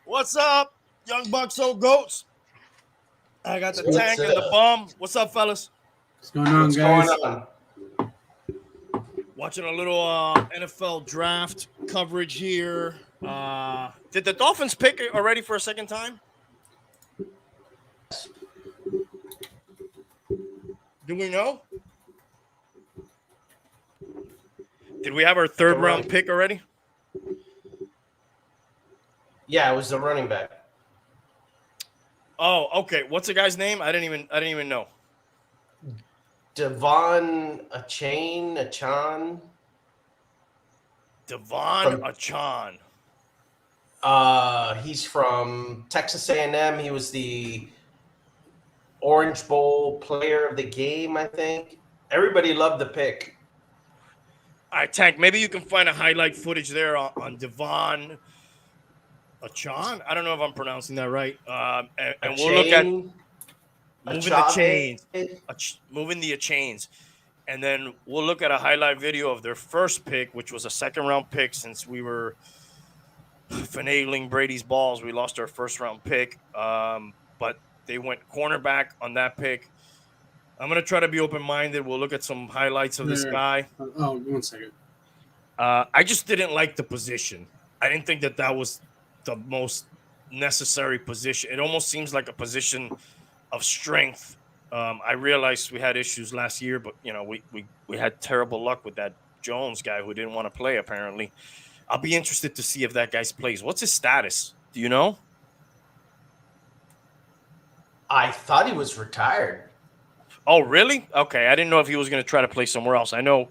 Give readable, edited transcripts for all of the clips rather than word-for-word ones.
What's up, young bucks, old goats? I got the tank and the bum. What's up, fellas? What's going on, guys? Watching a little NFL draft coverage here. Did the Dolphins pick already for a second time? Do we know? Did we have our third round pick already? Yeah, it was the running back. Oh, okay. What's the guy's name? I didn't even know. Devon Achan. Devon Achan. He's from Texas A&M. He was the Orange Bowl player of the game, I think. Everybody loved the pick. All right, Tank, maybe you can find a highlight footage there on Devon Achan. I don't know if I'm pronouncing that right. And we'll look at moving the chains. And then we'll look at a highlight video of their first pick, which was a second-round pick since we were finagling Brady's balls. We lost our first-round pick, but they went cornerback on that pick. I'm going to try to be open-minded. We'll look at some highlights of this guy. Oh, 1 second. I just didn't like the position. I didn't think that was the most necessary position. It almost seems like a position of strength. I realized we had issues last year, but we had terrible luck with that Jones guy who didn't want to play. Apparently, I'll be interested to see if that guy plays. What's his status? Do you know? I thought he was retired. Oh, really? Okay, I didn't know if he was going to try to play somewhere else. I know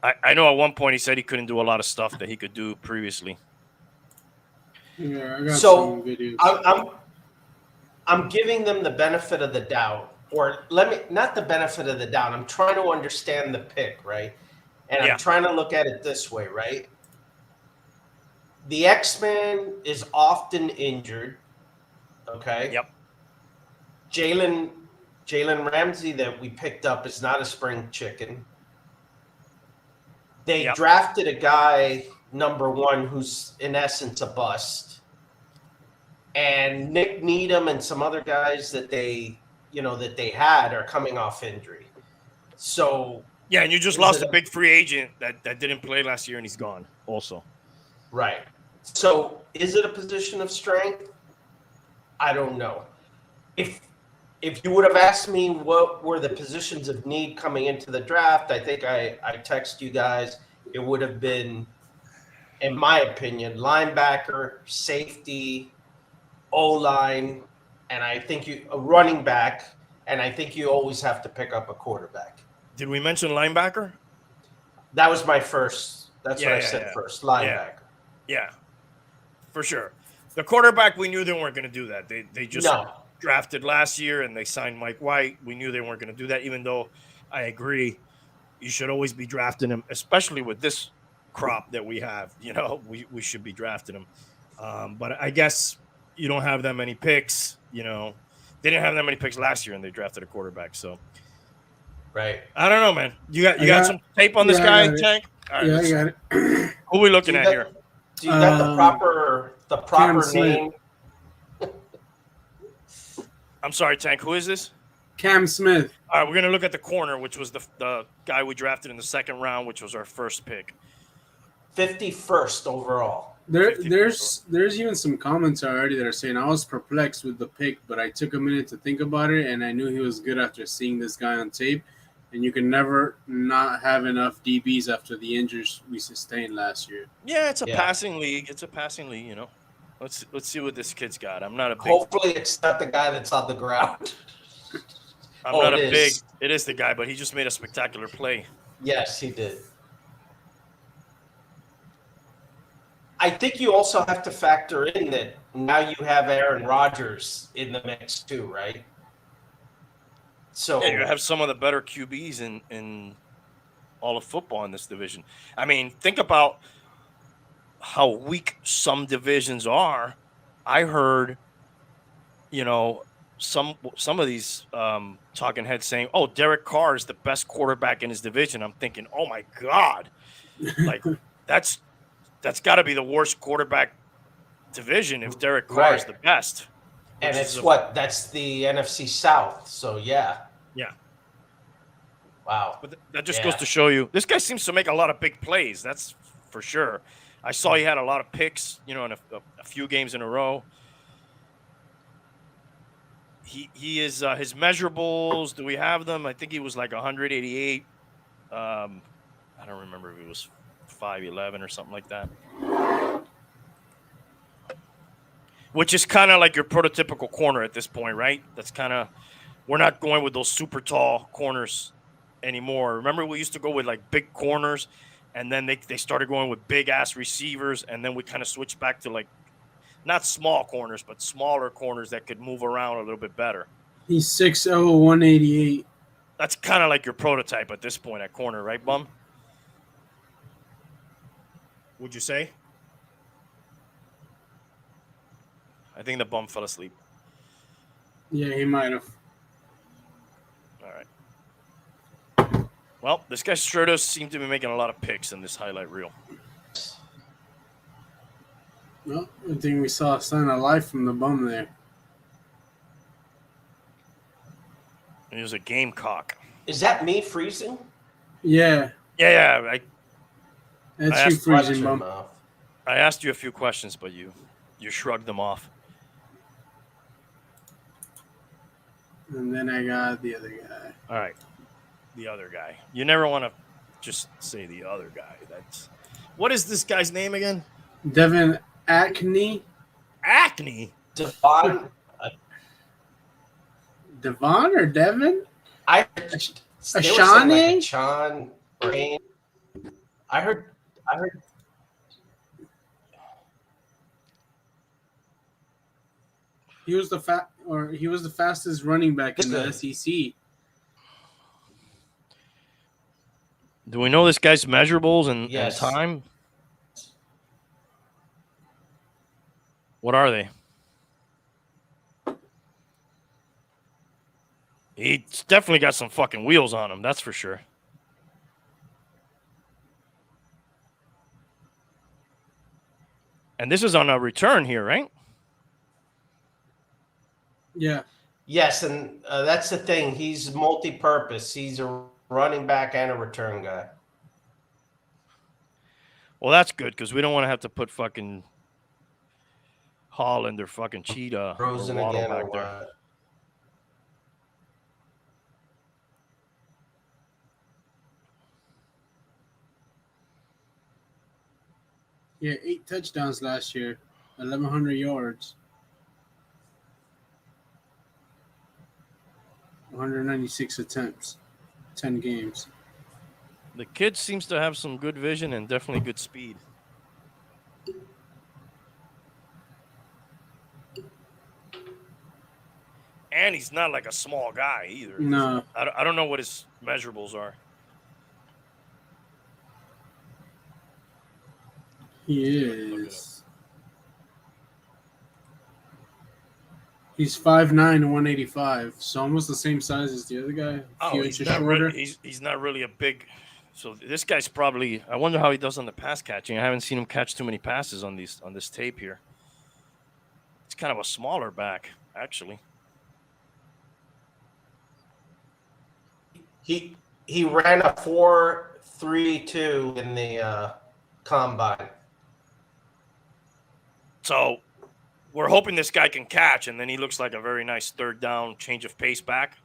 at one point he said he couldn't do a lot of stuff that he could do previously. Yeah, I got some videos. I'm giving them the benefit of the doubt, or not the benefit of the doubt. I'm trying to understand the pick, right? And I'm trying to look at it this way, right? The X-Man is often injured. Okay. Yep. Jalen Ramsey that we picked up is not a spring chicken. They drafted a guy, number 1, who's in essence a bust. And Nick Needham and some other guys that they had are coming off injury. So yeah, and you just lost a big free agent that didn't play last year, and he's gone also. Right. So is it a position of strength? I don't know. If you would have asked me what were the positions of need coming into the draft, I think I text you guys. It would have been, in my opinion, linebacker, safety, O-line, and I think a running back, and I think you always have to pick up a quarterback. Did we mention linebacker? That was my first. That's what I said first, linebacker. Yeah, for sure. The quarterback, we knew they weren't going to do that. They just drafted last year, and they signed Mike White. We knew they weren't going to do that, even though I agree you should always be drafting him, especially with this crop that we have. We should be drafting him. But I guess you don't have that many picks. They didn't have that many picks last year, and they drafted a quarterback. So, right. I don't know, man. You got some tape on this guy, Tank? All right, I got it. Who are we looking at here? Do you got the proper name? I'm sorry, Tank. Who is this? Cam Smith. All right, we're gonna look at the corner, which was the guy we drafted in the second round, which was our first pick. 51st overall. There's even some comments already that are saying I was perplexed with the pick, but I took a minute to think about it, and I knew he was good after seeing this guy on tape. And you can never not have enough DBs after the injuries we sustained last year. Yeah, it's a passing league. Let's see what this kid's got. I'm not a big. Hopefully, it's not the guy that's on the ground. It is the guy, but he just made a spectacular play. Yes, he did. I think you also have to factor in that now you have Aaron Rodgers in the mix too, right? So you have some of the better QBs in all of football in this division. I mean, think about how weak some divisions are. I heard, some of these talking heads saying, "Oh, Derek Carr is the best quarterback in his division." I'm thinking, "Oh my God, like that's got to be the worst quarterback division if Derek Carr is Right. the best. And which it's is that's the NFC South. So yeah. Yeah. Wow. But that just goes Yeah. to show you this guy seems to make a lot of big plays. That's for sure. I saw he had a lot of picks, in a few games in a row. He is his measurables. Do we have them? I think he was like 188. I don't remember if it was 5'11" or something like that. Which is kind of like your prototypical corner at this point, right? That's kind of we're not going with those super tall corners anymore. Remember, we used to go with like big corners, and then they started going with big ass receivers, and then we kind of switched back to like not small corners, but smaller corners that could move around a little bit better. He's 6'0", 188. That's kind of like your prototype at this point at corner, right, Bum? Would you say? I think the Bum fell asleep. Yeah, he might have. All right. Well, this guy sure does seem to be making a lot of picks in this highlight reel. Well, I think we saw a sign of life from the Bum there. He was a gamecock. Is that me freezing? Yeah. Yeah. That's I you asked- freezing, Bum. I asked you a few questions, but you shrugged them off. And then I got the other guy. All right. The other guy. You never want to just say the other guy. What is this guy's name again? Devin Acne. Acne? Devon. Devon or Devin? I Ashani? Sean Rain. I heard. He was the fastest running back in the Good. SEC. Do we know this guy's measurables and Yes. time? What are they? He's definitely got some fucking wheels on him, that's for sure. And this is on a return here, right? Yeah. Yes, and that's the thing. He's multi-purpose. He's a running back and a return guy. Well, that's good because we don't want to have to put fucking Holland or fucking Cheetah or Rosen Waddle again or back there. what? Yeah, 8 touchdowns last year, 1,100 yards, 196 attempts, 10 games. The kid seems to have some good vision and definitely good speed. And he's not like a small guy either. No. I don't know what his measurables are. He is. He's 5'9" and 185, so almost the same size as the other guy. A few He's inches not, shorter. he's not really a big. So this guy's probably. I wonder how he does on the pass catching. I haven't seen him catch too many passes on this tape here. It's kind of a smaller back, actually. He ran a 4.32 in the combine. So we're hoping this guy can catch, and then he looks like a very nice third down change of pace back.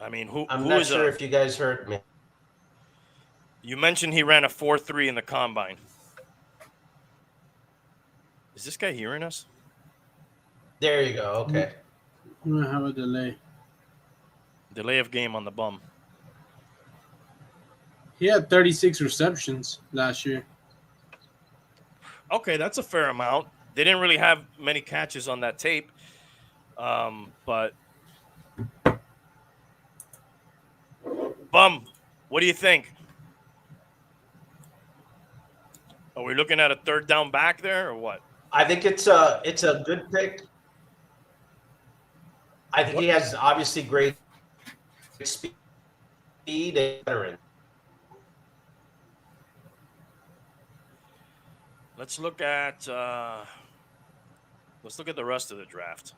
I mean, I'm who not is sure if you guys heard me. You mentioned he ran a 4.3 in the combine. Is this guy hearing us? There you go. Okay. We might have a delay. Delay of game on the Bum. He had 36 receptions last year. Okay, that's a fair amount. They didn't really have many catches on that tape, but Bum, what do you think? Are we looking at a third down back there or what? I think it's a good pick. I think he has obviously great speed and veteran. Let's look at the rest of the draft.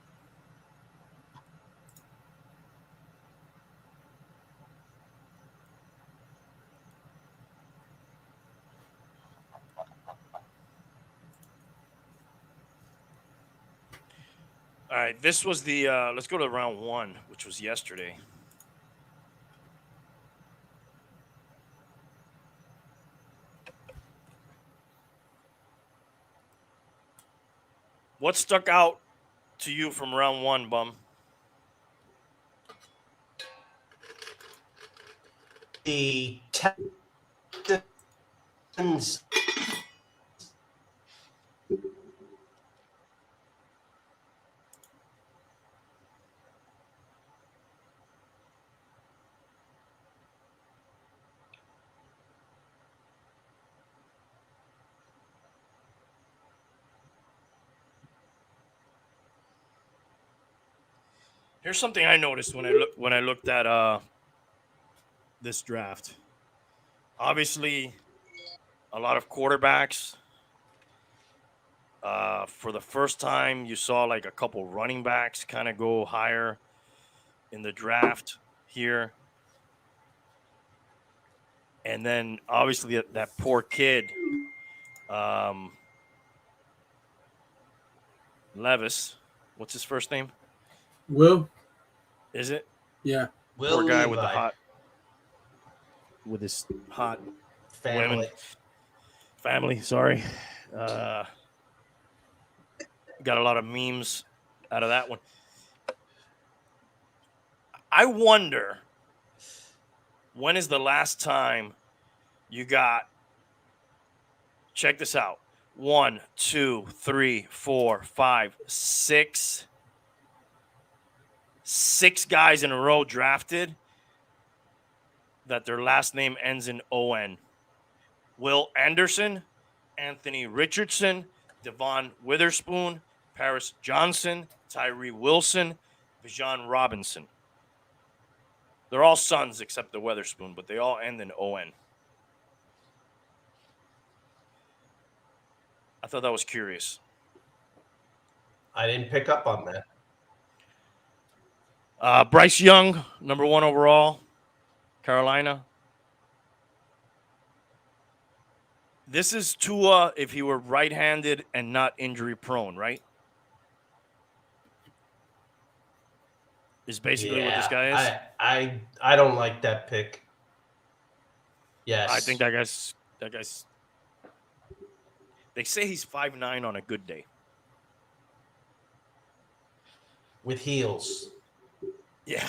All right, this was the let's go to round 1, which was yesterday. What stuck out to you from round 1, Bum? The Texans. Here's something I noticed when I looked at this draft. Obviously, a lot of quarterbacks. For the first time, you saw like a couple running backs kind of go higher in the draft here. And then obviously that poor kid, Levis. What's his first name? Will? Is it? Yeah. Will Poor guy Levi. with his hot family. women. Family, sorry. Got a lot of memes out of that one. I wonder, when is the last time you got, check this out, 1, 2, 3, 4, 5, 6 guys in a row drafted that their last name ends in O-N. Will Anderson, Anthony Richardson, Devon Witherspoon, Paris Johnson, Tyree Wilson, Bijan Robinson. They're all sons except the Witherspoon, but they all end in O-N. I thought that was curious. I didn't pick up on that. Bryce Young, number 1 overall, Carolina. This is Tua if he were right-handed and not injury-prone, right? Is basically what this guy is. I don't like that pick. Yes. I think that guy's. They say he's 5'9" on a good day. With heels. Yeah.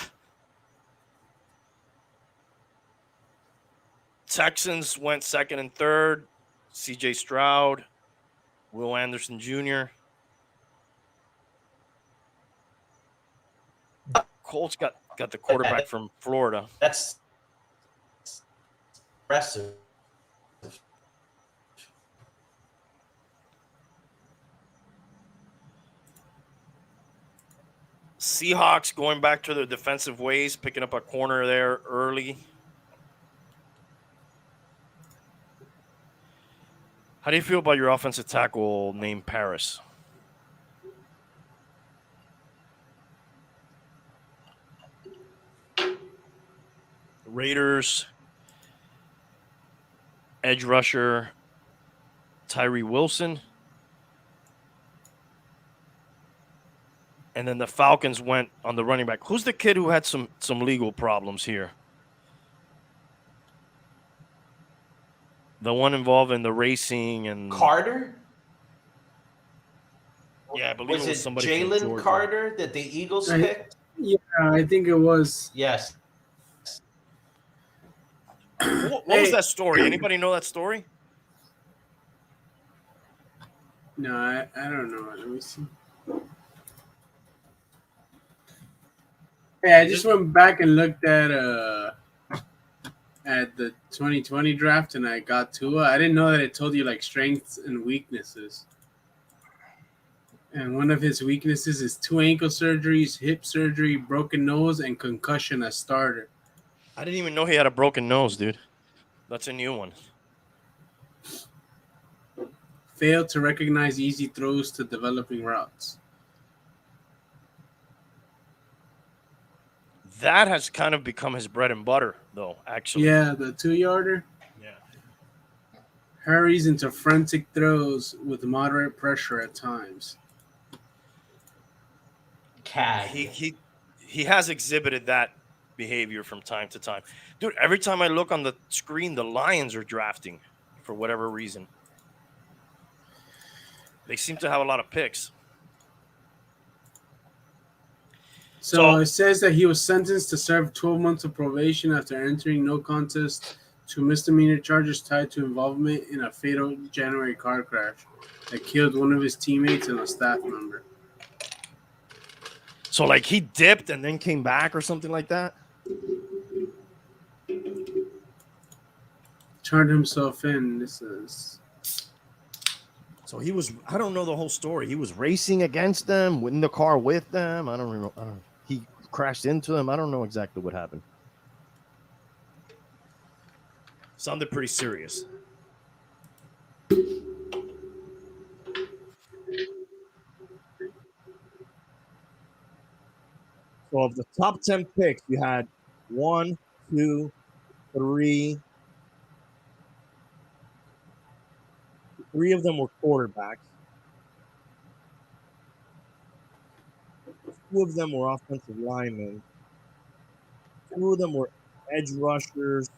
Texans went 2nd and 3rd. C.J. Stroud, Will Anderson Jr. Colts got the quarterback from Florida. That's impressive. Seahawks going back to their defensive ways, picking up a corner there early. How do you feel about your offensive tackle named Paris? Raiders, edge rusher, Tyree Wilson. And then the Falcons went on the running back. Who's the kid who had some legal problems here? The one involved in the racing and Carter? Yeah, I believe it was somebody from Jalen Georgia. Carter that the Eagles picked? Yeah, I think it was. Yes. What was that story? Anybody know that story? No, I don't know. Let me see. Hey, I just went back and looked at the 2020 draft, and I got Tua. I didn't know that it told you like strengths and weaknesses. And one of his weaknesses is 2 ankle surgeries, hip surgery, broken nose, and concussion as starter. I didn't even know he had a broken nose, dude. That's a new one. failed to recognize easy throws to developing routes. That has kind of become his bread and butter, though, actually. Yeah, the 2-yarder. Yeah. Hurries into frantic throws with moderate pressure at times. CAD. He has exhibited that behavior from time to time. Dude, every time I look on the screen, the Lions are drafting for whatever reason. They seem to have a lot of picks. So it says that he was sentenced to serve 12 months of probation after entering no contest to misdemeanor charges tied to involvement in a fatal January car crash that killed one of his teammates and a staff member. So, like, he dipped and then came back or something like that? Turned himself in, this is... So he was, I don't know the whole story. He was racing against them, in the car with them. I don't know. He crashed into them. I don't know exactly what happened. Sounded pretty serious. So of the top 10 picks, you had 1, 2, 3. 3 of them were quarterbacks. 2 of them were offensive linemen. 2 of them were edge rushers.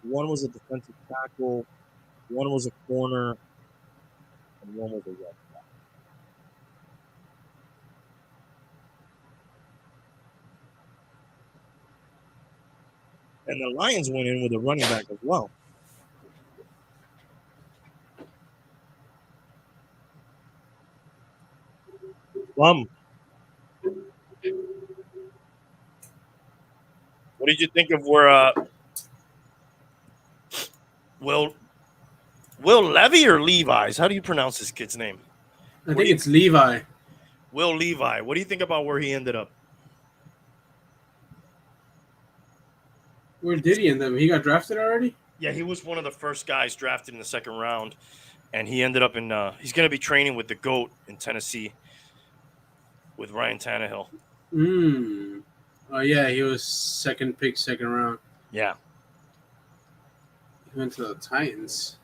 1 was a defensive tackle. 1 was a corner. And 1 was a running back. And the Lions went in with a running back as well. What did you think of where Will Levy or Levi's? How do you pronounce this kid's name? I think it's Levi. Will Levi. What do you think about where he ended up? Where did he end up? He got drafted already? Yeah, he was one of the first guys drafted in the second round, and he ended up in. He's going to be training with the GOAT in Tennessee with Ryan Tannehill. Oh yeah, he was second pick, second round. Yeah. He went to the Titans.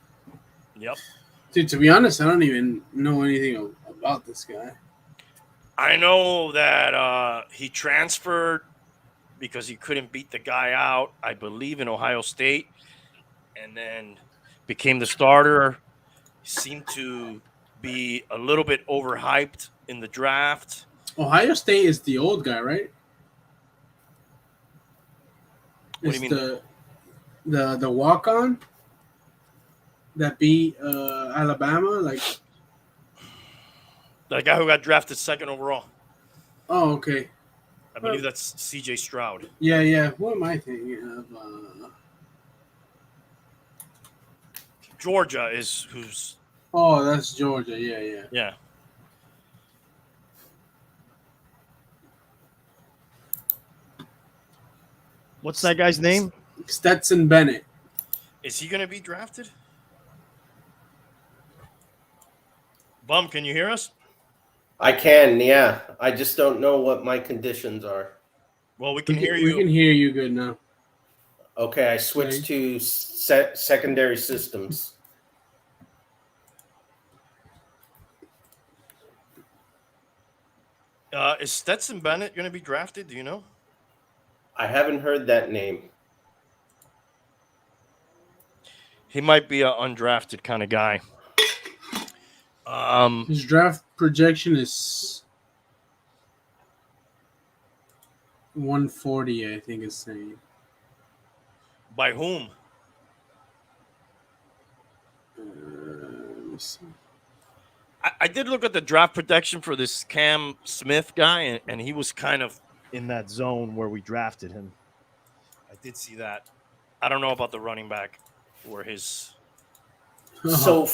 Yep. Dude, to be honest, I don't even know anything about this guy. I know that he transferred because he couldn't beat the guy out, I believe, in Ohio State, and then became the starter. Seemed to be a little bit overhyped in the draft. Ohio State is the old guy, right? What do you mean? The walk-on that beat Alabama, like The guy who got drafted second overall. Oh, okay. I believe that's C.J. Stroud. Yeah. What am I thinking of? Georgia is who's. Oh, that's Georgia. Yeah. Yeah. What's that guy's name? Stetson Bennett. Is he going to be drafted? Bum, can you hear us? I can, yeah. I just don't know what my conditions are. Well, we can hear you. We can hear you good now. Okay, I switched to secondary systems. Is Stetson Bennett going to be drafted? Do you know? I haven't heard that name. He might be an undrafted kind of guy. His draft projection is 140, I think it's saying. By whom? Let me see. I did look at the draft protection for this Cam Smith guy, and he was kind of in that zone where we drafted him. I did see that. I don't know about the running back or his. So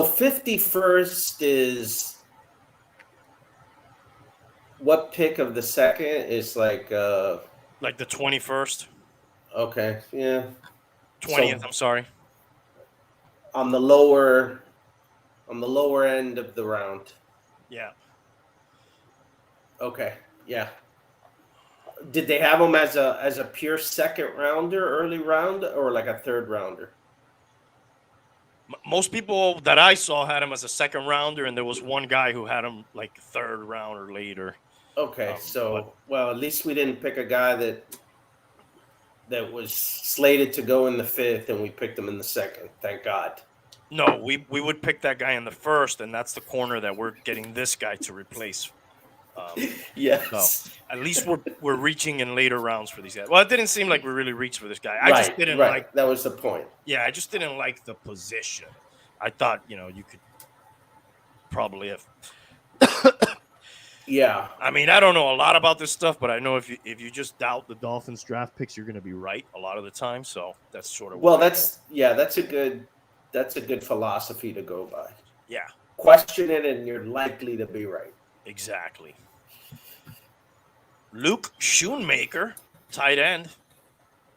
51st is what pick of the second is like the 21st. Okay, yeah. 20th, I'm sorry. On the lower On the lower end of the round. Yeah. Okay. Yeah. Did they have him as a pure second rounder, early round, or like a third rounder? Most people that I saw had him as a second rounder, and there was one guy who had him like third round or later. Okay, well, at least we didn't pick a guy that was slated to go in the fifth, and we picked him in the second. Thank God. No, we would pick that guy in the first, and that's the corner that we're getting this guy to replace. Yes. So at least we're reaching in later rounds for these guys. Well, it didn't seem like we really reached for this guy. I just didn't like. That was the point. Yeah, I just didn't like the position. I thought you could probably have. Yeah. I mean, I don't know a lot about this stuff, but I know if you just doubt the Dolphins draft picks, you're going to be right a lot of the time. So that's sort of that's a good philosophy to go by. Yeah. Question it, and you're likely to be right. Exactly. Luke Schoonmaker, tight end.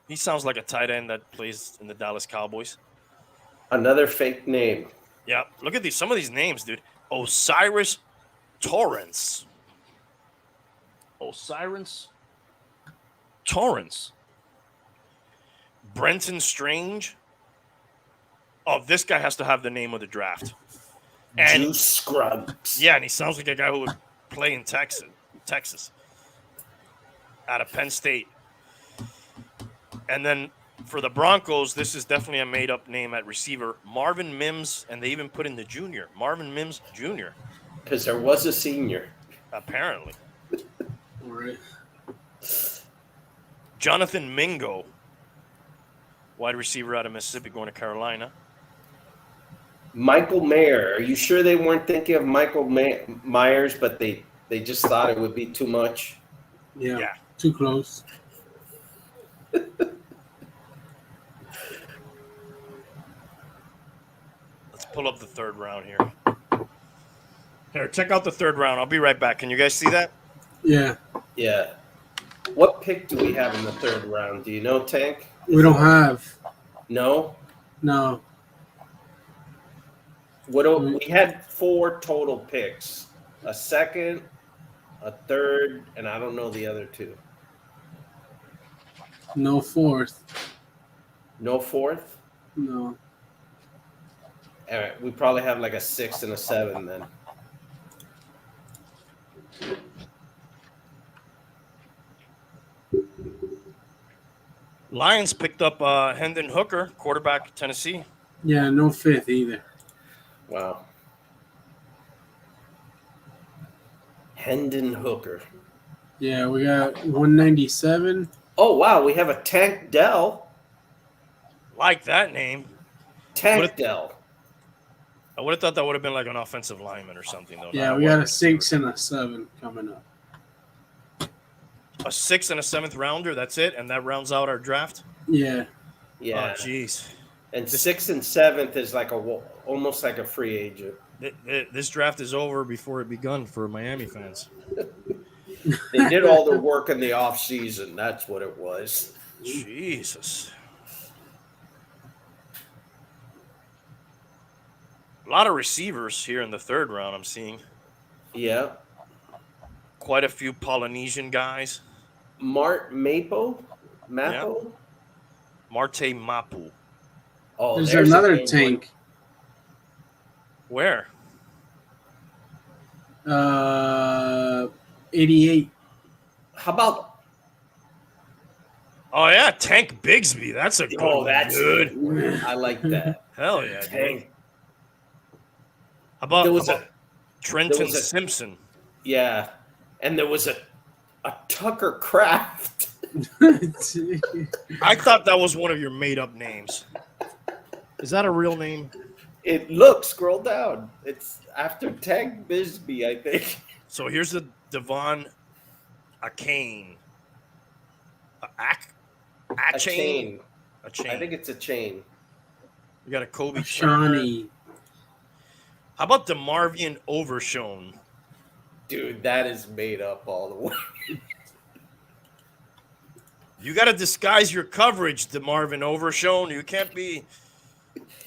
He sounds like a tight end that plays in the Dallas Cowboys. Another fake name. Yeah, look at some of these names, dude. Osiris Torrance. Brenton Strange. Oh, this guy has to have the name of the draft. And Juice Scruggs. Yeah, and he sounds like a guy who would play in Texas, out of Penn State. And then for the Broncos, this is definitely a made-up name at receiver, Marvin Mims, and they even put in the junior, Marvin Mims Jr. Because there was a senior. Apparently. All right. Jonathan Mingo, wide receiver out of Mississippi, going to Carolina. Michael Mayer. Are you sure they weren't thinking of Michael Myers, but they just thought it would be too much? Yeah. Too close. Let's pull up the third round here. Here, check out the third round. I'll be right back. Can you guys see that? Yeah. Yeah. What pick do we have in the third round? Do you know, Tank? We don't have. No? No. We had 4 total picks. A second, a third, and I don't know the other 2. No fourth. No fourth? No. All right, we probably have like a 6 and a 7 then. Lions picked up Hendon Hooker, quarterback, Tennessee. Yeah, no fifth either. Wow. Hendon Hooker. Yeah, we got 197. Oh, wow, we have a Tank Dell. Like that name. Tank Dell. I would have thought that would have been like an offensive lineman or something, though. Yeah, we got a 6 and a 7 coming up. A 6th and a 7th rounder, that's it? And that rounds out our draft? Yeah. Yeah. Oh, jeez. And 6th and 7th is like almost like a free agent. This draft is over before it begun for Miami fans. They did all the work in the off season. That's what it was. Jesus. A lot of receivers here in the third round I'm seeing. Yeah. Quite a few Polynesian guys. Mapo? Yeah. Marte Mapu. Oh, there's another Tank. Where? 88. How about? Oh yeah, Tank Bigsby. That's a good one, that's good. I like that. Hell yeah, Tank. dude. How There was about Trenton Simpson? Yeah, and there was a Tucker Kraft. I thought that was one of your made-up names. Is that a real name? Scroll down. It's after Tank Bigsby, I think. So here's the Devon Achane. A chain. I think it's a chain. We got a Kobe Turner. Shawnee. How about DeMarvion Overshone? Dude, that is made up all the way. You got to disguise your coverage, DeMarvion Overshone. You can't be.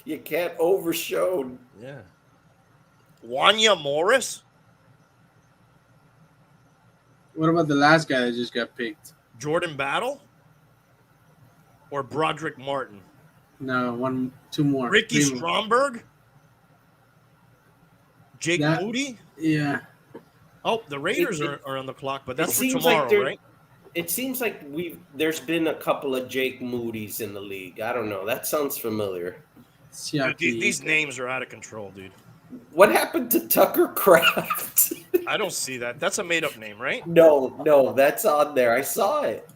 You can't overshow. Yeah. Wanya Morris, What about the last guy that just got picked? Jordan Battle, or Broderick Martin? No, two more. Ricky Three more. Stromberg, Jake That- Moody. Yeah. Oh, the Raiders It- are on the clock, but that's for seems tomorrow, like there- right? It seems like there's been a couple of Jake Moody's in the league. I don't know. That sounds familiar. Dude, these names are out of control, dude. What happened to Tucker Kraft? I don't see that. That's a made-up name, right? No, that's on there. I saw it.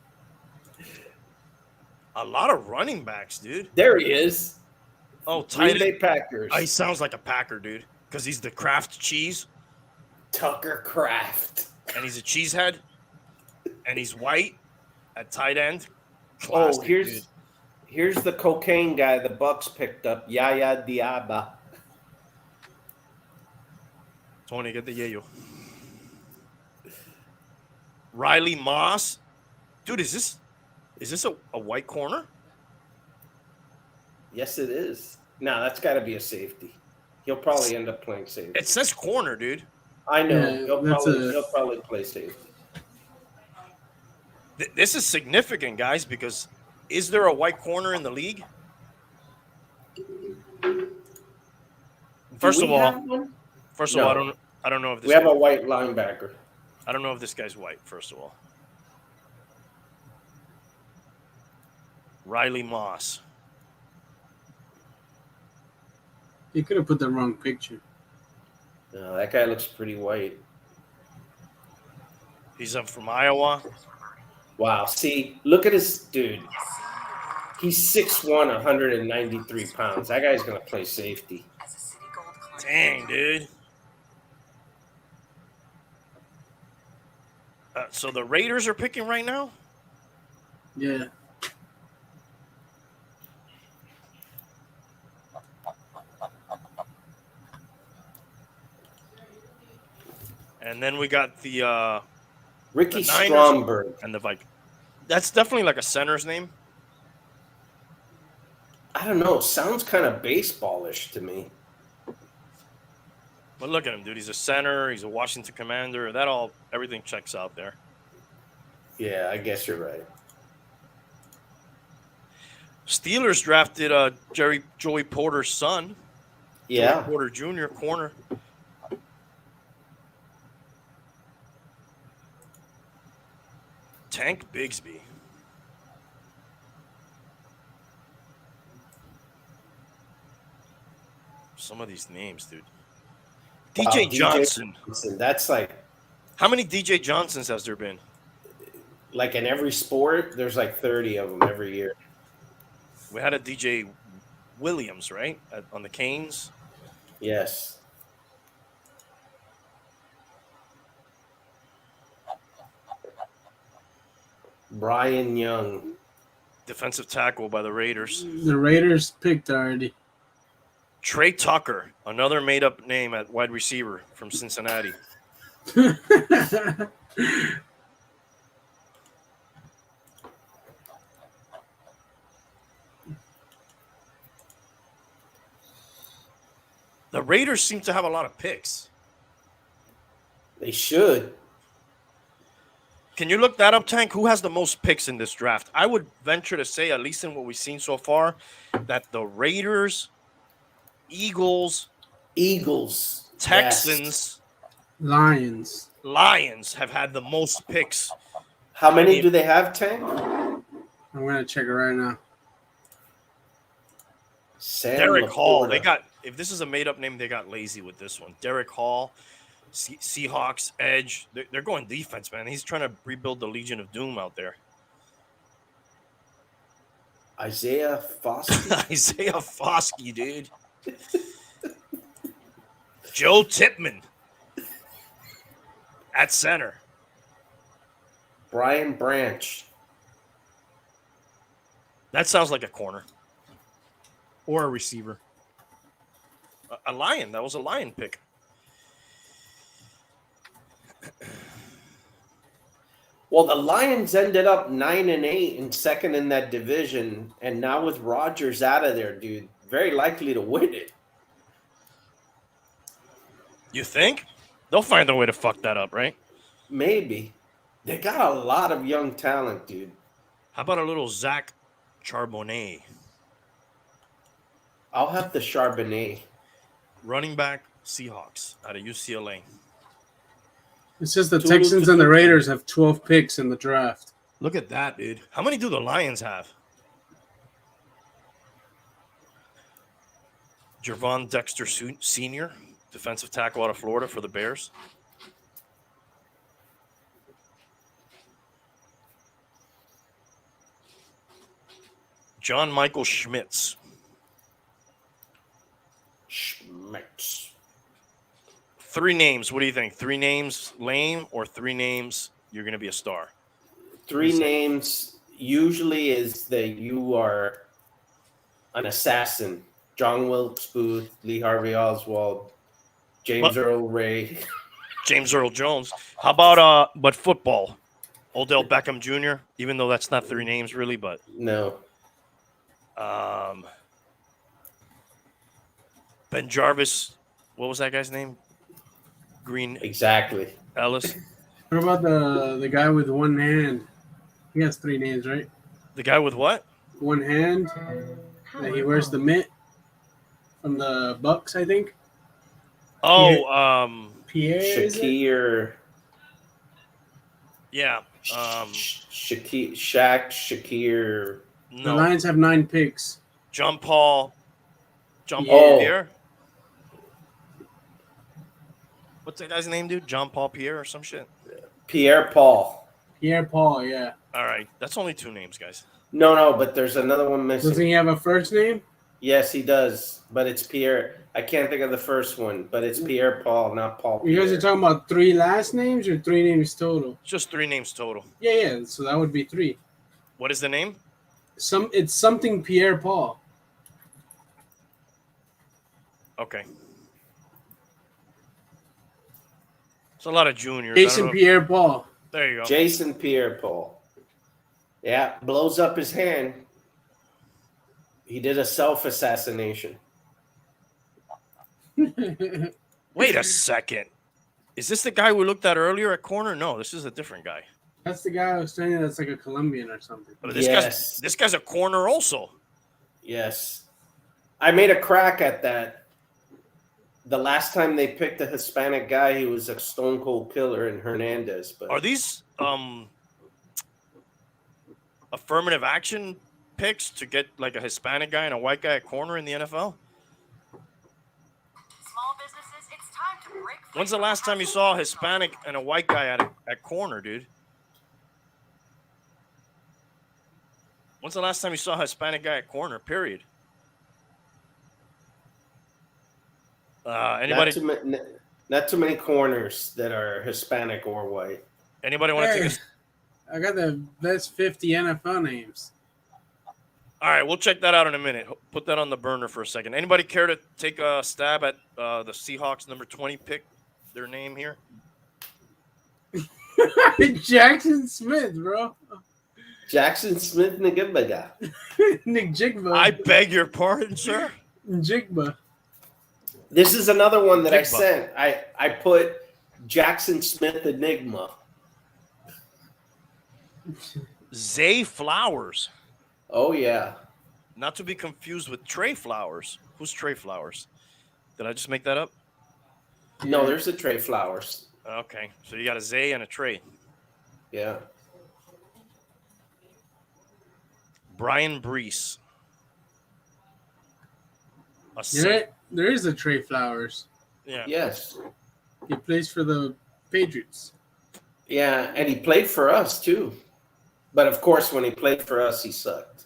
A lot of running backs, dude. There he is. Oh, Green tight Bay end. Packers. He sounds like a Packer, dude, because he's the Kraft cheese, Tucker Kraft. and he's a cheesehead, and he's white at tight end. Classic, dude. Here's the cocaine guy the Bucks picked up, Yaya Diaba. Tony, get the yayo. Riley Moss, dude, is this a white corner? Yes, it is. No, that's got to be a safety. He'll probably end up playing safety. It says corner, dude. I know. Yeah, He'll probably play safety. This is significant, guys, because is there a white corner in the league? First of all, I don't know if this we have a white linebacker. I don't know if this guy's white, first of all. Riley Moss. You could have put the wrong picture. No, that guy looks pretty white. He's up from Iowa. Wow. See, look at this dude. He's 6'1", 193 pounds. That guy's going to play safety. Dang, dude. So the Raiders are picking right now? Yeah. And then we got the Ricky the Niners Stromberg. and the Vikings. That's definitely like a center's name. I don't know. Sounds kind of baseballish to me. But look at him, dude. He's a center. He's a Washington Commander. Everything checks out there. Yeah, I guess you're right. Steelers drafted Joey Porter's son. Yeah. Joey Porter Jr., corner. Tank Bigsby. Some of these names, dude. Wow, DJ Johnson. That's like How many DJ Johnsons has there been? in every sport, there's like 30 of them every year. We had a DJ Williams, right? On the Canes. Yes. Brian Young. Defensive tackle by the Raiders. The Raiders picked already. Trey Tucker, another made-up name at wide receiver from Cincinnati. The Raiders seem to have a lot of picks. They should. Can you look that up, Tank? Who has the most picks in this draft? I would venture to say, at least in what we've seen so far, that the Raiders, Eagles, Texans, Yes. Lions. have had the most picks. How many do they have, Tank? I'm gonna check it right now. Sam Derek Hall. Laporta. If this is a made-up name, they got lazy with this one. Derek Hall, Seahawks, edge. They're going defense, man. He's trying to rebuild the Legion of Doom out there. Isaiah Foskey. Isaiah Foskey, dude. Joe Tipman at center. Brian Branch. That sounds like a corner or a receiver. A Lion. That was a Lion pick. Well, the Lions ended up 9-8 and second in that division, and now with Rodgers out of there, dude, very likely to win it. You think? They'll find a way to fuck that up, right? Maybe. They got a lot of young talent, dude. How about a little Zach Charbonnet? I'll have the Charbonnet. Running back, Seahawks out of UCLA. It says the Texans and the Raiders have 12 picks in the draft. Look at that, dude. How many do the Lions have? Jervon Dexter Sr., defensive tackle out of Florida for the Bears. John Michael Schmitz. Three names. What do you think? Three names lame or three names you're going to be a star? Three names usually is that you are an assassin. John Wilkes Booth, Lee Harvey Oswald, James Earl Ray. James Earl Jones. How about but football? Odell Beckham Jr., even though that's not three names really, but no. Ben Jarvis. What was that guy's name? Green. Exactly. Ellis. What about the guy with one hand? He has three names, right? The guy with what? One hand. That he wears the mitt from the Bucks, I think. Oh, Pierre. Shakir. Yeah. Shakir. The No. Lions have 9 picks. John Paul Oh. Pierre. What's that guy's name, dude? John Paul Pierre or some shit? Pierre Paul. Pierre Paul, yeah. All right. That's only 2 names, guys. No, but there's another one missing. Doesn't he have a first name? Yes, he does, but it's Pierre. I can't think of the first one, but it's Pierre Paul, not Paul Pierre. You guys are talking about 3 last names or 3 names total? Just 3 names total. Yeah. So that would be 3. What is the name? It's something Pierre Paul. Okay. It's a lot of juniors. Jason Pierre Paul. There you go. Jason Pierre Paul. Yeah, blows up his hand. He did a self-assassination. Wait a second. Is this the guy we looked at earlier at corner? No, this is a different guy. That's the guy I was saying that's like a Colombian or something. But Yes. this guy's a corner also. Yes. I made a crack at that. The last time they picked a Hispanic guy, he was a stone cold killer in Hernandez. But Are these affirmative action picks to get like a Hispanic guy and a white guy at corner in the NFL? Small businesses, it's time to break free. When's the last time you saw a Hispanic and a white guy at corner, dude? When's the last time you saw a Hispanic guy at corner, period? Anybody? Not too many corners that are Hispanic or white. Anybody want to take a? I got the best 50 NFL names. All right, we'll check that out in a minute. Put that on the burner for a second. Anybody care to take a stab at the Seahawks number 20 pick? Their name here. Jackson Smith, bro. Jackson Smith Njigba. Nick Jigba. I beg your pardon, sir. Jigba. This is another one that I Jigba. sent. I put Jackson Smith Enigma. Zay Flowers. Oh, yeah. Not to be confused with Trey Flowers. Who's Trey Flowers? Did I just make that up? No, there's a Trey Flowers. Okay, so you got a Zay and a Trey. Yeah. Brian Brees. There is a Trey Flowers. Yeah. Yes. He plays for the Patriots. Yeah, and he played for us, too. But, of course, when he played for us, he sucked.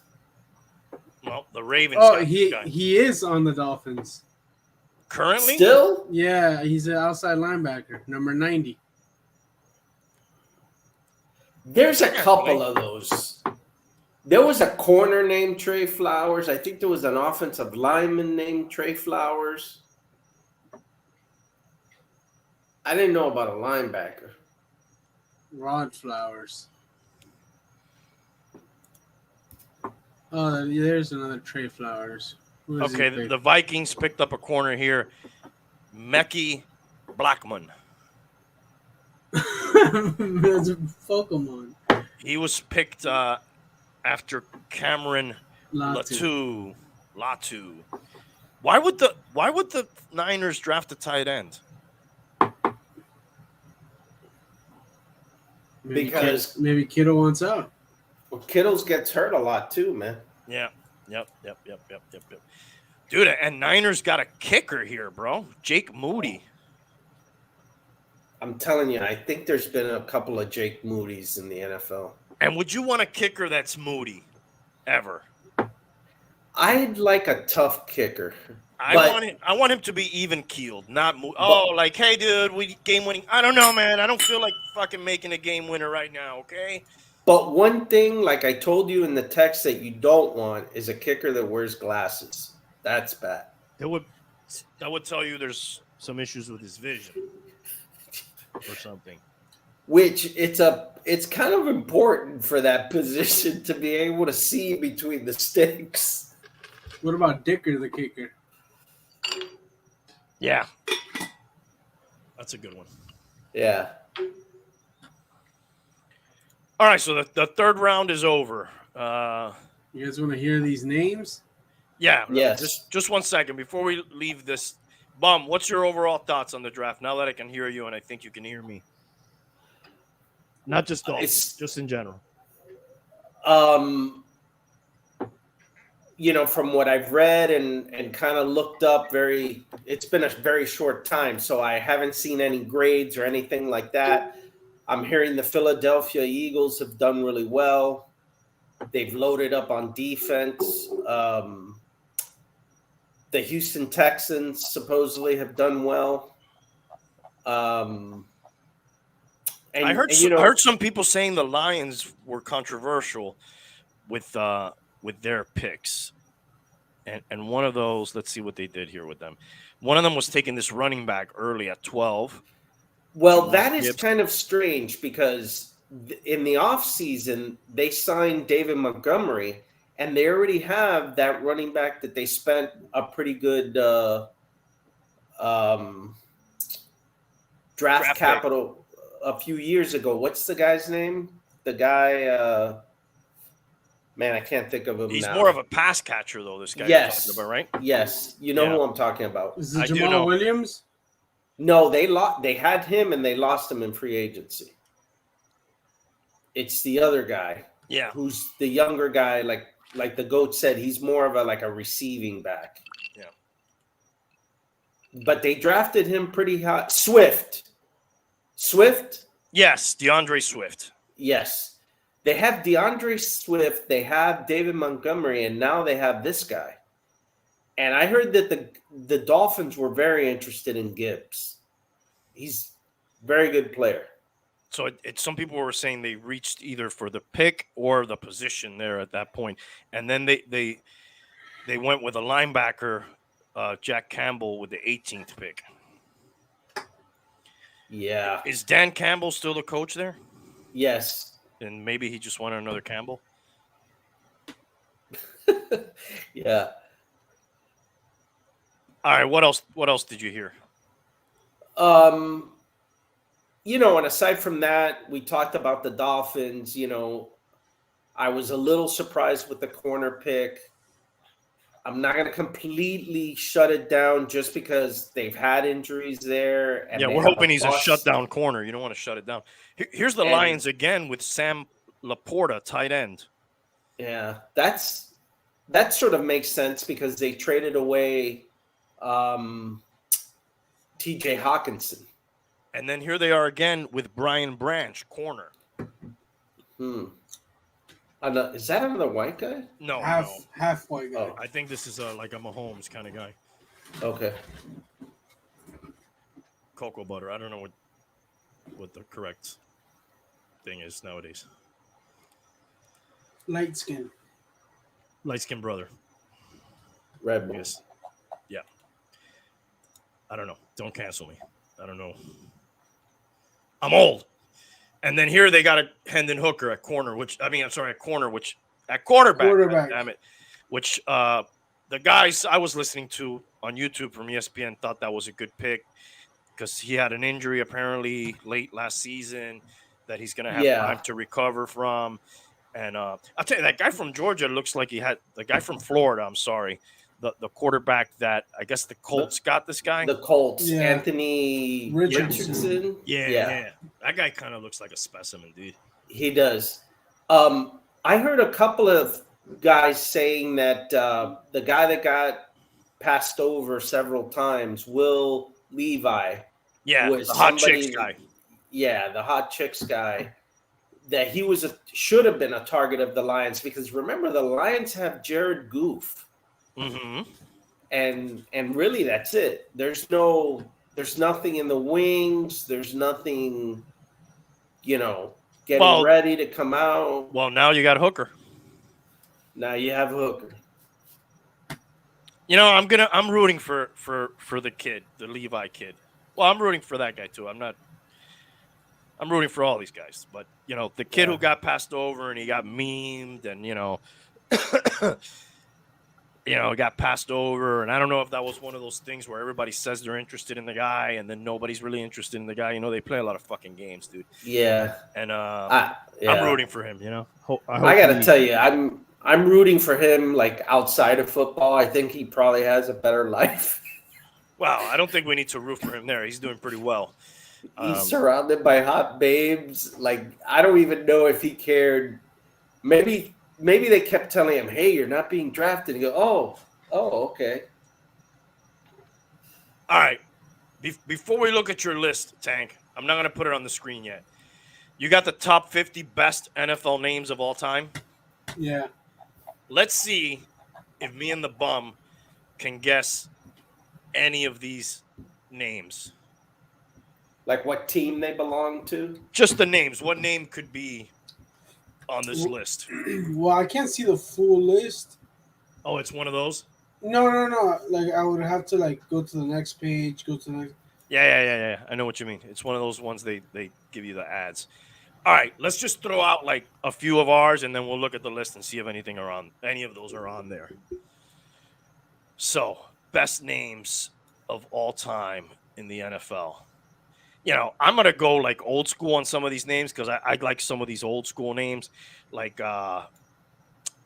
Well, the Ravens. Oh, got this he guy. is on the Dolphins. Currently? Still? Yeah, he's an outside linebacker, number 90. There's a couple of those. There was a corner named Trey Flowers. I think there was an offensive lineman named Trey Flowers. I didn't know about a linebacker. Rod Flowers. Oh, there's another Trey Flowers. Who does he Okay, play the Vikings picked up a corner here. Mekhi Blackman. It's a Pokemon. He was picked after Cameron Latu. Latu. Why would the Niners draft a tight end? Because maybe Kittle wants out. well, Kittles gets hurt a lot too, man. Yeah. Yep. Dude, and Niners got a kicker here, bro. Jake Moody. I'm telling you, I think there's been a couple of Jake Moody's in the NFL. And would you want a kicker that's moody? Ever? I'd like a tough kicker. I want him to be even keeled, not like, hey, dude, we game winning. I don't know, man. I don't feel like fucking making a game winner right now. Okay. But one thing, like I told you in the text, that you don't want is a kicker that wears glasses. That's bad. That would tell you there's some issues with his vision or something. Which it's kind of important for that position to be able to see between the sticks. What about Dicker, the kicker? Yeah. That's a good one. Yeah. All right, so the third round is over. You guys want to hear these names? Yeah. Yes. Just 1 second before we leave this. Bum, what's your overall thoughts on the draft now that I can hear you and I think you can hear me? Not just Dolphins, just in general. From what I've read and kind of looked up, it's been a very short time, so I haven't seen any grades or anything like that. I'm hearing the Philadelphia Eagles have done really well. They've loaded up on defense. The Houston Texans supposedly have done well. I heard some people saying the Lions were controversial with their picks. And one of those, let's see what they did here with them. One of them was taking this running back early at 12. Well, that is kind of strange because in the offseason, they signed David Montgomery, and they already have that running back that they spent a pretty good draft capital a few years ago. What's the guy's name? The guy, man, I can't think of him. He's now. more of a pass catcher, though. This guy yes, you're talking about, right? Yes, you know who I'm talking about. Is it Jamal Williams? No, they had him and they lost him in free agency. It's the other guy. Yeah, who's the younger guy? Like the GOAT said, he's more of a receiving back. Yeah, but they drafted him pretty high. Swift. Yes, DeAndre Swift. Yes. They have DeAndre Swift, they have David Montgomery, and now they have this guy. And I heard that the Dolphins were very interested in Gibbs. He's a very good player. So some people were saying they reached either for the pick or the position there at that point. And then they went with a linebacker, Jack Campbell, with the 18th pick. Yeah. Is Dan Campbell still the coach there? Yes. And maybe he just wanted another Campbell? Yeah. All right, what else did you hear? And aside from that, we talked about the Dolphins. I was a little surprised with the corner pick. I'm not going to completely shut it down just because they've had injuries there. And we're hoping he's a shutdown corner. You don't want to shut it down. Here's the Lions again with Sam Laporta, tight end. Yeah, that sort of makes sense because they traded away T.J. Hawkinson. And then here they are again with Brian Branch, corner. Is that another white guy? No, half white guy. Oh, I think this is like a Mahomes kind of guy. Okay. Cocoa butter. I don't know what the correct thing is nowadays. Light skin brother. Red Bull. Yes. Yeah. I don't know. Don't cancel me. I don't know. I'm old. And then here they got a Hendon Hooker at quarterback. Damn it. Which the guys I was listening to on YouTube from ESPN thought that was a good pick. because he had an injury apparently late last season that he's going to have Yeah. time to recover from. And I'll tell you, that guy from Georgia looks like he had the guy from Florida. I'm sorry, the quarterback that I guess the Colts got this guy. The Colts, Yeah. Anthony Richardson. Yeah. That guy kind of looks like a specimen, dude. He does. I heard a couple of guys saying that the guy that got passed over several times, Will Levi, Yeah, was the hot somebody- chicks guy. Yeah, the hot chicks guy. That he was should have been a target of the Lions, because remember, the Lions have Jared Goff, Mm-hmm. and really that's it. There's nothing in the wings. There's nothing, getting ready to come out. Well, now you got Hooker. Now you have Hooker. I'm rooting for the kid, the Levi kid. Well, I'm rooting for that guy too. I'm rooting for all these guys, but the kid who got passed over and he got memed and got passed over, and I don't know if that was one of those things where everybody says they're interested in the guy and then nobody's really interested in the guy. They play a lot of fucking games, dude. Yeah, and I'm rooting for him. I gotta tell you, I'm rooting for him. Like, outside of football, I think he probably has a better life. Well, I don't think we need to root for him there. He's doing pretty well. He's surrounded by hot babes. Like, I don't even know if he cared. Maybe they kept telling him, "Hey, you're not being drafted." And he go, "Oh, okay." All right. Before we look at your list, Tank, I'm not going to put it on the screen yet. You got the top 50 best NFL names of all time? Yeah. Let's see if me and the bum can guess any of these names. Like what team they belong to? Just the names. What name could be on this list? Well, I can't see the full list. Oh, it's one of those? No. Like, I would have to go to the next page, go to the next. Yeah. I know what you mean. It's one of those ones they give you the ads. All right, let's just throw out a few of ours, and then we'll look at the list and see if any of those are on there. So, best names of all time in the NFL. I'm going to go old school on some of these names because I like some of these old school names. Like,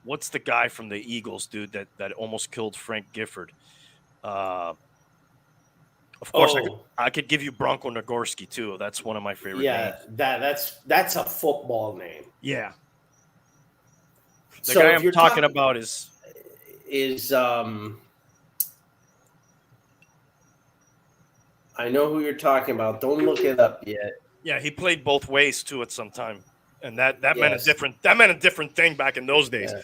what's the guy from the Eagles, dude, that almost killed Frank Gifford? Of course, I could give you Bronco Nagorski, too. That's one of my favorite names. That's a football name. Yeah. The So guy if I'm you're talking about is I know who you're talking about. Don't look it up yet. Yeah, he played both ways too at some time, and that meant Yes. that meant a different thing back in those days. Yeah.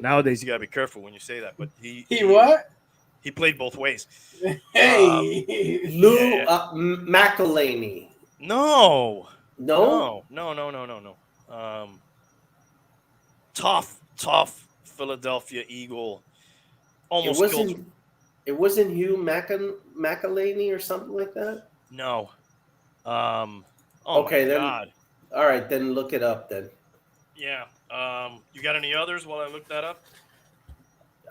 Nowadays, you gotta be careful when you say that. But he what? He played both ways. Hey. Lou McElhaney. No. No? Tough Philadelphia Eagle. Almost killed. It wasn't Hugh McElhaney or something like that? No. Oh okay, my then. God. All right, then look it up then. Yeah. You got any others while I look that up?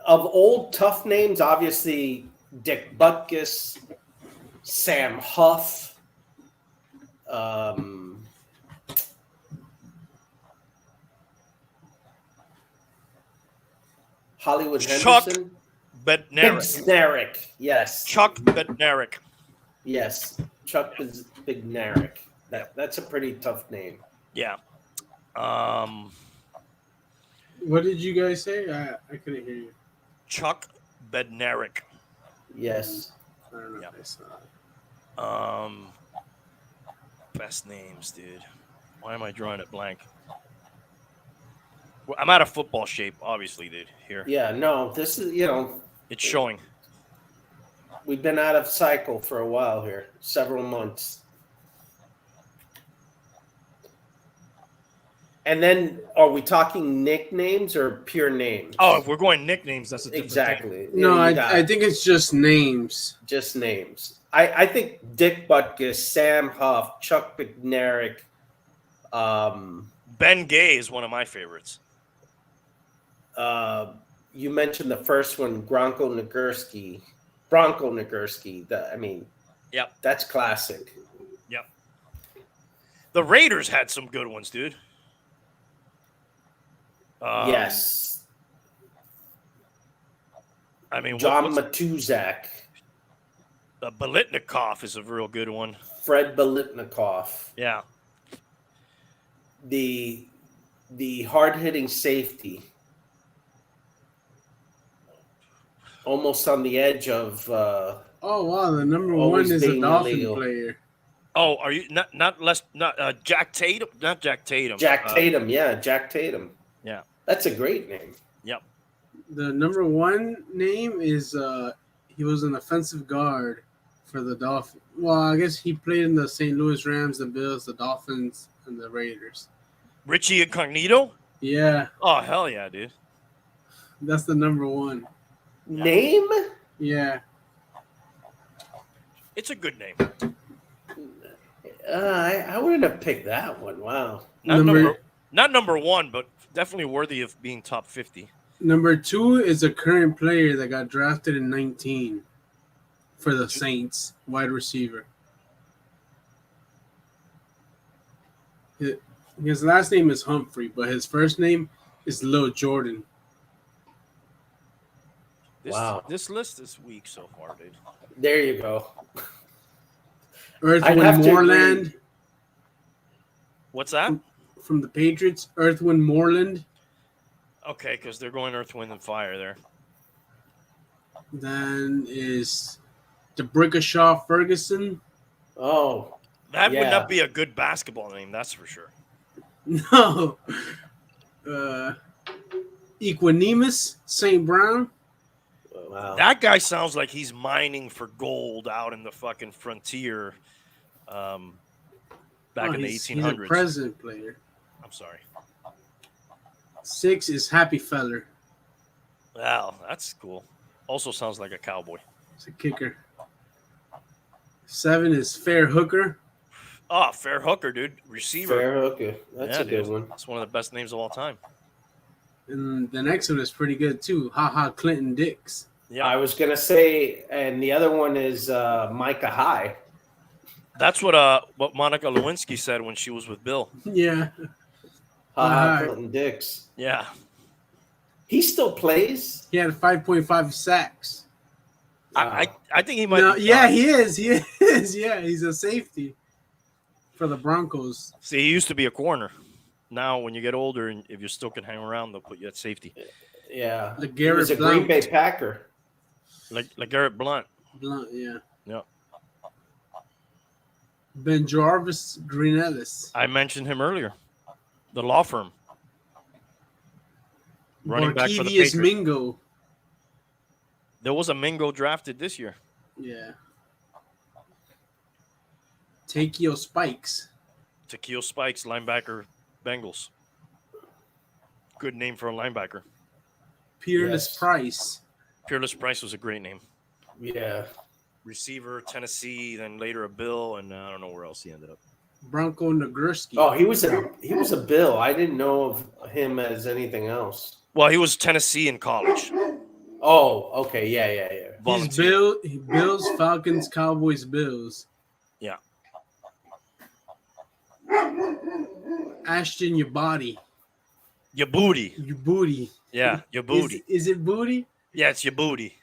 Of old tough names, obviously Dick Butkus, Sam Huff, Hollywood Chuck Henderson. Bednarik. Yes. Chuck Bednarik. Yes. Chuck Bednarik. That's a pretty tough name. Yeah. What did you guys say? I couldn't hear you. Chuck Bednarik. Yes. I don't know if I saw it. Best names, dude. Why am I drawing it blank? Well, I'm out of football shape, obviously, dude. Here. Yeah, no, this is, It's showing. we've been out of cycle for a while here, several months. And then, are we talking nicknames or pure names? Oh, if we're going nicknames, that's a different thing. Exactly. No, Yeah, you got I think it's just names. just names. I think Dick Butkus, Sam Huff, Chuck Bednarik. Ben Gay is one of my favorites. You mentioned the first one, Bronco Nagurski. Yep. That's classic. Yep. The Raiders had some good ones, dude. Yes. I mean, John Matuzak. Bolitnikov is a real good one. Fred Bolitnikov. Yeah. The hard-hitting safety. Almost on the edge of Oh wow, the number always one is a being Dolphin illegal. player. Oh, are you not Jack Tatum? Not Jack Tatum. Jack Tatum, Jack Tatum. Yeah. That's a great name. Yep. The number one name is he was an offensive guard for the Dolphins. Well, I guess he played in the St. Louis Rams, the Bills, the Dolphins, and the Raiders. Richie Incognito? Yeah, Oh, hell yeah, dude. that's the number one. Name? Yeah. It's a good name. I wouldn't have picked that one. Wow. Not number one, but definitely worthy of being top 50. Number two is a current player that got drafted in 19 for the Saints, wide receiver. His last name is Humphrey, but his first name is Lil Jordan. This list is weak so far, dude. There you go. Earthwind Moreland. What's that? From the Patriots, Earthwind Moreland. Okay, because they're going Earth, Wind, and Fire there. Then is DeBrickashaw Ferguson. Oh. That would not be a good basketball name, that's for sure. No. Equanimus St. Brown. Wow. That guy sounds like he's mining for gold out in the fucking frontier back in the 1800s. He's a present player. I'm sorry. 6 is Happy Feller. Wow, that's cool. Also sounds like a cowboy. It's a kicker. 7 is Fair Hooker. Oh, Fair Hooker, dude. Receiver. Fair Hooker. That's a good one. That's one of the best names of all time. And the next one is pretty good, too. Clinton Dix. Yeah, I was going to say, and the other one is Micah High. That's what Monica Lewinsky said when she was with Bill. Yeah. Clinton Dix. Yeah. He still plays? He had 5.5 sacks. I think he might. No, yeah, he is. He is. Yeah, he's a safety for the Broncos. See, he used to be a corner. Now, when you get older and if you still can hang around, they'll put you at safety. Yeah. LeGarrette He was a Blount. Green Bay Packer. Like Garrett Blunt. Blunt, yeah. Yeah. Ben Jarvis Green Ellis. I mentioned him earlier. The law firm. Running back for the Barkevious Patriots. Mingo. There was a Mingo drafted this year. Yeah. Takeo Spikes. Takeo Spikes, linebacker, Bengals. Good name for a linebacker. Peerless Yes. Price. Peerless Price was a great name. Yeah. Receiver, Tennessee, then later a Bill, and I don't know where else he ended up. Bronco Nagurski. Oh, he was a Bill. I didn't know of him as anything else. Well, he was Tennessee in college. Oh, okay. Yeah. He's Volunteer. Bills, Falcons, Cowboys, Bills. Yeah. Ashton, your body. Your booty. Your booty. Yeah, your booty. Is it booty? Yeah, it's your booty.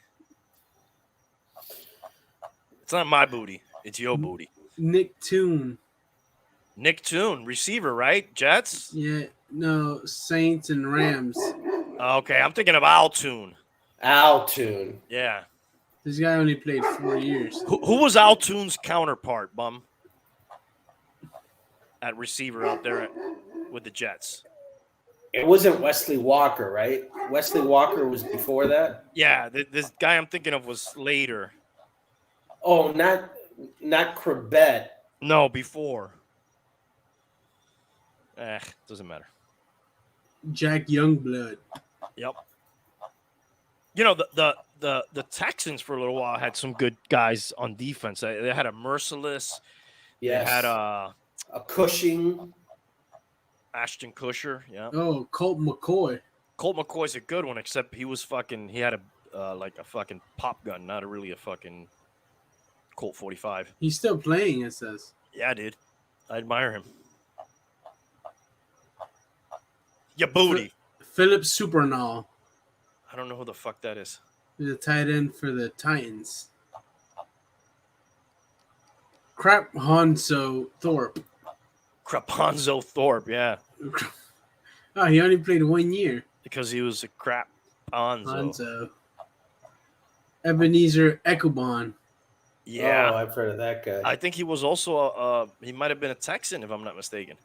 It's not my booty. It's your booty. Nick Toon. Nick Toon, receiver, right? Jets? Yeah, no, Saints and Rams. Okay, I'm thinking of Altoon. Altoon. Yeah. This guy only played 4 years. Who was Altoon's counterpart, bum? At receiver out there with the Jets. It wasn't Wesley Walker, right? Wesley Walker was before that? Yeah, this guy I'm thinking of was later. Oh, not Crabette. No, before. Doesn't matter. Jack Youngblood. Yep. You know, the Texans for a little while had some good guys on defense. They had a Merciless. Yes. They had a Cushing. Ashton Kutcher. Yeah. Oh, Colt McCoy. Colt McCoy's a good one, except he had a like a fucking pop gun, not really a fucking Colt 45. He's still playing, it says. Yeah, dude. I admire him. Ya booty. Philip Supernall, I don't know who the fuck that is. the tight end for the Titans. Crap Hanso Thorpe. Craponzo Thorpe, yeah. Oh, he only played 1 year. Because he was a crap Onzo. Hanso. Ebenezer Ekubon. Yeah. Oh, I've heard of that guy. I think he was also he might have been a Texan if I'm not mistaken.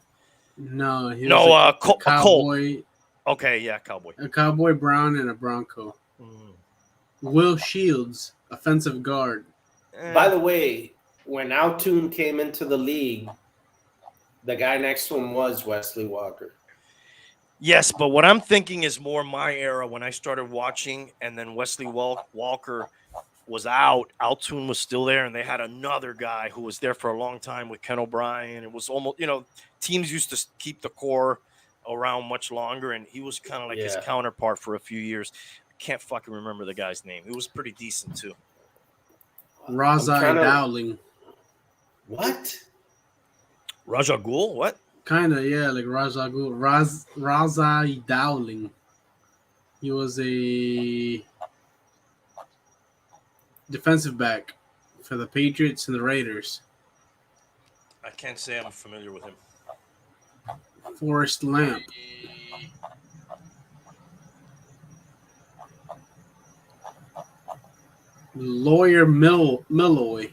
No, he No, was a Colt. Cowboy, Okay, yeah, Cowboy. a Cowboy Brown, and a Bronco. Will Shields, offensive guard. By the way, when Altoon came into the league, the guy next to him was Wesley Walker. Yes, but what I'm thinking is more my era when I started watching, and then Wesley Walker was out. Altoon was still there, and they had another guy who was there for a long time with Ken O'Brien. It was almost, teams used to keep the core around much longer, and he was kind of like his counterpart for a few years. I can't fucking remember the guy's name. It was pretty decent too. Razai Dowling. What? Raja Ghul? What? Kinda, yeah, like Razai Ghul. Razai Dowling. He was a defensive back for the Patriots and the Raiders. I can't say I'm familiar with him. Forrest Lamp. Lawyer Milloy.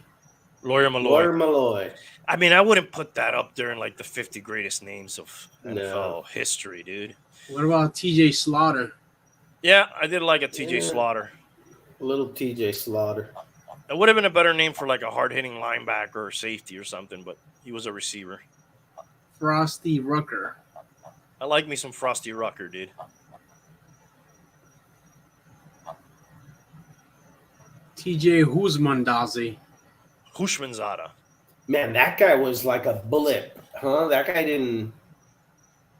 Lawyer Malloy. Lawyer Malloy. I mean, I wouldn't put that up there in like the 50 greatest names of NFL No. history, dude. What about TJ Slaughter? Yeah, I did like a TJ Slaughter. Little TJ Slaughter. It would have been a better name for like a hard-hitting linebacker or safety or something, but he was a receiver. Frosty Rucker. I like me some Frosty Rucker, dude. TJ Husmandazi. Hushmanzada. Man, that guy was like a bullet, huh? That guy didn't.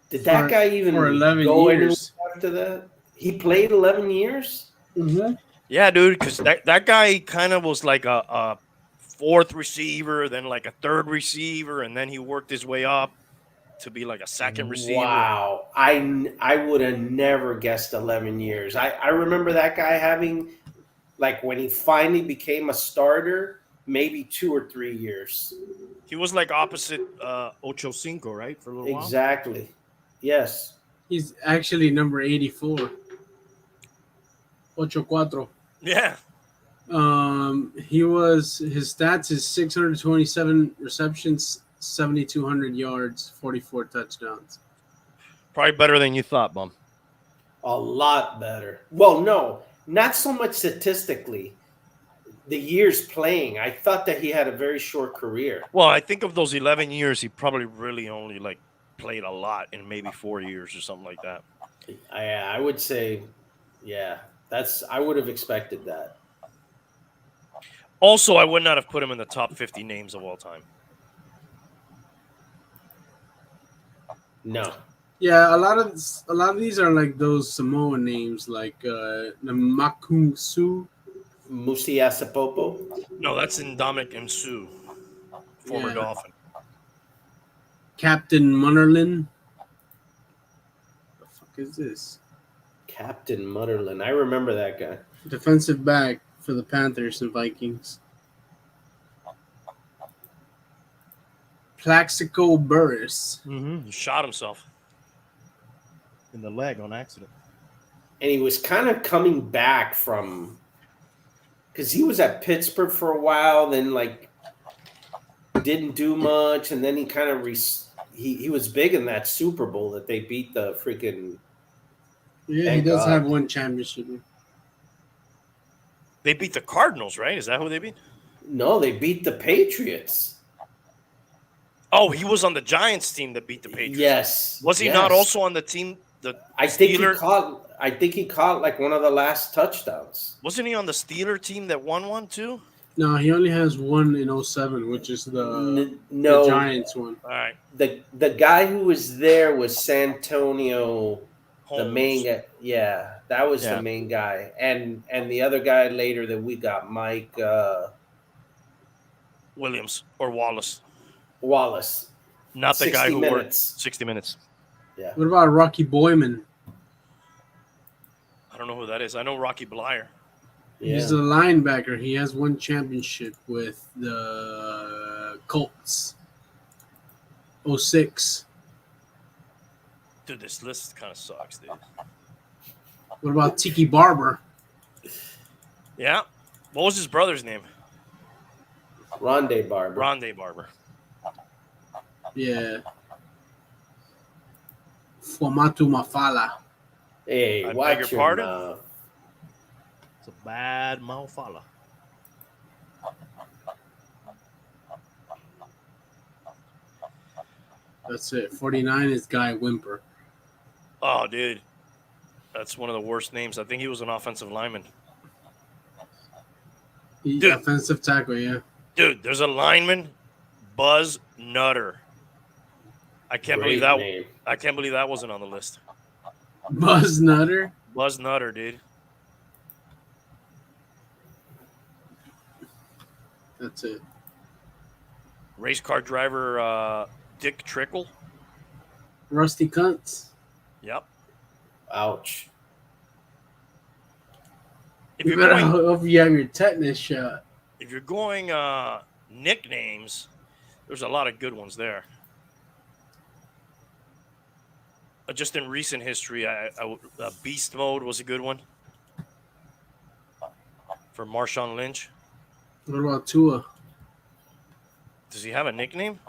Did that guy even for 11 go years after that? He played 11 years? Mm-hmm. Yeah, dude, because that guy kind of was like a fourth receiver, then like a third receiver, and then he worked his way up to be like a second receiver. Wow. I would have never guessed 11 years. I remember that guy having, like, when he finally became a starter, maybe 2 or 3 years. He was like opposite Ocho Cinco, right? For a little while. Exactly. Yes. He's actually number 84. Ocho Cuatro. Yeah. His stats is 627 receptions, 7,200 yards, 44 touchdowns. Probably better than you thought, Bum. A lot better. Well, no, not so much statistically. The years playing, I thought that he had a very short career. Well, I think of those 11 years, he probably really only like played a lot in maybe 4 years or something like that. I would say, yeah, I would have expected that. Also, I would not have put him in the top 50 names of all time. No. Yeah, a lot of these are like those Samoan names, like Namakungsu. Musiasapopo. No, that's in Dominic and Sue, former Dolphin. Captain Munnerlin. The fuck is this? Captain Mutterland. I remember that guy. Defensive back for the Panthers and Vikings. Plaxico Burris. Mm-hmm. He shot himself in the leg on accident. And he was kind of coming back from, because he was at Pittsburgh for a while, then like didn't do much, and then he kind of he was big in that Super Bowl that they beat the freaking. Yeah, he does have one championship. They beat the Cardinals, right? Is that who they beat? No, they beat the Patriots. Oh, he was on the Giants team that beat the Patriots. Yes. Was he not also on the team? I think he caught like one of the last touchdowns. Wasn't he on the Steeler team that won one too? No, he only has one in 07, which is the Giants one. All right. The guy who was there was Santonio, Holmes. the main guy. Yeah, that was the main guy, and the other guy later that we got, Mike. Williams or Wallace. Wallace. Not the 60 guy who worked minutes. 60 minutes. Yeah. What about Rocky Boyman? I don't know who that is. I know Rocky Blyer. Yeah. He's a linebacker. He has one championship with the Colts. 06. Dude, this list kind of sucks, dude. What about Tiki Barber? Yeah. What was his brother's name? Rondé Barber. Rondé Barber. Yeah. Fomatu Mafala. Hey, I beg watch your your pardon? mouth. It's a bad mouthfella. That's it. 49 is Guy Wimper. Oh, dude. That's one of the worst names. I think he was an offensive lineman. He's Dude. offensive tackle, yeah. Dude, there's a lineman, Buzz Nutter. I can't Great believe that. name. I can't believe that wasn't on the list. Buzz Nutter. Buzz Nutter, dude. That's it. Race car driver Dick Trickle. Rusty Kuntz. Yep. Ouch. If You you're better going, hope you have your tetanus shot. if you're going nicknames, there's a lot of good ones there. Just in recent history, Beast Mode was a good one for Marshawn Lynch. What about Tua? Does he have a nickname?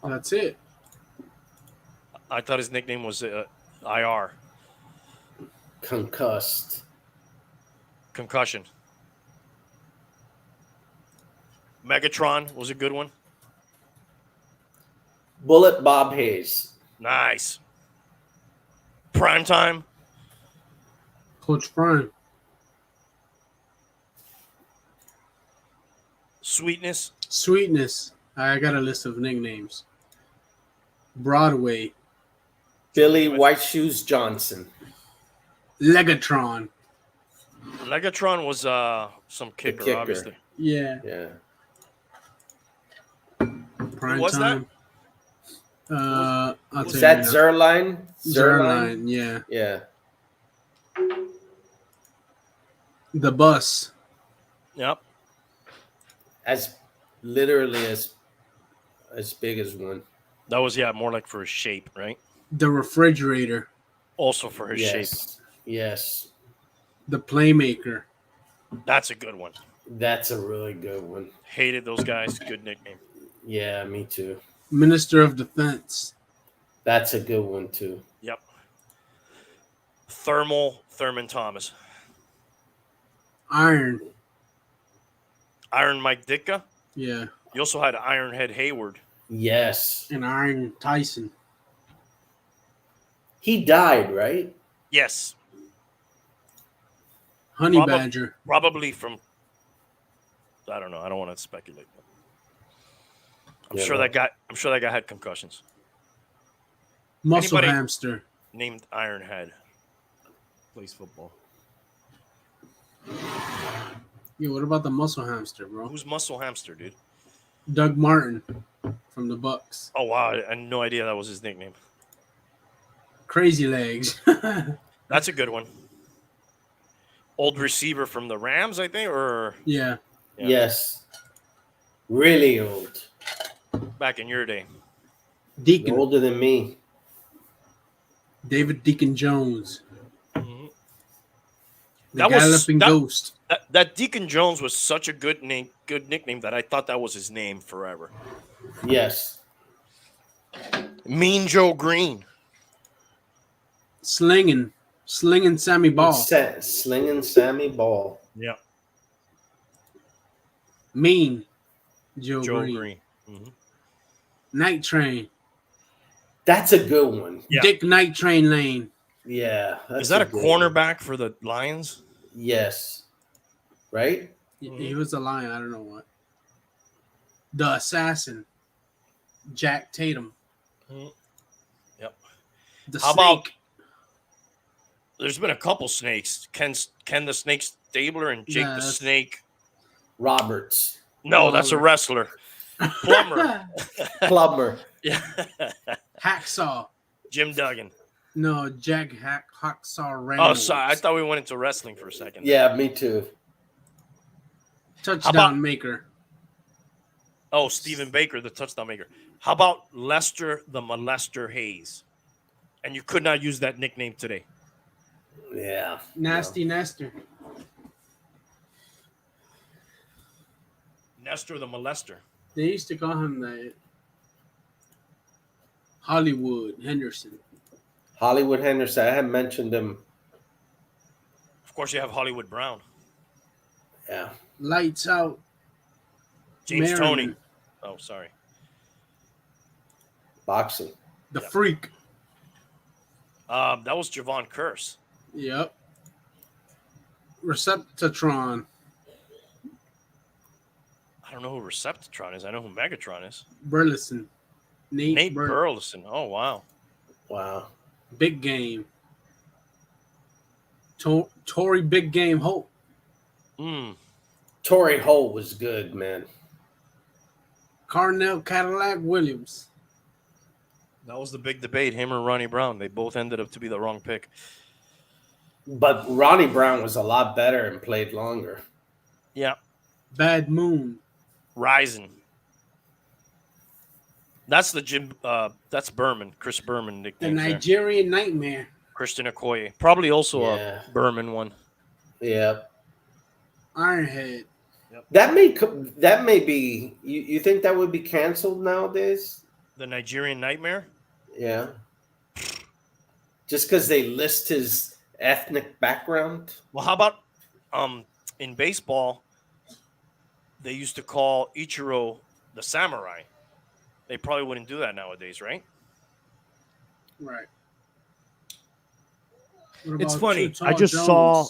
That's it. I thought his nickname was IR. Concussed. Concussion. Megatron was a good one. Bullet Bob Hayes. Nice. Primetime. Coach Prime. Sweetness. Sweetness. I got a list of nicknames. Broadway. Billy White Shoes Johnson. Legatron. Legatron was some kicker, kicker. obviously. Yeah. Yeah. Prime was time. I'll tell Is you that now. Zerline? Zerline, yeah. Yeah. The Bus. Yep. As literally as big as one. That was, more like for his shape, right? The Refrigerator. Also for his shape. Yes. Yes. The Playmaker. That's a good one. That's a really good one. Hated those guys. Good nickname. Yeah, me too. Minister of Defense. That's a good one too. Yep. Thurman Thomas. Iron. Iron Mike Ditka. Yeah. You also had Ironhead Hayward. Yes. And Iron Tyson. He died, right? Yes. Honey Proba- Badger. Probably from, I don't know. I don't want to speculate. I'm Yeah, sure well. that guy had concussions. Muscle Anybody- Hamster. Named Ironhead. Plays football. Yeah, what about the Muscle Hamster, bro? Who's Muscle Hamster, dude? Doug Martin from the Bucks. Oh, wow. I had no idea that was his nickname. Crazy Legs. That's a good one. Old receiver from the Rams, I think, or Yeah. Yeah. Yes. Really old. back in your day. Deacon. Older than me. David Deacon Jones. Mhm. The That was- Galloping that- Ghost. That Deacon Jones was such a good nickname that I thought that was his name forever. Yes. Mean Joe Green. Slinging Sammy Ball. Slinging Sammy Ball. Yeah. Mean Joe Joe Green. Green. Mhm. Night Train. That's a good one. Yeah. Dick Night Train Lane. Yeah. Is that a good one. cornerback for the Lions? Yes. Right? He was a lion. I don't know what. The Assassin. Jack Tatum. Yep. The How Snake. about- There's been a couple snakes. Ken the Snake Stabler and Jake Yeah, the that's- Snake. Roberts. No, that's a wrestler. Plumber. Plumber. Yeah. Hacksaw. Jim Duggan. No, Hacksaw Oh, Reynolds. sorry. I thought we went into wrestling for a second. Yeah, me too. Touchdown maker. Oh, Stephen Baker, the touchdown maker. How about Lester the Molester Hayes? And you could not use that nickname today. Yeah. Nasty Nestor. Nestor the Molester. They used to call him that. Hollywood Henderson. Hollywood Henderson. I had mentioned him. Of course, you have Hollywood Brown. Yeah. Lights out. James Marion. Toney. Oh, sorry. Boxing. The Freak. That was Javon Curse. Yep. Receptatron. I don't know who Receptatron is. I know who Megatron is. Burleson. Nate Burleson. Oh, wow. Wow. Big Game. Tory Big Game Hope. Torrey Holt was good, man. Carnell Cadillac Williams. That was the big debate, him or Ronnie Brown. They both ended up to be the wrong pick. But Ronnie Brown was a lot better and played longer. Yeah. Bad Moon. Rising. That's the Jim. That's Berman, Chris Berman The nickname. Nigerian Nightmare. Christian Okoye, probably also Yeah. a Berman one. Yeah. Ironhead. That may be. You think that would be canceled nowadays? The Nigerian Nightmare. Yeah. Just because they list his ethnic background. Well, how about in baseball? They used to call Ichiro the Samurai. They probably wouldn't do that nowadays, right? Right. It's funny. I just saw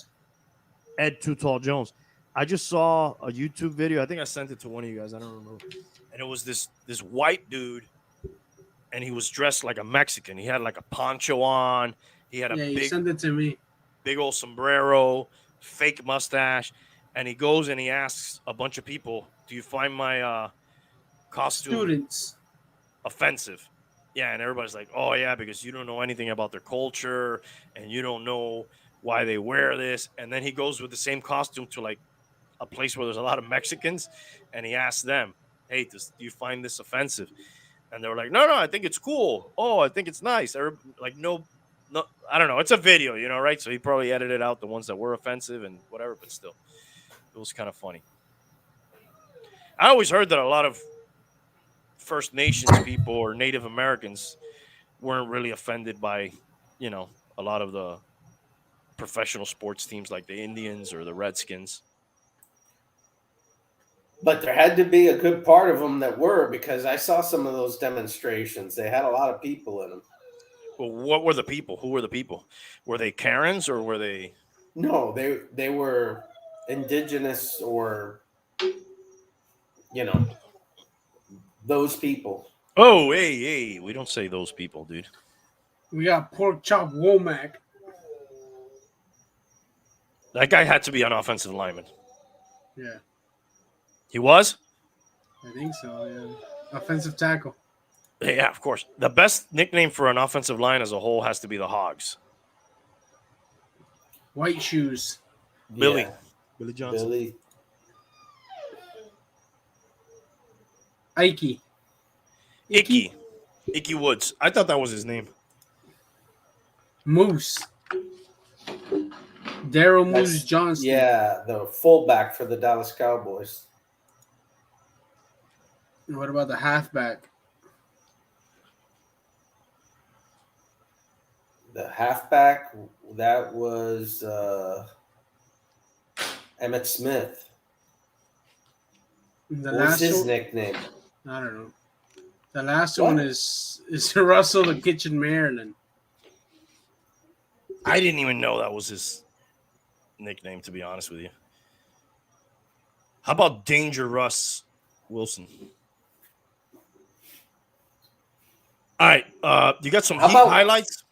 Ed Too Tall Jones. I just saw a YouTube video. I think I sent it to one of you guys. I don't remember. And it was this white dude, and he was dressed like a Mexican. He had like a poncho on. He had a you sent it to me. big old sombrero, fake mustache, and he goes and he asks a bunch of people, "Do you find my costume Students. offensive?" Yeah, and everybody's like, "Oh yeah, because you don't know anything about their culture and you don't know why they wear this." And then he goes with the same costume to like a place where there's a lot of Mexicans, and he asks them, "Hey, do you find this offensive?" And they were like, "No, I think it's cool. Oh, I think it's nice." Like, no, I don't know. It's a video, right? So he probably edited out the ones that were offensive and whatever, but still, it was kind of funny. I always heard that a lot of First Nations people or Native Americans weren't really offended by, a lot of the professional sports teams like the Indians or the Redskins. But there had to be a good part of them that were, because I saw some of those demonstrations. They had a lot of people in them. Well, what were the people? Who were the people? Were they Karens or were they? No, they were indigenous or, those people. Oh, hey, we don't say those people, dude. We got Pork Chop Womack. That guy had to be an offensive lineman. Yeah, He was? I think so. Yeah, offensive tackle. Yeah, of course. The best nickname for an offensive line as a whole has to be the Hogs. White Shoes. Billy. Yeah. Billy Johnson. Billy. Ike. Icky Woods. I thought that was his name. Moose. Daryl That's- Moose Johnston. Yeah, the fullback for the Dallas Cowboys. And what about the halfback? The halfback, that was Emmett Smith. The What was last his one, nickname? I don't know. The last What? one is Russell the Kitchen Maryland. I didn't even know that was his nickname, to be honest with you. How about Danger Russ Wilson? All right. You got some How Heat about- highlights?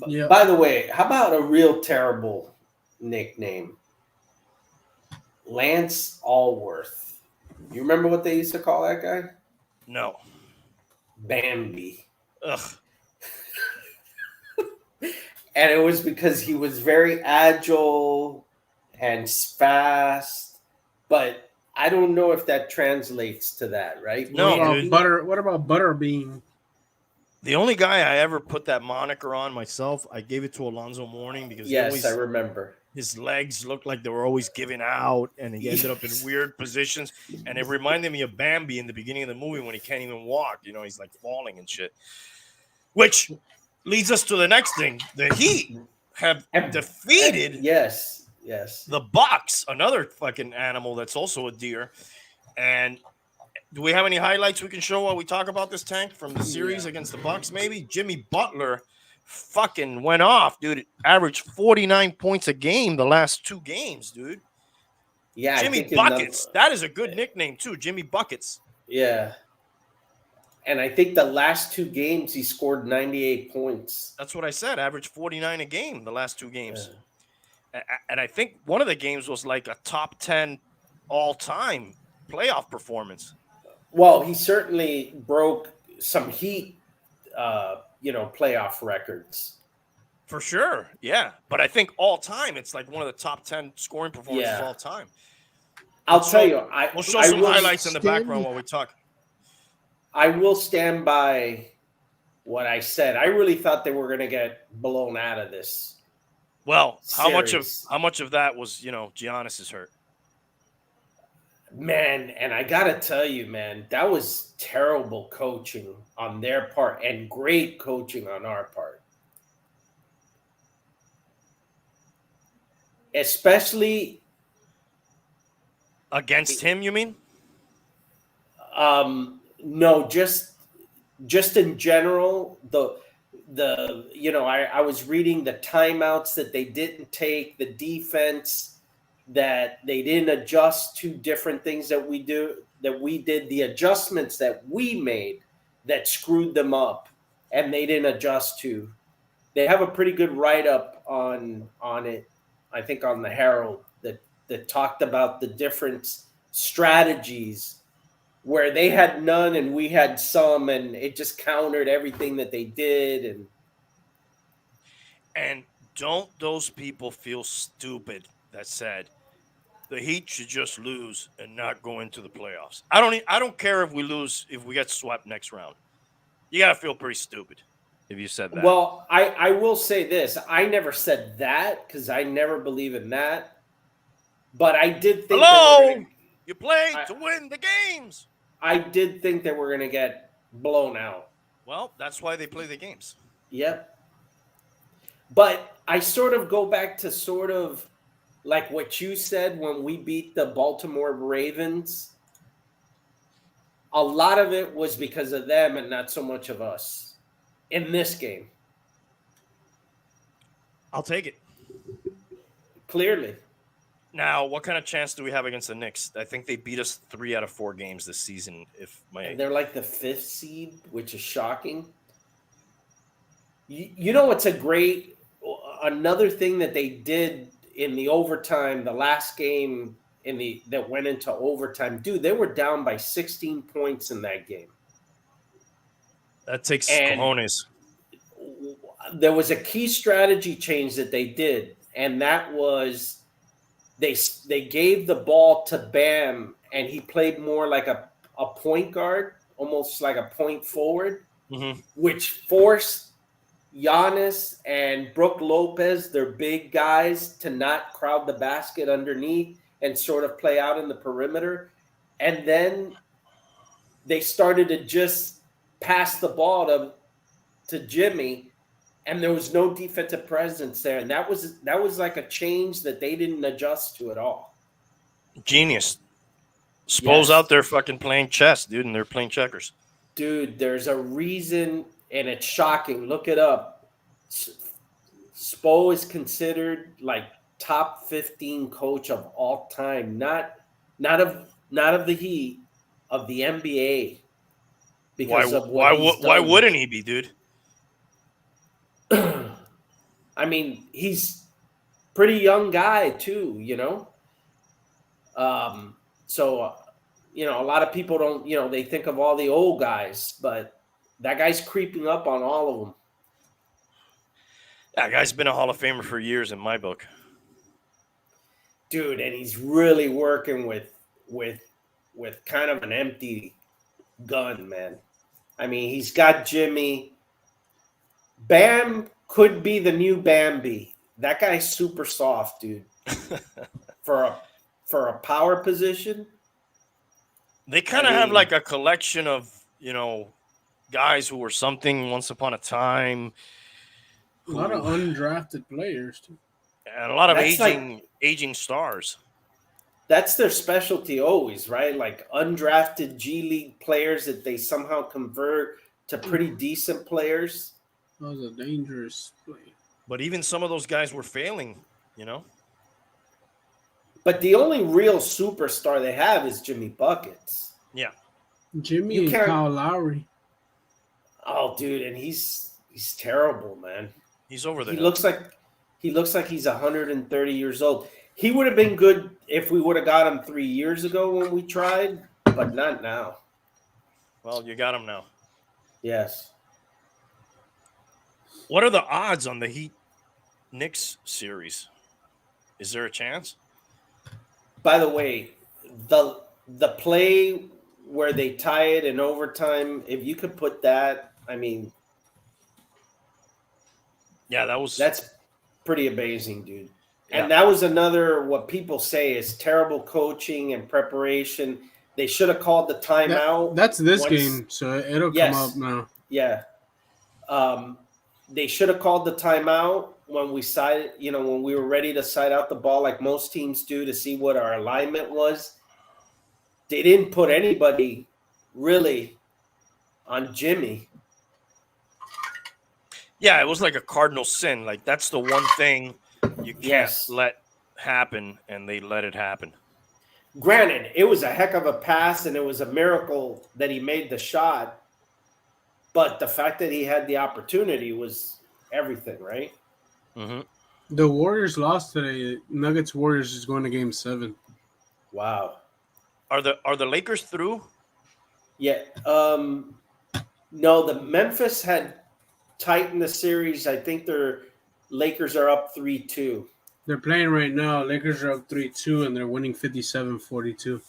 Yeah. By the way, how about a real terrible nickname? Lance Allworth. You remember what they used to call that guy? No. Bambi. Ugh. And it was because he was very agile and fast, but I don't know if that translates to that, right? No, dude. What about Butterbean? The only guy I ever put that moniker on myself, I gave it to Alonzo Mourning because Yes, I remember. his legs looked like they were always giving out, and he ended up in weird positions. And it reminded me of Bambi in the beginning of the movie when he can't even walk. You know, he's like falling and shit. Which leads us to the next thing. The Heat have defeated yes. the Bucks, another fucking animal that's also a deer. And do we have any highlights we can show while we talk about this, Tank, from the series against the Bucks? Maybe Jimmy Butler fucking went off, dude. It averaged 49 points a game the last 2 games, dude. Yeah, Jimmy Buckets. That is a good nickname too, Jimmy Buckets. Yeah. And I think the last 2 games he scored 98 points. That's what I said. Averaged 49 a game the last 2 games. Yeah. And I think one of the games was like a top 10 all-time playoff performance. Well, he certainly broke some Heat, playoff records. For sure, yeah. But I think all time, it's like one of the top 10 scoring performances of all time. I'll tell you, we'll show some highlights in the background while we talk. I will stand by what I said. I really thought they were going to get blown out of this. Well, series. how much of that was, Giannis is hurt? Man, and I got to tell you, man, that was terrible coaching on their part and great coaching on our part. Especially against him, you mean? No, just in general, I was reading the timeouts that they didn't take, the defense that they didn't adjust to, different things that we did, the adjustments that we made that screwed them up and they didn't adjust to. They have a pretty good write-up on it, I think on the Herald, that talked about the different strategies where they had none and we had some, and it just countered everything that they did. And don't those people feel stupid that said the Heat should just lose and not go into the playoffs? I don't care if we lose, if we get swept next round. You got to feel pretty stupid if you said that. Well, I will say this. I never said that because I never believe in that. But I did think you play to win the games. I did think that we're going to get blown out. Well, that's why they play the games. Yep. But I sort of go back to sort of like what you said when we beat the Baltimore Ravens. A lot of it was because of them and not so much of us in this game. I'll take it. Clearly. Now, what kind of chance do we have against the Knicks? I think they beat us 3 out of 4 games this season. And they're like the 5th seed, which is shocking. You know what's another thing that they did in the overtime, the last game that went into overtime, dude, they were down by 16 points in that game. That takes cojones. There was a key strategy change that they did, and that was they gave the ball to Bam, and he played more like a point guard, almost like a point forward, which forced Giannis and Brook Lopez, their big guys, to not crowd the basket underneath and sort of play out in the perimeter. And then they started to just pass the ball to Jimmy, and there was no defensive presence there. And that was like a change that they didn't adjust to at all. Genius. Spo's out there fucking playing chess, dude, and they're playing checkers. Dude, there's a reason, and it's shocking. Look it up. Spo is considered like top 15 coach of all time, not of the Heat, of the NBA. Because why wouldn't he be, dude? I mean, he's pretty young guy too, So a lot of people don't, they think of all the old guys, but that guy's creeping up on all of them. That guy's been a Hall of Famer for years in my book. Dude, and he's really working with kind of an empty gun, man. I mean, he's got Jimmy. Bam could be the new Bambi. That guy's super soft, dude. for a power position. They kind of have like a collection of, guys who were something once upon a time. A lot of undrafted players too. And a lot of aging stars. That's their specialty always, right? Like undrafted G League players that they somehow convert to pretty decent players. That was a dangerous play. But even some of those guys were failing, But the only real superstar they have is Jimmy Buckets. Yeah. Jimmy and Kyle Lowry. Oh, dude, and he's terrible, man. He's over there. He looks like he's 130 years old. He would have been good if we would have got him 3 years ago when we tried, but not now. Well, you got him now. Yes. What are the odds on the Heat Knicks series? Is there a chance? By the way, the play where they tie it in overtime, if you could put that, I mean, yeah, that's pretty amazing, dude. Yeah. And that was another, what people say is terrible coaching and preparation. They should have called the timeout. That's this game, so it'll come up now. Yeah. They should have called the timeout when when we were ready to side out the ball like most teams do to see what our alignment was. They didn't put anybody really on Jimmy. Yeah, it was like a cardinal sin. Like that's the one thing you can't let happen, and they let it happen. Granted, it was a heck of a pass, and it was a miracle that he made the shot. But the fact that he had the opportunity was everything, right? Mm-hmm. The Warriors lost today. Nuggets Warriors is going to Game 7. Wow. Are the Lakers through? Yeah. No, the Memphis had tightened the series. I think their Lakers are up 3-2. They're playing right now. Lakers are up 3-2, and they're winning 57-42.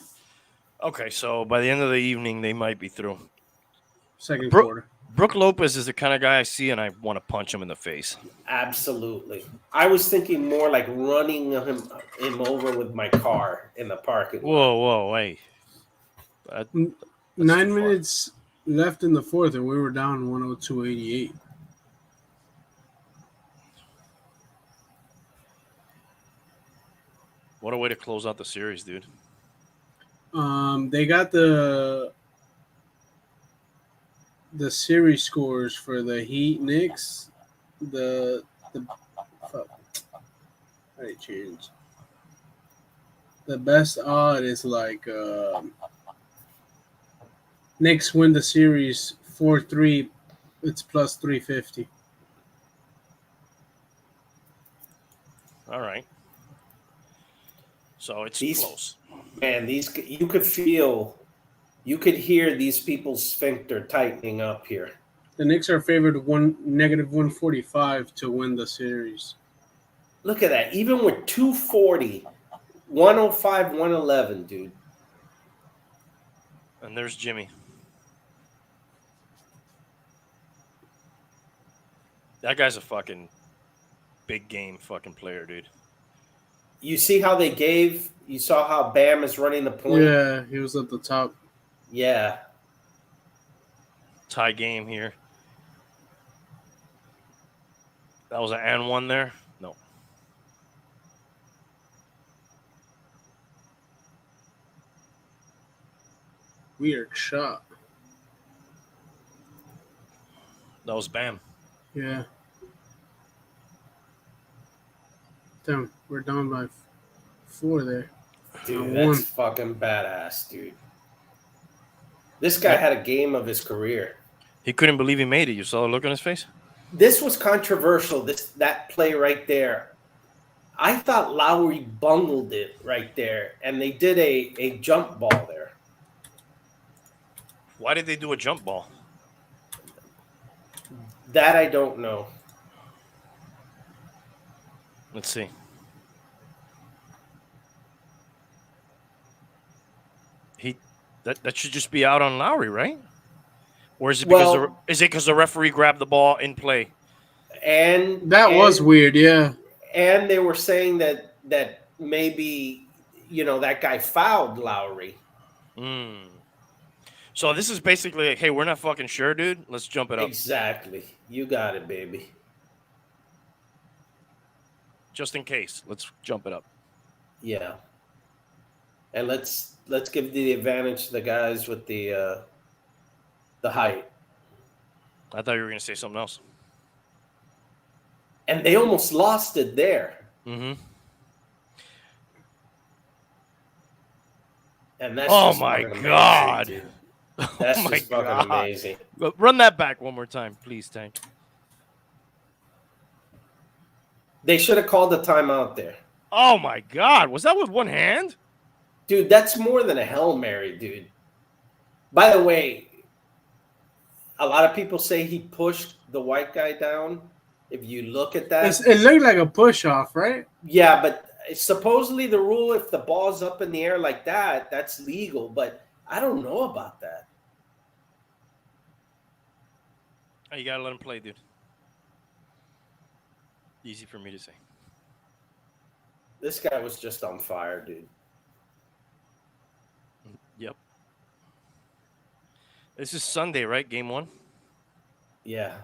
Okay, so by the end of the evening, they might be through. Second quarter. Brook Lopez is the kind of guy I see, and I want to punch him in the face. Absolutely. I was thinking more like running him over with my car in the parking lot. Whoa, hey. 9 minutes left in the fourth, and we were down 102-88. What a way to close out the series, dude. They got the series scores for the Heat Knicks. The fuck. How did it change? The best odd is like Knicks win the series 4-3. It's plus 350. All right. So it's close. Man, you could hear these people's sphincter tightening up here. The Knicks are favored -145 to win the series. Look at that. Even with 240, 105, 111, dude. And there's Jimmy. That guy's a fucking big game fucking player, dude. You see how you saw how Bam is running the point? Yeah, he was at the top. Yeah. Tie game here. That was an and one there? No. Weird shot. That was Bam. Yeah. Damn, we're down by 4 there. Dude, that's fucking badass, dude. This guy had a game of his career. He couldn't believe he made it. You saw the look on his face? This was controversial, that play right there. I thought Lowry bungled it right there, and they did a jump ball there. Why did they do a jump ball? That I don't know. Let's see. That should just be out on Lowry, right? Or is it because the referee grabbed the ball in play? And That was weird, yeah. And they were saying that maybe that guy fouled Lowry. So this is basically like, hey, we're not fucking sure, dude. Let's jump it up. Exactly. You got it, baby. Just in case, let's jump it up. Yeah. And let's give the advantage to the guys with the height. I thought you were going to say something else. And they almost lost it there. Mm-hmm. And that's oh just my fucking god! amazing, dude. That's just fucking amazing. Run that back one more time, please, Tank. They should have called the timeout there. Oh my god! Was that with one hand? Dude, that's more than a Hail Mary, dude. By the way, a lot of people say he pushed the white guy down. If you look at that, It looked like a push off, right? Yeah, but supposedly the rule, if the ball's up in the air like that, that's legal. But I don't know about that. Oh, you gotta let him play, dude. Easy for me to say. This guy was just on fire, dude. Yep. This is Sunday, right? Game 1? Yeah.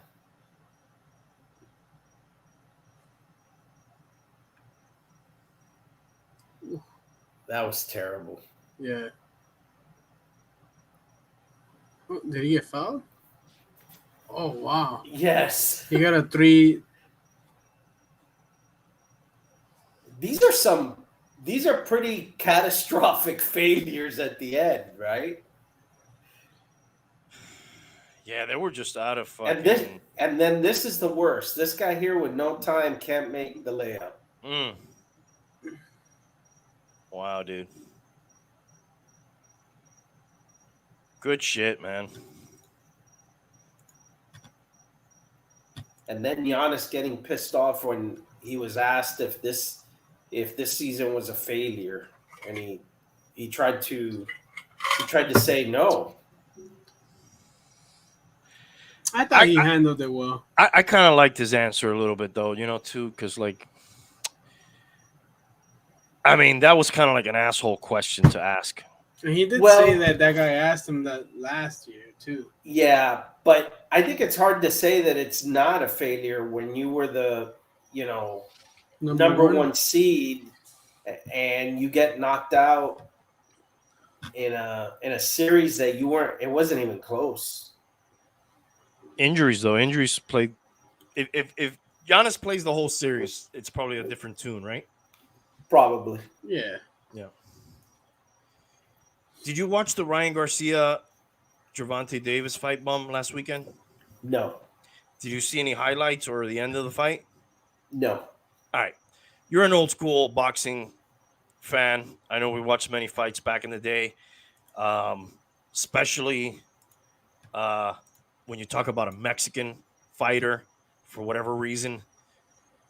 That was terrible. Yeah. Oh, did he get fouled? Oh, wow. Yes. He got a 3. These are pretty catastrophic failures at the end, right? Yeah, they were just out of fucking... And then this is the worst. This guy here with no time can't make the layup. Wow, dude. Good shit, man. And then Giannis getting pissed off when he was asked if this season was a failure, and he tried to say no. I thought he handled it well. I kind of liked his answer a little bit, though, too, because, like, I mean, that was kind of like an asshole question to ask. And he did say that guy asked him that last year, too. Yeah, but I think it's hard to say that it's not a failure when you were the, number one seed and you get knocked out in a series that you weren't. It wasn't even close. Injuries, though. Injuries played. If Giannis plays the whole series, it's probably a different tune, right? Probably. Yeah. Did you watch the Ryan Garcia, Gervonta Davis fight bum last weekend? No. Did you see any highlights or the end of the fight? No. All right. You're an old school boxing fan. I know we watched many fights back in the day, especially when you talk about a Mexican fighter. For whatever reason,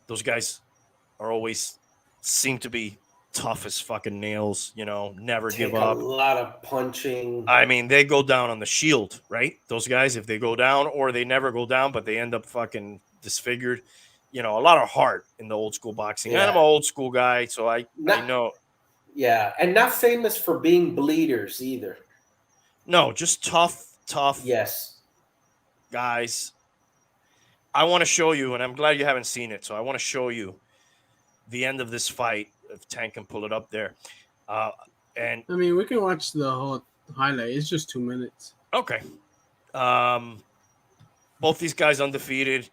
those guys are always seem to be tough as fucking nails, never give up. A lot of punching. I mean, they go down on the shield, right? Those guys, if they go down, or they never go down, but they end up fucking disfigured. A lot of heart in the old school boxing. Yeah. And I'm an old school guy, so I know. Yeah, and not famous for being bleeders either. No, just tough. Yes. Guys. I want to show you, and I'm glad you haven't seen it, so I want to show you the end of this fight, if Tank can pull it up there. And I mean, we can watch the whole highlight. It's just 2 minutes. Okay. Both these guys undefeated.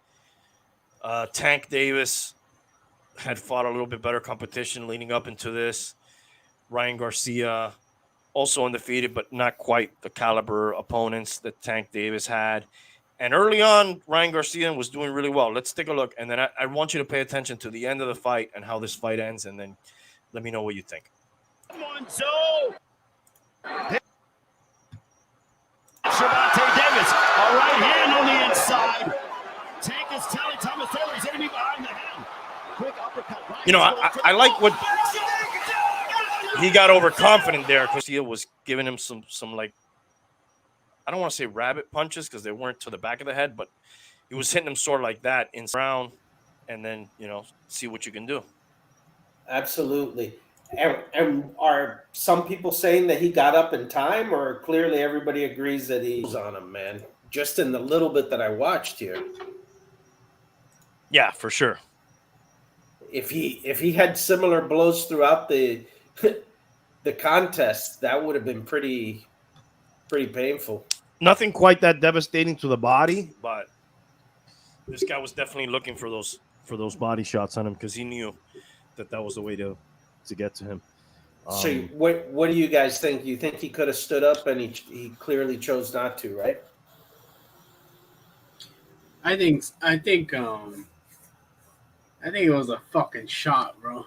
Tank Davis had fought a little bit better competition leading up into this. Ryan Garcia also undefeated, but not quite the caliber opponents that Tank Davis had. And early on, Ryan Garcia was doing really well. Let's take a look. And then I want you to pay attention to the end of the fight and how this fight ends. And then let me know what you think. Come on, Joe. You know, I like what he got overconfident there because he was giving him some like, I don't want to say rabbit punches because they weren't to the back of the head, but he was hitting him sort of like that in round, and then see what you can do. Absolutely. And are some people saying that he got up in time, or clearly everybody agrees that he's on him, man? Just in the little bit that I watched here. Yeah, for sure. If he had similar blows throughout the the contest, that would have been pretty painful. Nothing quite that devastating to the body, But this guy was definitely looking for those body shots on him because he knew that was the way to get to him. So what do you guys think? You think he could have stood up, and he clearly chose not to, right? I think it was a fucking shot, bro.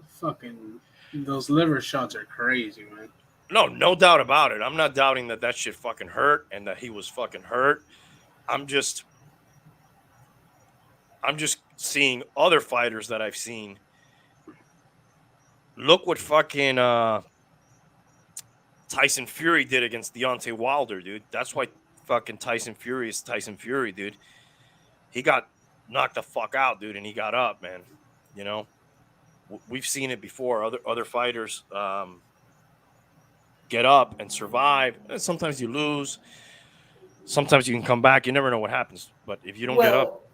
Fucking those liver shots are crazy, man. No doubt about it. I'm not doubting that shit fucking hurt and that he was fucking hurt. I'm just seeing other fighters that I've seen. Look what fucking Tyson Fury did against Deontay Wilder, dude. That's why fucking Tyson Fury is Tyson Fury, dude. He got knocked the fuck out, dude, and he got up, man. We've seen it before. Other fighters get up and survive. And sometimes you lose. Sometimes you can come back. You never know what happens. But if you don't get up,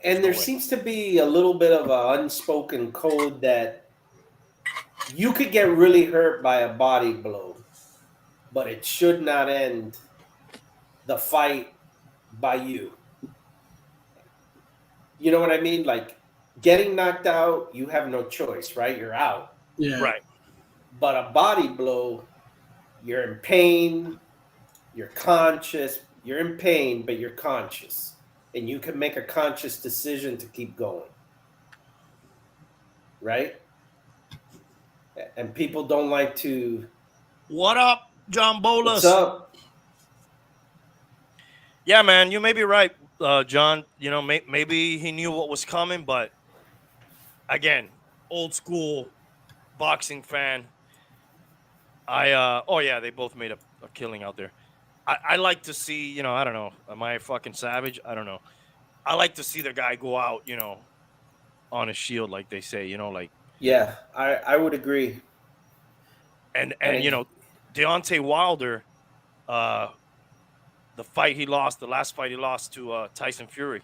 and there seems to be a little bit of an unspoken code that you could get really hurt by a body blow, but it should not end the fight by you. You know what I mean? Like, getting knocked out, you have no choice, right? You're out. Yeah. right. But a body blow, you're in pain, you're conscious, you're in pain, but you're conscious. And you can make a conscious decision to keep going. Right? And people don't like to. What up, John Bolas? What's up? Yeah, man, you may be right, John. Maybe he knew what was coming, but again, old school boxing fan. They both made a killing out there. I like to see, I don't know, am I a fucking savage? I don't know. I like to see the guy go out, on a shield, like they say, like. Yeah, I would agree. And Deontay Wilder, the last fight he lost to Tyson Fury,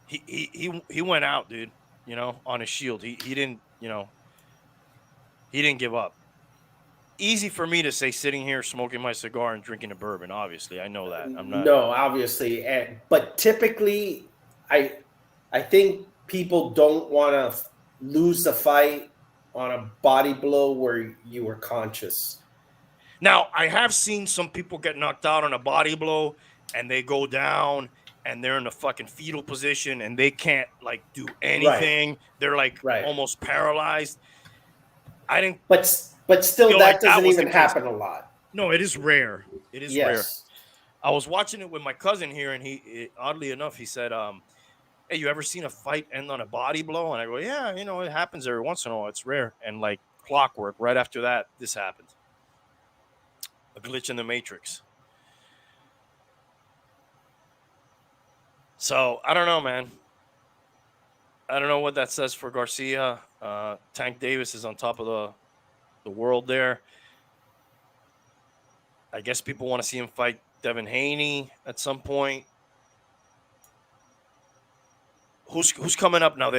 he went out, dude, on his shield. He didn't give up. Easy for me to say sitting here smoking my cigar and drinking a bourbon. Obviously, I know that. I'm not. No, obviously, but typically, I think people don't want to lose the fight on a body blow where you were conscious. Now, I have seen some people get knocked out on a body blow and they go down and they're in a fucking fetal position and they can't like do anything. Right. They're like almost paralyzed. I didn't. But still, that doesn't even happen a lot. No, it is rare. It is rare. I was watching it with my cousin here, and oddly enough, he said, "Hey, you ever seen a fight end on a body blow?" And I go, "Yeah, it happens every once in a while. It's rare." And like clockwork, right after that, this happened. A glitch in the matrix. So I don't know, man. I don't know what that says for Garcia. Tank Davis is on top of the world there. I guess people want to see him fight Devin Haney at some point. Who's coming up now?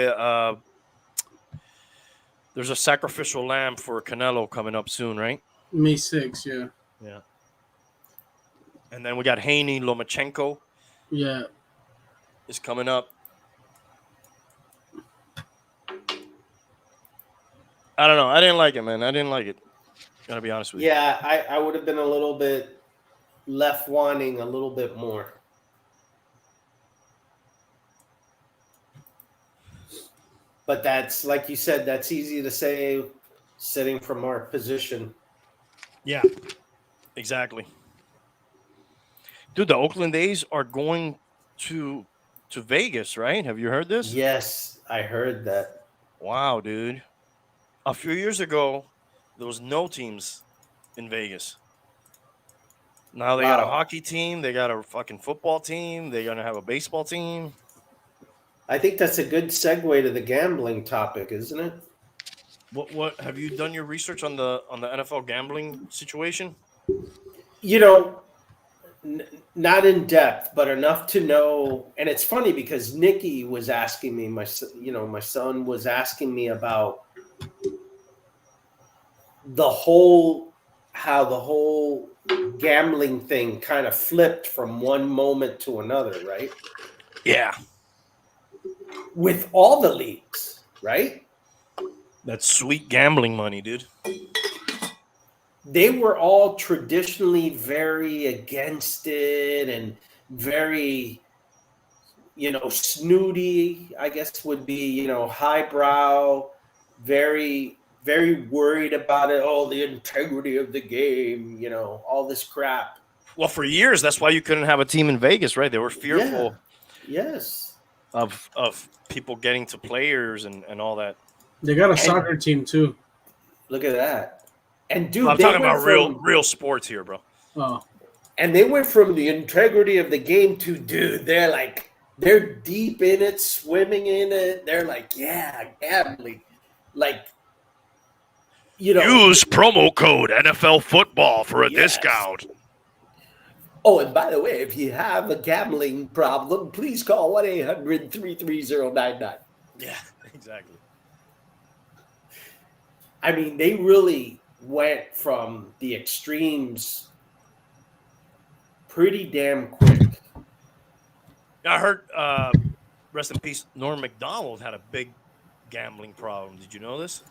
There's a sacrificial lamb for Canelo coming up soon, right? May 6th, yeah. Yeah. And then we got Haney, Lomachenko. Yeah. Is coming up. I don't know. I didn't like it, man. I didn't like it. Gotta be honest with you. Yeah, I would have been a little bit left wanting a little bit more. But that's, like you said, that's easy to say sitting from our position. Yeah, exactly. Dude, the Oakland A's are going to Vegas, right? Have you heard this? Yes, I heard that. Wow, dude. A few years ago, there was no teams in Vegas. Now they got a Wow. hockey team. They got a fucking football team. They're gonna have a baseball team. I think that's a good segue to the gambling topic, isn't it? What have you done your research on the NFL gambling situation? You know, not in depth, but enough to know. And it's funny because Nikki was asking me, my son was asking me about how the whole gambling thing kind of flipped from one moment to another, right? Yeah, With all the leagues, right? that's sweet gambling money, dude. They were all traditionally very against it and very, snooty, I guess would be, highbrow, very, very worried about it. Oh, the integrity of the game, all this crap. Well, for years, that's why you couldn't have a team in Vegas, right? They were fearful Yes. of people getting to players and all that. They got a soccer team too. Look at that. And dude, I'm they talking went about from, real sports here, bro. Oh, and they went from the integrity of the game to, dude, they're deep in it, swimming in it. They're like, yeah, gambling. Like, Use promo code NFL Football for a Yes. discount. Oh, and by the way, if you have a gambling problem, please call 1-800-330-99. Yeah, exactly. I mean, they really went from the extremes pretty damn quick. I heard, rest in peace, Norm Macdonald had a big gambling problem. Did you know this?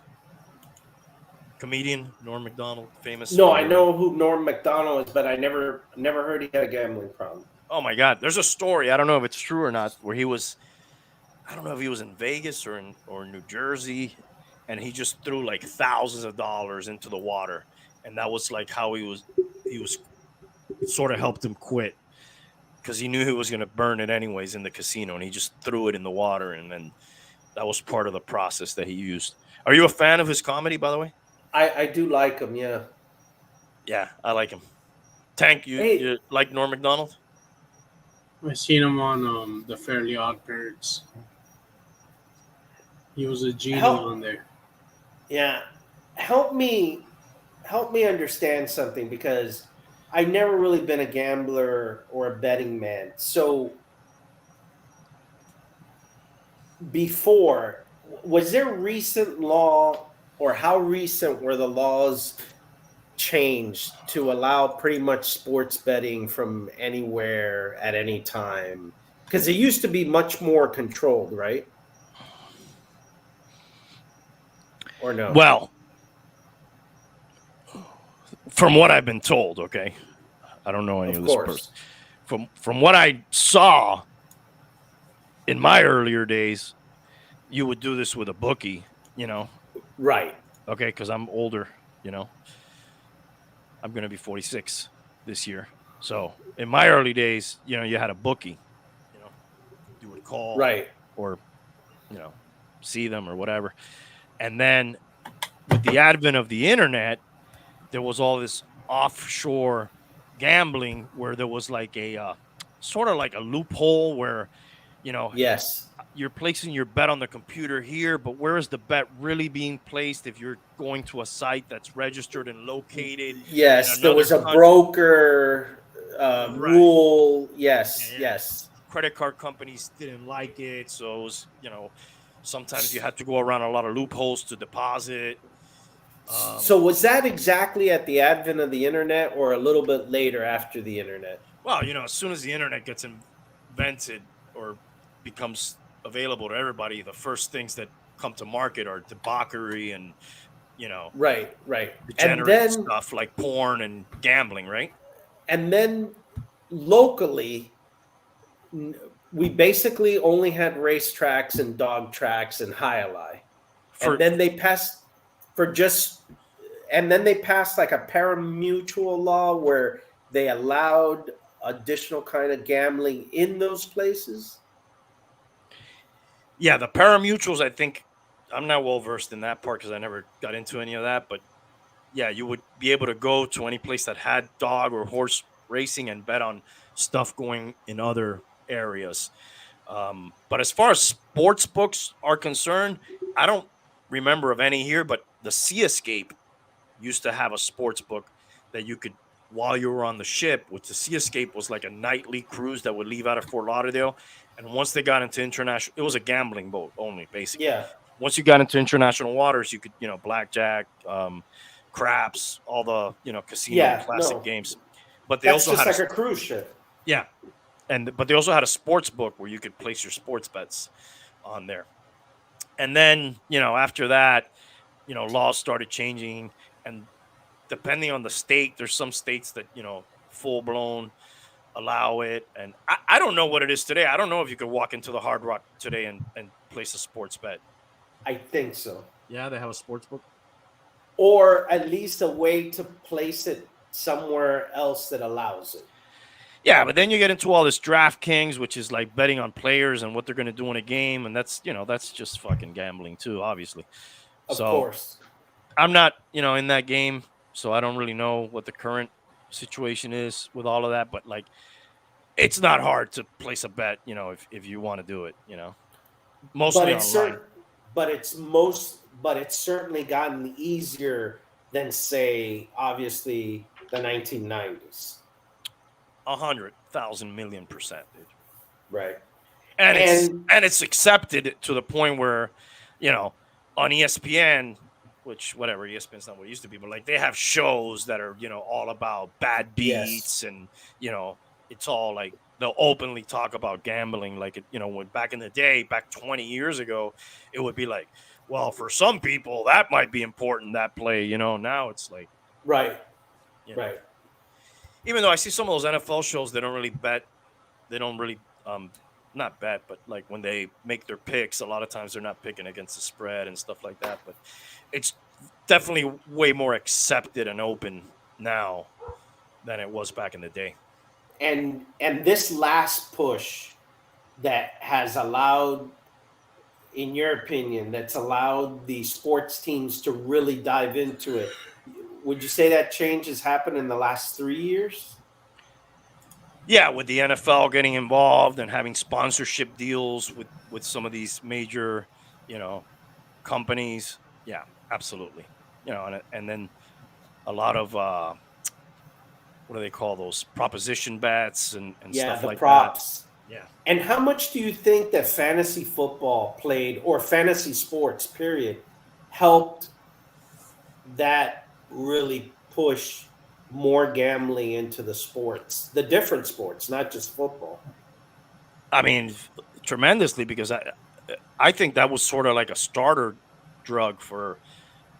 Comedian Norm Macdonald, famous. No, I know who Norm Macdonald is, but I never heard he had a gambling problem. Oh my God, there's a story. I don't know if it's true or not. Where he was, I don't know if he was in Vegas or New Jersey, and he just threw like thousands of dollars into the water, and that was like how he was sort of helped him quit because he knew he was going to burn it anyways in the casino, and he just threw it in the water, and then that was part of the process that he used. Are you a fan of his comedy, by the way? I do like him, yeah. Yeah, I like him. Tank, you like Norm Macdonald? I seen him on the Fairly Odd Parents. He was a genie on there. Yeah. Help me understand something, because I've never really been a gambler or a betting man. So before, was there recent law, or how recent were the laws changed to allow pretty much sports betting from anywhere at any time? Because it used to be much more controlled, right? Or no? Well, from what I've been told, okay, I don't know any of this person. From what I saw in my earlier days, you would do this with a bookie, Right. Okay, because I'm older, I'm going to be 46 this year. So in my early days, you had a bookie, you would call, right, or see them or whatever. And then with the advent of the internet, there was all this offshore gambling where there was like a sort of like a loophole where, yes, you're placing your bet on the computer here, but where is the bet really being placed if you're going to a site that's registered and located? Yes, there was a broker rule. Yes, yes. Credit card companies didn't like it, so it was, sometimes you had to go around a lot of loopholes to deposit. So was that exactly at the advent of the internet, or a little bit later after the internet? Well, as soon as the internet gets invented or becomes available to everybody, the first things that come to market are debauchery and, right, degenerate and then stuff like porn and gambling, right? And then locally, we basically only had racetracks and dog tracks and high-a-lie. And then they passed like a pari-mutuel law where they allowed additional kind of gambling in those places. Yeah, the pari-mutuels, I think, not well versed in that part because I never got into any of that. But yeah, you would be able to go to any place that had dog or horse racing and bet on stuff going in other areas. But as far as sports books are concerned, I don't remember of any here. But the Sea Escape used to have a sports book that you could, while you were on the ship, which the Sea Escape was like a nightly cruise that would leave out of Fort Lauderdale. And once they got into international, it was a gambling boat only, basically. Yeah. Once you got into international waters, you could, blackjack, craps, all the, casino classic games. But they That's also just had like a cruise ship. yeah, but they also had a sports book where you could place your sports bets on there. And then, after that, laws started changing, and depending on the state, there's some states that, full blown allow it. And I don't know what it is today. I don't know if you could walk into the Hard Rock today and place a sports bet. I think so. Yeah, they have a sports book. Or at least a way to place it somewhere else that allows it. Yeah, but then you get into all this DraftKings, which is like betting on players and what they're going to do in a game, and that's just fucking gambling too, obviously. Of course. I'm not, in that game, so I don't really know what the current situation is with all of that. But like, it's not hard to place a bet, if you want to do it, mostly online. But it's certainly gotten easier than, say, obviously the 1990s. 100,000,000,000%, dude. Right. And it's accepted to the point where, on ESPN, which whatever, ESPN's not what it used to be, but like they have shows that are, all about bad beats. Yes. And, it's all like they'll openly talk about gambling. Like, when back in the day, back 20 years ago, it would be like, well, for some people that might be important, that play, now it's like. Right. Right. Even though I see some of those NFL shows, they don't really bet. They don't really, not bet, but like when they make their picks, a lot of times they're not picking against the spread and stuff like that. But it's definitely way more accepted and open now than it was back in the day. And this last push that has allowed, in your opinion, that's allowed the sports teams to really dive into it. Would you say that change has happened in the last 3 years? Yeah, with the NFL getting involved and having sponsorship deals with some of these major, companies. Yeah, absolutely. And then a lot of what do they call those, proposition bets and stuff like props. That. Yeah. And how much do you think that fantasy football played, or fantasy sports, period, helped that really push more gambling into the sports, the different sports, not just football? I mean, tremendously, because I think that was sort of like a starter drug for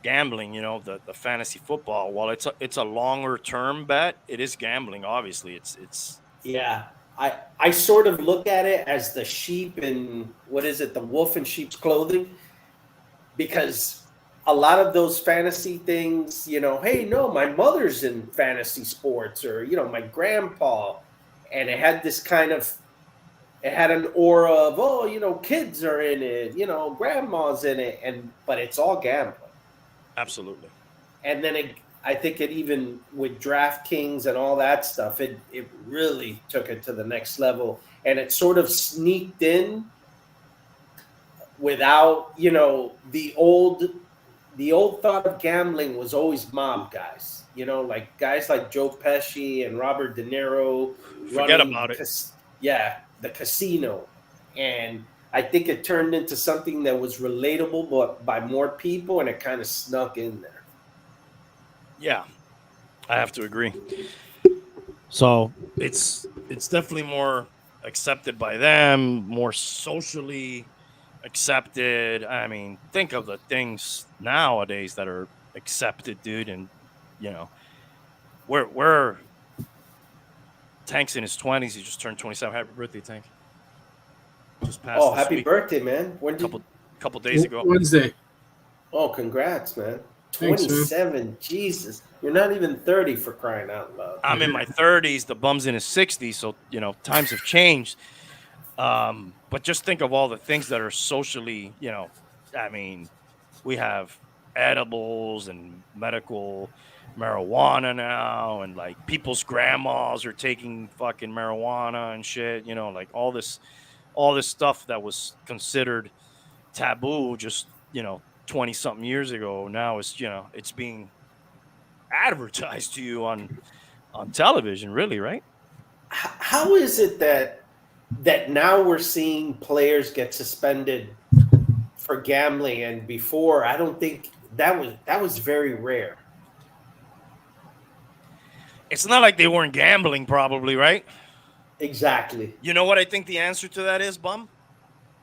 gambling, the fantasy football. While it's a longer term bet, it is gambling, obviously. It's yeah. I sort of look at it as the sheep in, the wolf in sheep's clothing, because a lot of those fantasy things, hey, no, my mother's in fantasy sports, or, my grandpa, and it had this kind of, it had an aura of, kids are in it, grandma's in it, but it's all gambling. Absolutely. And then I think it even, with DraftKings and all that stuff, it really took it to the next level, and it sort of sneaked in without, the old thought of gambling was always mob guys, like guys like Joe Pesci and Robert De Niro. Forget about it. The casino. And I think it turned into something that was relatable, but by more people, and it kind of snuck in there. Yeah, I have to agree. So it's definitely more accepted by them, more socially accepted. I mean, think of the things nowadays that are accepted, dude. And we're Tank's in his 20s. He just turned 27. Happy birthday, Tank! Just passed. Oh, happy birthday, man! When couple days ago. Wednesday. Oh, congrats, man! Thanks, 27. man. Jesus, you're not even 30, for crying out loud. I'm in my 30s. The bum's in his 60s. So times have changed. But just think of all the things that are socially, I mean, we have edibles and medical marijuana now, and like people's grandmas are taking fucking marijuana and shit. You know, like all this stuff that was considered taboo just 20 something years ago now is it's being advertised to you on television, really, right? How is it that now we're seeing players get suspended for gambling, and before I don't think that was very rare. It's not like they weren't gambling, probably, right? Exactly. You know what I think the answer to that is, Bum?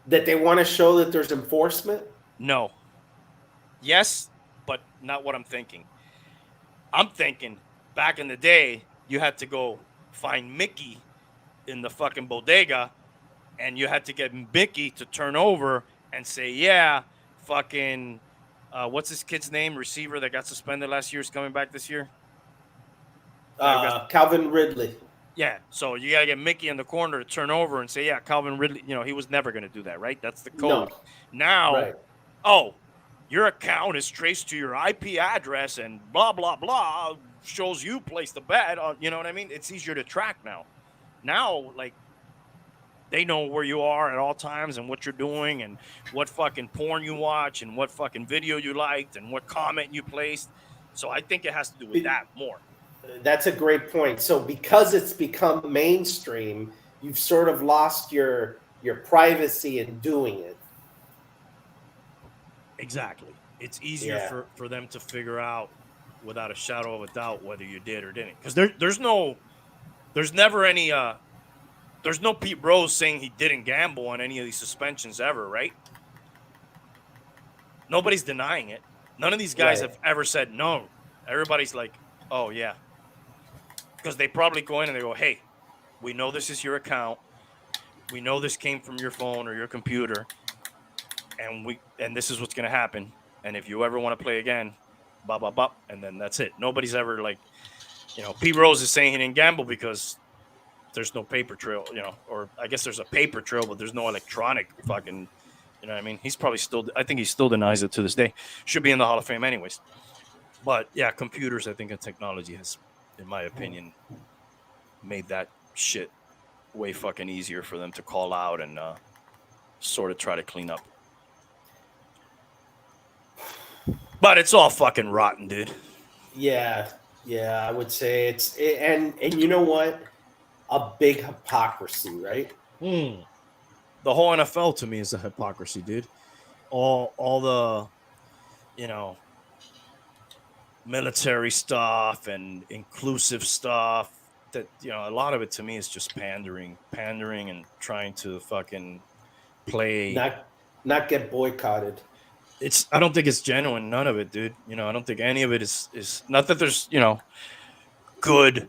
That they want to show that there's enforcement? No. Yes, but not what I'm thinking. I'm thinking back in the day, you had to go find Mickey in the fucking bodega, and you had to get Mickey to turn over and say, yeah, fucking, what's this kid's name? Receiver that got suspended last year is coming back this year. Calvin Ridley. Yeah, so you gotta get Mickey in the corner to turn over and say, yeah, Calvin Ridley. He was never gonna do that, right? That's the code. No. Now, Right. oh, your account is traced to your IP address and blah blah blah shows you placed the bet on. You know what I mean? It's easier to track now. Now, like, they know where you are at all times and what you're doing and what fucking porn you watch and what fucking video you liked and what comment you placed. So I think it has to do with that more. That's a great point. So because it's become mainstream, you've sort of lost your privacy in doing it. Exactly. It's easier Yeah. for them to figure out without a shadow of a doubt whether you did or didn't. Because there's never any there's no Pete Rose saying he didn't gamble on any of these suspensions ever, right? Nobody's denying it. None of these guys Right. have ever said no. Everybody's like, oh yeah. Because they probably go in and they go, hey, we know this is your account. We know this came from your phone or your computer. And this is what's going to happen. And if you ever want to play again, blah, blah, blah. And then that's it. Nobody's ever like, Pete Rose is saying he didn't gamble because there's no paper trail, or I guess there's a paper trail, but there's no electronic fucking, you know what I mean? He's probably I think he still denies it to this day. Should be in the Hall of Fame anyways. But yeah, computers, I think, and technology has, in my opinion, made that shit way fucking easier for them to call out and sort of try to clean up. But it's all fucking rotten, dude. Yeah, I would say and you know what? A big hypocrisy, right? The whole NFL to me is a hypocrisy, dude. All the, military stuff and inclusive stuff. That a lot of it to me is just pandering, and trying to fucking play. Not get boycotted. I don't think it's genuine. None of it, dude. I don't think any of it is not that there's, good,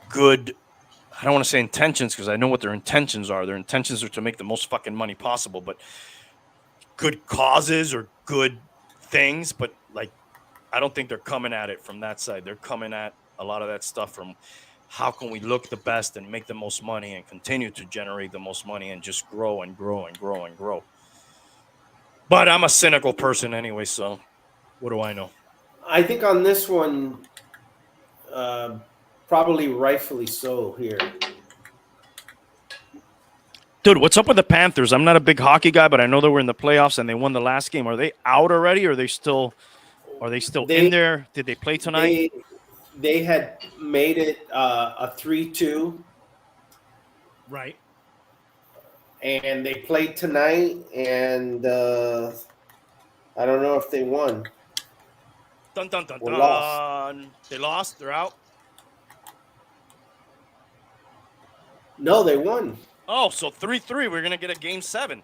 good. I don't want to say intentions because I know what their intentions are. Their intentions are to make the most fucking money possible, but good causes or good things. But like, I don't think they're coming at it from that side. They're coming at a lot of that stuff from how can we look the best and make the most money and continue to generate the most money and just grow and grow and grow and grow. But I'm a cynical person anyway, so what do I know? I think on this one, probably rightfully so here. Dude, what's up with the Panthers? I'm not a big hockey guy, but I know they were in the playoffs and they won the last game. Are they out already, or are they still in there? Did they play tonight? They had made it a 3-2. Right. And they played tonight, and I don't know if they won. Dun, dun, dun, Or dun. lost. They lost? They're out? No, they won. Oh, so 3-3. We're going to get a game 7.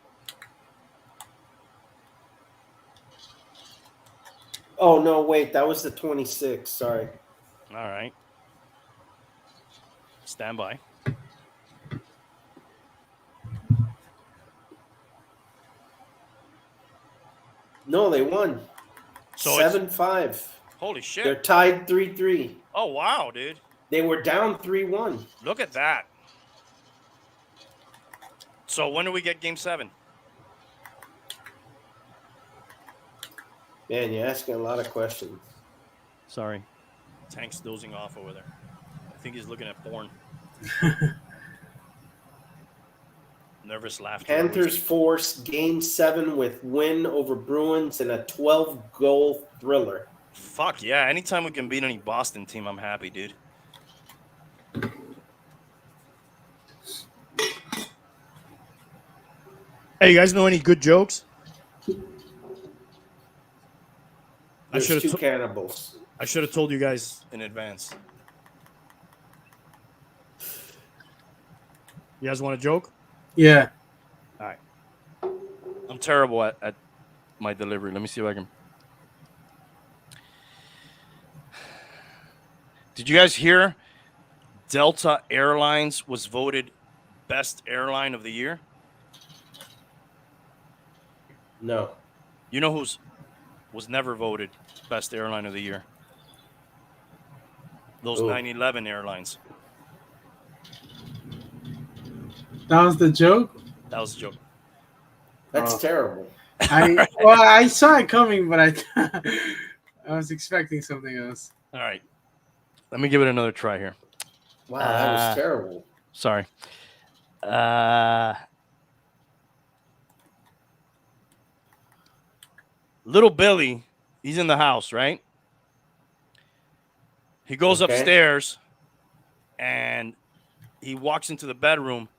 Oh, no, wait. That was the 26. Sorry. All right. Stand by. No, they won. So 7-5. Holy shit. They're tied 3-3. Oh, wow, dude. They were down 3-1. Look at that. So when do we get Game 7? Man, you're asking a lot of questions. Sorry. Tank's dozing off over there. I think he's looking at porn. Nervous laughter. Panthers force Game 7 with win over Bruins in a 12-goal thriller. Fuck yeah. Anytime we can beat any Boston team, I'm happy, dude. Hey, you guys know any good jokes? There's two cannibals. I should have told you guys in advance. You guys want a joke? Yeah. All right. I'm terrible at my delivery. Let me see if I can. Did you guys hear Delta Airlines was voted best airline of the year? No. You know who's was never voted best airline of the year? Those 9/11 airlines. That was the joke? That was a joke. That's terrible. I saw it coming, but I was expecting something else. All right. Let me give it another try here. Wow, that was terrible. Sorry. Little Billy, he's in the house, right? He goes upstairs and he walks into the bedroom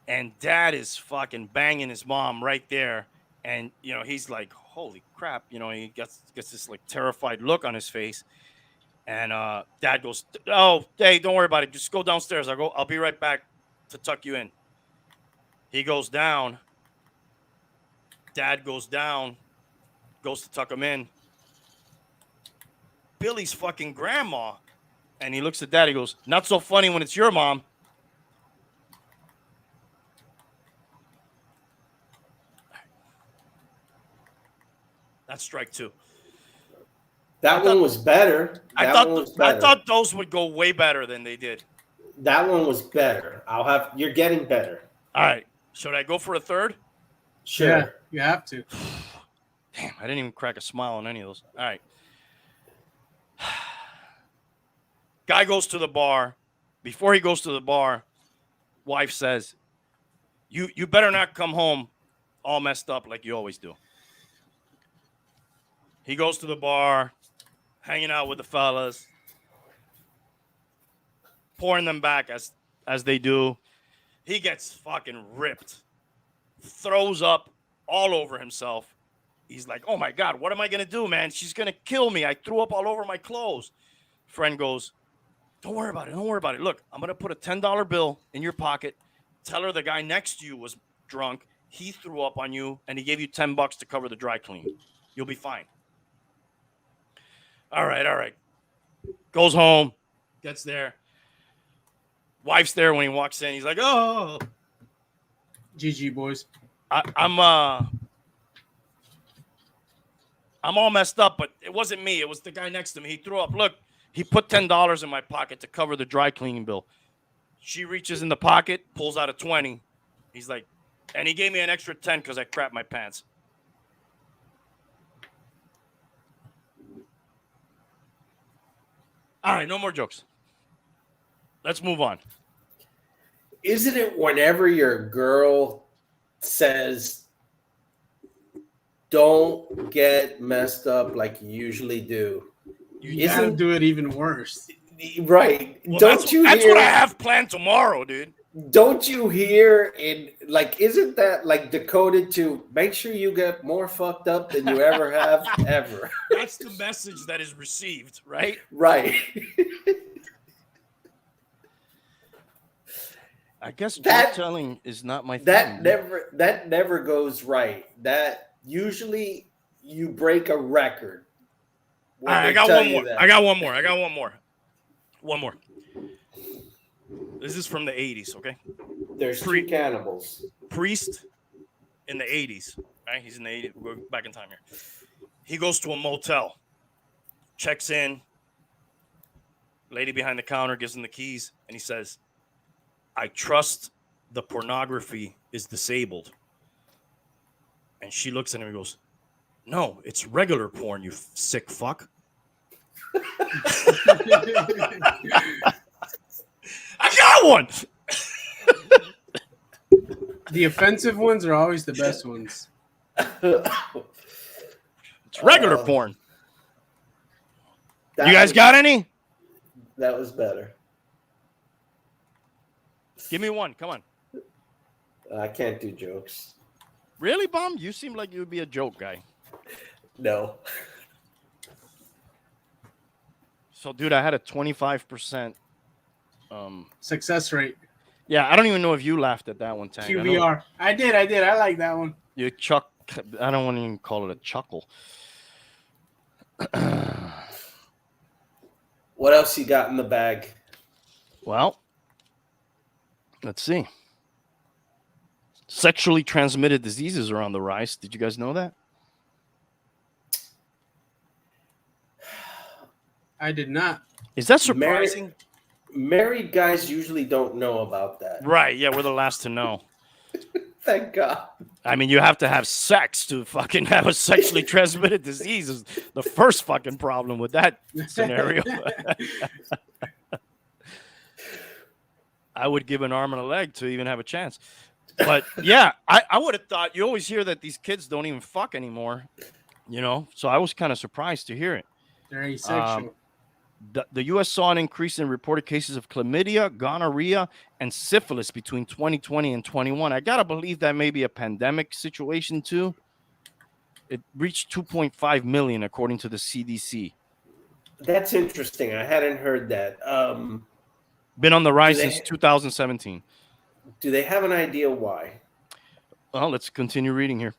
and dad is fucking banging his mom right there. And, you know, he's like, holy crap. You know, he gets this like terrified look on his face. And dad goes, oh, hey, don't worry about it. Just go downstairs. I'll be right back to tuck you in. He goes down. Dad goes down, goes to tuck him in. Billy's fucking grandma. And he looks at dad. He goes, not so funny when it's your mom. That's strike two. That one was better. I thought those would go way better than they did. That one was better. You're getting better. All right. Should I go for a third? Sure. Yeah, you have to. Damn, I didn't even crack a smile on any of those. All right. Guy goes to the bar. Before he goes to the bar, wife says, you better not come home all messed up like you always do. He goes to the bar, hanging out with the fellas, pouring them back as they do. He gets fucking ripped, throws up all over himself. He's like, oh my God, what am I going to do, man? She's going to kill me. I threw up all over my clothes. Friend goes, don't worry about it. Don't worry about it. Look, I'm going to put a $10 bill in your pocket. Tell her the guy next to you was drunk. He threw up on you and he gave you $10 to cover the dry clean. You'll be fine. All right. Goes home, gets there. Wife's there when he walks in. He's like, oh. GG, boys. I'm all messed up, but it wasn't me. It was the guy next to me. He threw up. Look, he put $10 in my pocket to cover the dry cleaning bill. She reaches in the pocket, pulls out a 20. He's like, and he gave me an extra 10 because I crapped my pants. All right, no more jokes. Let's move on. Isn't it whenever your girl says, don't get messed up like you usually do? You gotta do it even worse. Right. Well, that's what I have planned tomorrow, dude. Don't you hear isn't that like decoded to make sure you get more fucked up than you ever have ever? That's the message that is received, right? Right. I guess joke telling is not my thing. That never goes right. That usually you break a record. All right, I got one more. One more. This is from the 80s, okay? There's three cannibals. Priest in the 80s, right? He's in the 80s. We're back in time here. He goes to a motel, checks in. Lady behind the counter gives him the keys, and he says, I trust the pornography is disabled. And she looks at him and goes, no, it's regular porn, you sick fuck. I got one. The offensive ones are always the best ones. It's regular porn. That You guys was- got any? That was better. Give me one. Come on. I can't do jokes. Really, Bum? You seem like you would be a joke guy. No. So, dude, I had a 25%. Success rate. Yeah, I don't even know if you laughed at that one, Tank. I know QVR. I did. I like that one. You chuck. I don't want to even call it a chuckle. What else you got in the bag? Well, let's see. Sexually transmitted diseases are on the rise. Did you guys know that? I did not. Is that surprising? Married guys usually don't know about that. Right. Yeah, we're the last to know. Thank God. I mean, you have to have sex to fucking have a sexually transmitted disease is the first fucking problem with that scenario. I would give an arm and a leg to even have a chance. But yeah, I would have thought, you always hear that these kids don't even fuck anymore, so I was kind of surprised to hear it. They're asexual. The U.S. saw an increase in reported cases of chlamydia, gonorrhea, and syphilis between 2020 and 21. I got to believe that may be a pandemic situation, too. It reached 2.5 million, according to the CDC. That's interesting. I hadn't heard that. Been on the rise since 2017. Do they have an idea why? Well, let's continue reading here.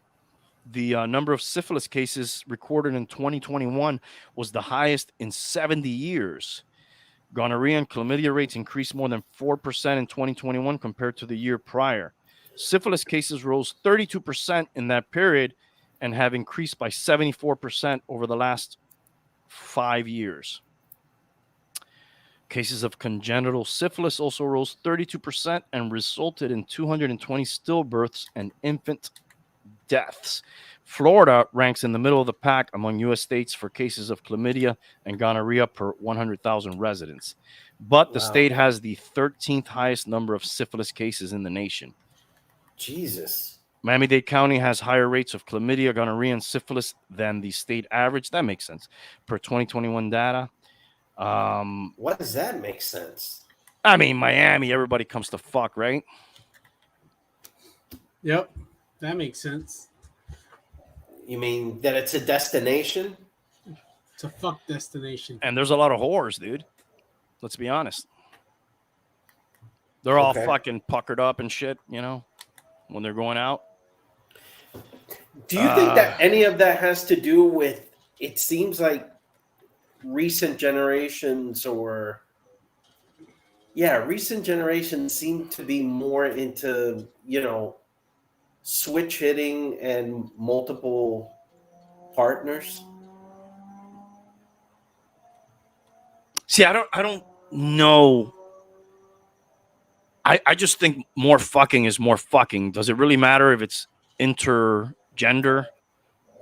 The number of syphilis cases recorded in 2021 was the highest in 70 years. Gonorrhea and chlamydia rates increased more than 4% in 2021 compared to the year prior. Syphilis cases rose 32% in that period and have increased by 74% over the last 5 years. Cases of congenital syphilis also rose 32% and resulted in 220 stillbirths and infant deaths. Florida ranks in the middle of the pack among U.S. states for cases of chlamydia and gonorrhea per 100,000 residents. But the state has the 13th highest number of syphilis cases in the nation. Jesus. Miami-Dade County has higher rates of chlamydia, gonorrhea, and syphilis than the state average. That makes sense. Per 2021 data. What does that make sense? I mean, Miami, everybody comes to fuck, right? Yep. That makes sense. You mean that it's a destination? It's a fuck destination. And there's a lot of whores, dude. Let's be honest. They're all fucking puckered up and shit, when they're going out. Do you think that any of that has to do with, it seems like recent generations seem to be more into, switch hitting and multiple partners? See, I don't know. I just think more fucking is more fucking. Does it really matter if it's intergender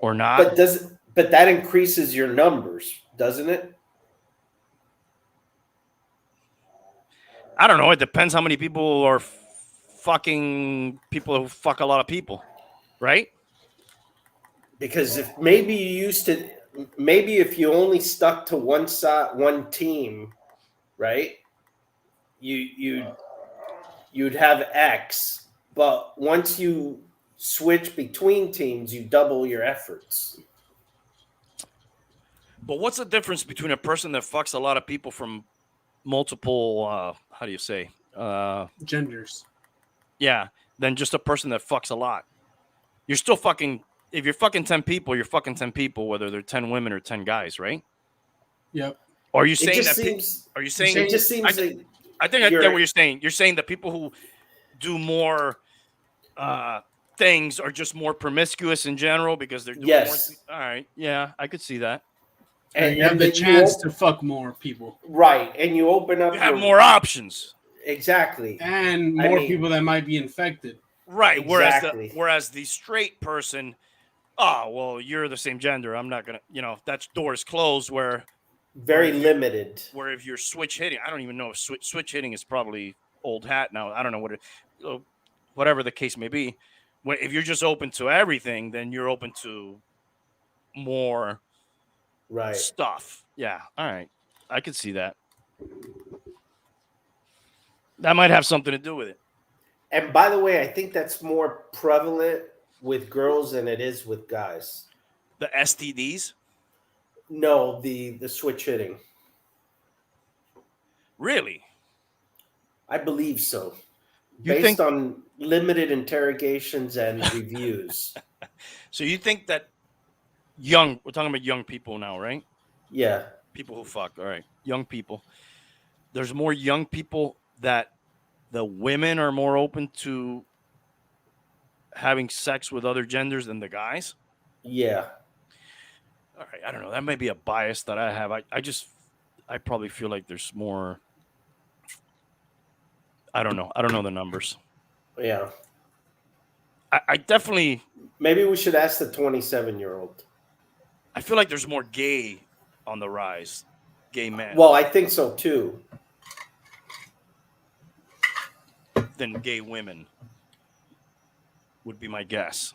or not? But that increases your numbers, doesn't it? I don't know. It depends how many people are fucking people who fuck a lot of people, right? Because if if you only stuck to one side, one team, right? You'd have X, but once you switch between teams, you double your efforts. But what's the difference between a person that fucks a lot of people from multiple, how do you say? Genders. Yeah, than just a person that fucks a lot. You're still fucking, if you're fucking 10 people, you're fucking 10 people, whether they're 10 women or 10 guys, right? Yep. Or are you saying It just seems like I think I get what you're saying. You're saying that people who do more things are just more promiscuous in general because they're doing more. All right. Yeah, I could see that. And you have the chance to fuck more people. Right. And you open up. You have more options. Exactly. and more people that might be infected. Right. Exactly. Whereas the straight person, oh well, you're the same gender. I'm not gonna, that door is closed. Very if you- limited. Where if you're switch hitting, I don't even know if switch hitting is probably old hat now. I don't know whatever the case may be. If you're just open to everything, then you're open to more Right. stuff. Yeah. All right. I could see that. That might have something to do with it. And by the way, I think that's more prevalent with girls than it is with guys. The STDs? No, the switch hitting. Really? I believe so. You Based think on limited interrogations and reviews. so? You think that we're talking about young people now, right? Yeah. People who fuck. All right. Young people. There's more young people that the women are more open to having sex with other genders than the guys. Yeah. All right. I don't know. That may be a bias that I have. I probably feel like there's more. I don't know. I don't know the numbers. Yeah. I definitely. Maybe we should ask the 27-year-old. I feel like there's more gay on the rise. Gay men. Well, I think so too. Than gay women would be my guess.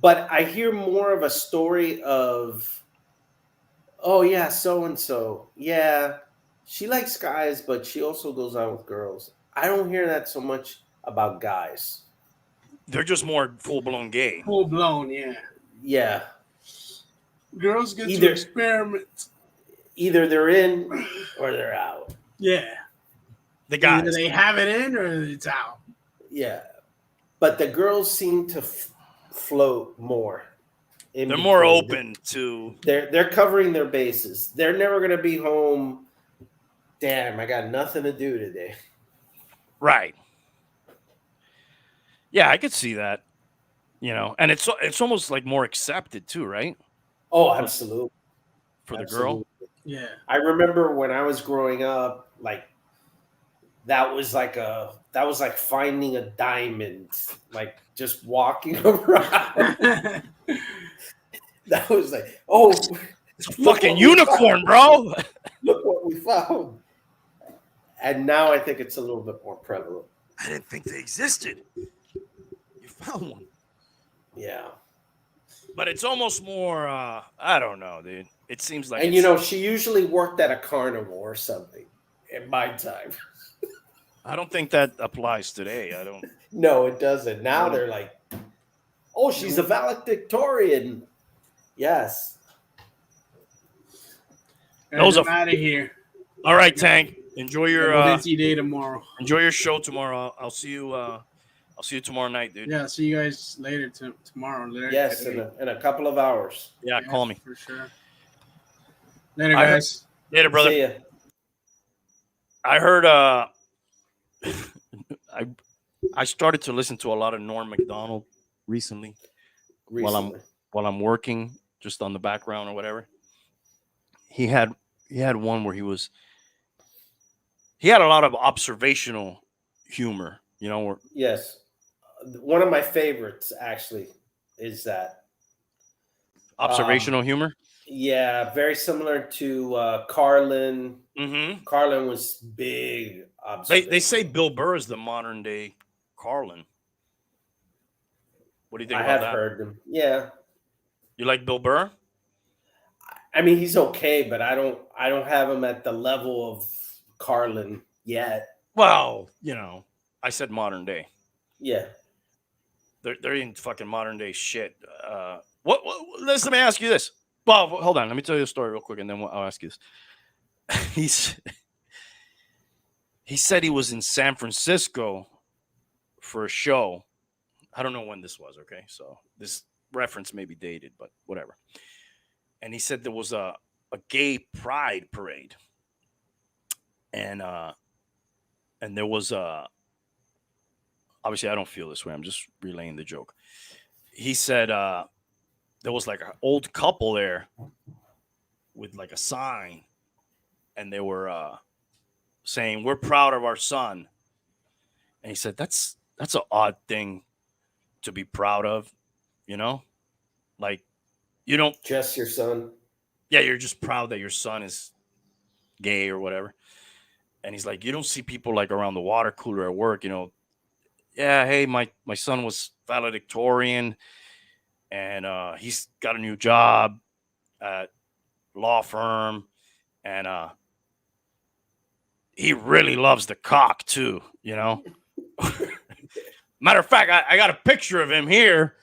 But I hear more of a story of, oh yeah, so and so. Yeah, she likes guys, but she also goes out with girls. I don't hear that so much about guys. They're just more full-blown gay. Full blown, yeah. Yeah. Girls get Either- to experiment. Either they're in or they're out. Yeah. The guys. Either they have it in or it's out. Yeah. But the girls seem to float more. They're more between. open to. They're covering their bases. They're never going to be home. Damn, I got nothing to do today. Right. Yeah, I could see that. And it's almost like more accepted too, right? Oh, absolutely. For the girl. Yeah. I remember when I was growing up, like that was like finding a diamond, like just walking around. That was like, oh, It's a fucking unicorn, bro. look what we found. And now I think it's a little bit more prevalent. I didn't think they existed. You found one. Yeah. But it's almost more, I don't know, dude. It seems like. And she usually worked at a carnival or something in my time. I don't think that applies today. I don't. No, it doesn't. Now they're like, oh, she's a valedictorian. Yes. Those I'm are- out of here. All right, Tank. Enjoy your Busy day tomorrow. enjoy your show tomorrow. I'll see you. I'll see you tomorrow night, dude. Yeah, see you guys later tomorrow. Later Yes, today. in a couple of hours. Yeah, call me for sure. Later, I heard- guys. later, brother. See ya. I heard. I started to listen to a lot of Norm Macdonald recently Recently. while I'm working, just on the background or whatever. He had one where he had a lot of observational humor, where Yes. One of my favorites actually is that. observational humor. Yeah, very similar to Carlin. Mm-hmm. Carlin was big. They say Bill Burr is the modern day Carlin. What do you think I about have that? heard them. Yeah. You like Bill Burr? I mean, he's okay, but I don't have him at the level of Carlin yet. Well, I said modern day. Yeah. They're in fucking modern day shit. What? Let me ask you this. Well, hold on. Let me tell you a story real quick, and then I'll ask you this. He said he was in San Francisco for a show. I don't know when this was. Okay, so this reference may be dated, but whatever. And he said there was a gay pride parade, and there was obviously I don't feel this way. I'm just relaying the joke. He said there was like an old couple there with like a sign, and they were saying we're proud of our son. And he said that's an odd thing to be proud of, you know? Like you don't Just your son. yeah, you're just proud that your son is gay or whatever. And he's like, you don't see people like around the water cooler at work, yeah, hey, my son was valedictorian and he's got a new job at law firm and he really loves the cock too, Matter of fact, I got a picture of him here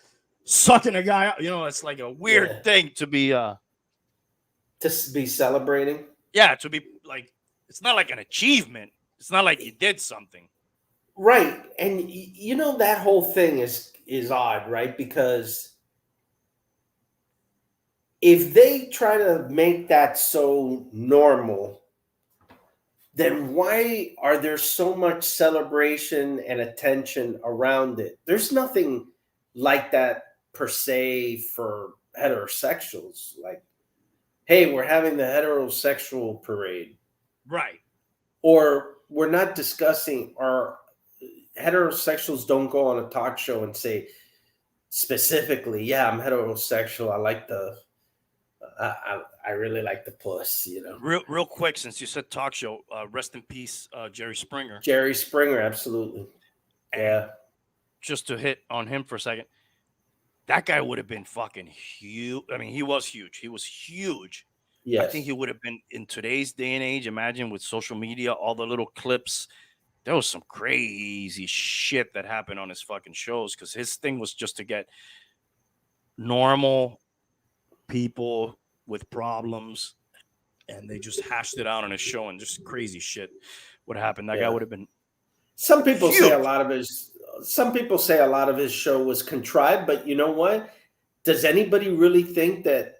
sucking a guy out. It's like a weird thing to be to be celebrating. Yeah, to be like, it's not like an achievement. It's not like you did something. Right. And that whole thing is odd, right? Because if they try to make that so normal, then why are there so much celebration and attention around it? There's nothing like that per se for heterosexuals. Like, hey, we're having the heterosexual parade. Right. Or we're not discussing, or heterosexuals don't go on a talk show and say specifically, yeah, I'm heterosexual. I really like the puss, Real quick, since you said talk show, rest in peace, Jerry Springer. Jerry Springer, absolutely. And just to hit on him for a second, that guy would have been fucking huge. I mean, he was huge. He was huge. Yes. I think he would have been in today's day and age. Imagine with social media, all the little clips. There was some crazy shit that happened on his fucking shows because his thing was just to get normal people with problems, and they just hashed it out on his show, and just crazy shit would happen. That guy would have been. Some people huge. say a lot of his show was contrived, but you know what? Does anybody really think that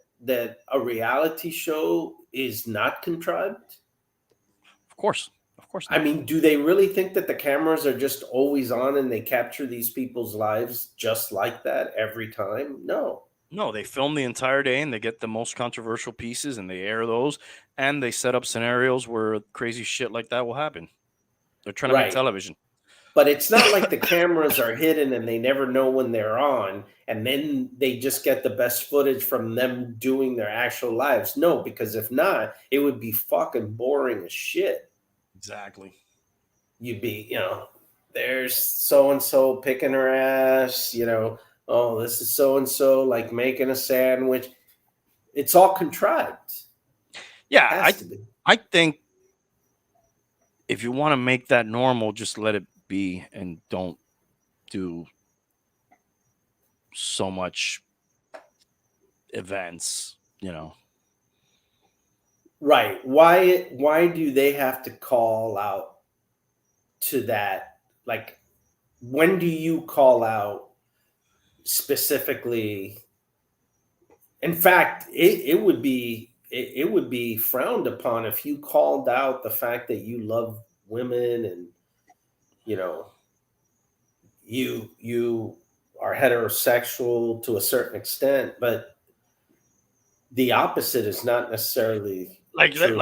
a reality show is not contrived? Of course not. I mean, do they really think that the cameras are just always on and they capture these people's lives just like that every time? No, they film the entire day and they get the most controversial pieces and they air those, and they set up scenarios where crazy shit like that will happen. They're trying to make television. But it's not like the cameras are hidden and they never know when they're on, and then they just get the best footage from them doing their actual lives. No, because if not, it would be fucking boring as shit. Exactly. You'd be, there's so-and-so picking her ass, oh, this is so-and-so like making a sandwich. It's all contrived. Yeah, I think if you want to make that normal, just let it be and don't do so much events, Right. Why do they have to call out to that? Like, when do you call out specifically? In fact, it would be frowned upon if you called out the fact that you love women and you are heterosexual to a certain extent, but the opposite is not necessarily like true.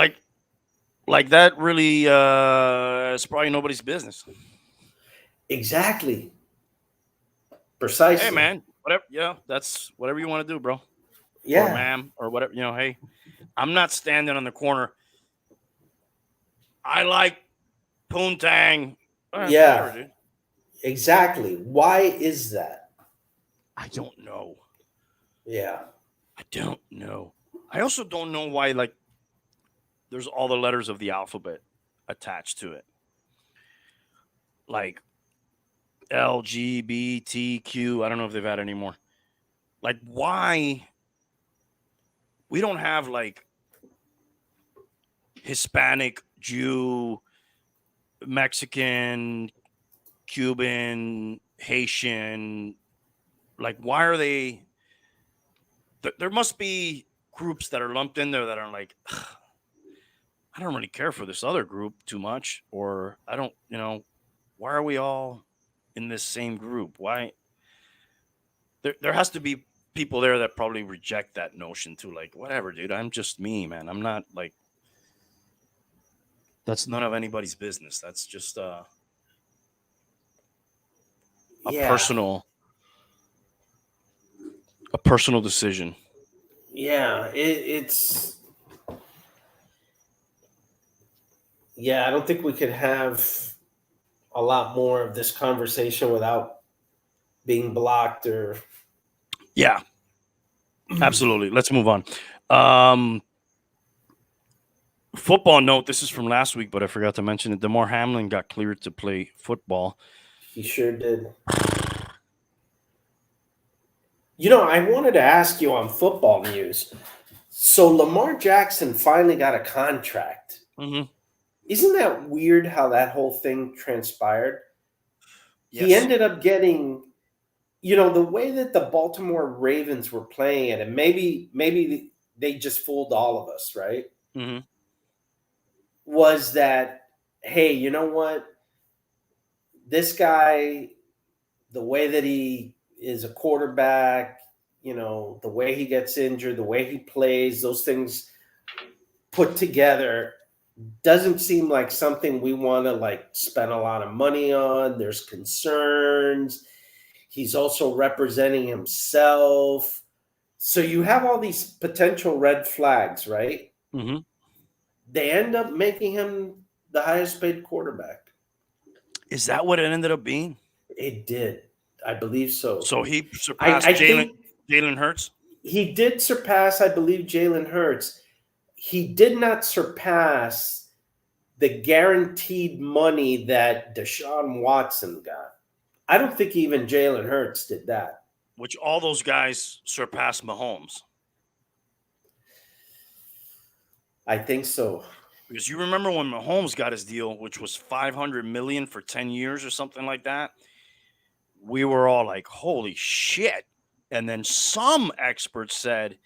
that really is probably nobody's business. Exactly. Precisely. Hey man, whatever. Yeah, that's whatever you want to do, bro. Yeah. Or ma'am, or whatever. Hey, I'm not standing on the corner. I like poontang. Yeah. Whatever, dude. Exactly. Why is that? I don't know. Yeah. I don't know. I also don't know why, there's all the letters of the alphabet attached to it. Like LGBTQ. I don't know if they've had any more. Like, why? We don't have, Hispanic, Jew, Mexican, Cuban, Haitian. Like, why are they? There must be groups that are lumped in there that are like, I don't really care for this other group too much, or I don't, why are we all in this same group? Why? There has to be people there that probably reject that notion too. Like, whatever, dude. I'm just me, man. I'm not That's none of anybody's business. That's just a Yeah. personal decision. Yeah, it's. Yeah, I don't think we could have a lot more of this conversation without being blocked or. Yeah, absolutely. Let's move on. Football note. This is from last week, but I forgot to mention it. DeMar Hamlin got cleared to play football. He sure did. You know, I wanted to ask you on football news. So Lamar Jackson finally got a contract. Mm-hmm. Isn't that weird how that whole thing transpired? Yes. He ended up getting, the way that the Baltimore Ravens were playing it, and maybe they just fooled all of us, right? Mm-hmm. Was that, hey, you know what? This guy, the way that he is a quarterback, the way he gets injured, the way he plays, those things put together doesn't seem like something we want to spend a lot of money on. There's concerns. He's also representing himself. So you have all these potential red flags, right? Mm-hmm. They end up making him the highest paid quarterback. Is that what it ended up being? It did. I believe so. So he surpassed I Jalen Hurts? He did surpass, I believe, Jalen Hurts. He did not surpass the guaranteed money that Deshaun Watson got. I don't think even Jalen Hurts did that. Which all those guys surpassed Mahomes. I think so. Because you remember when Mahomes got his deal, which was $500 million for 10 years or something like that? We were all like, holy shit. And then some experts said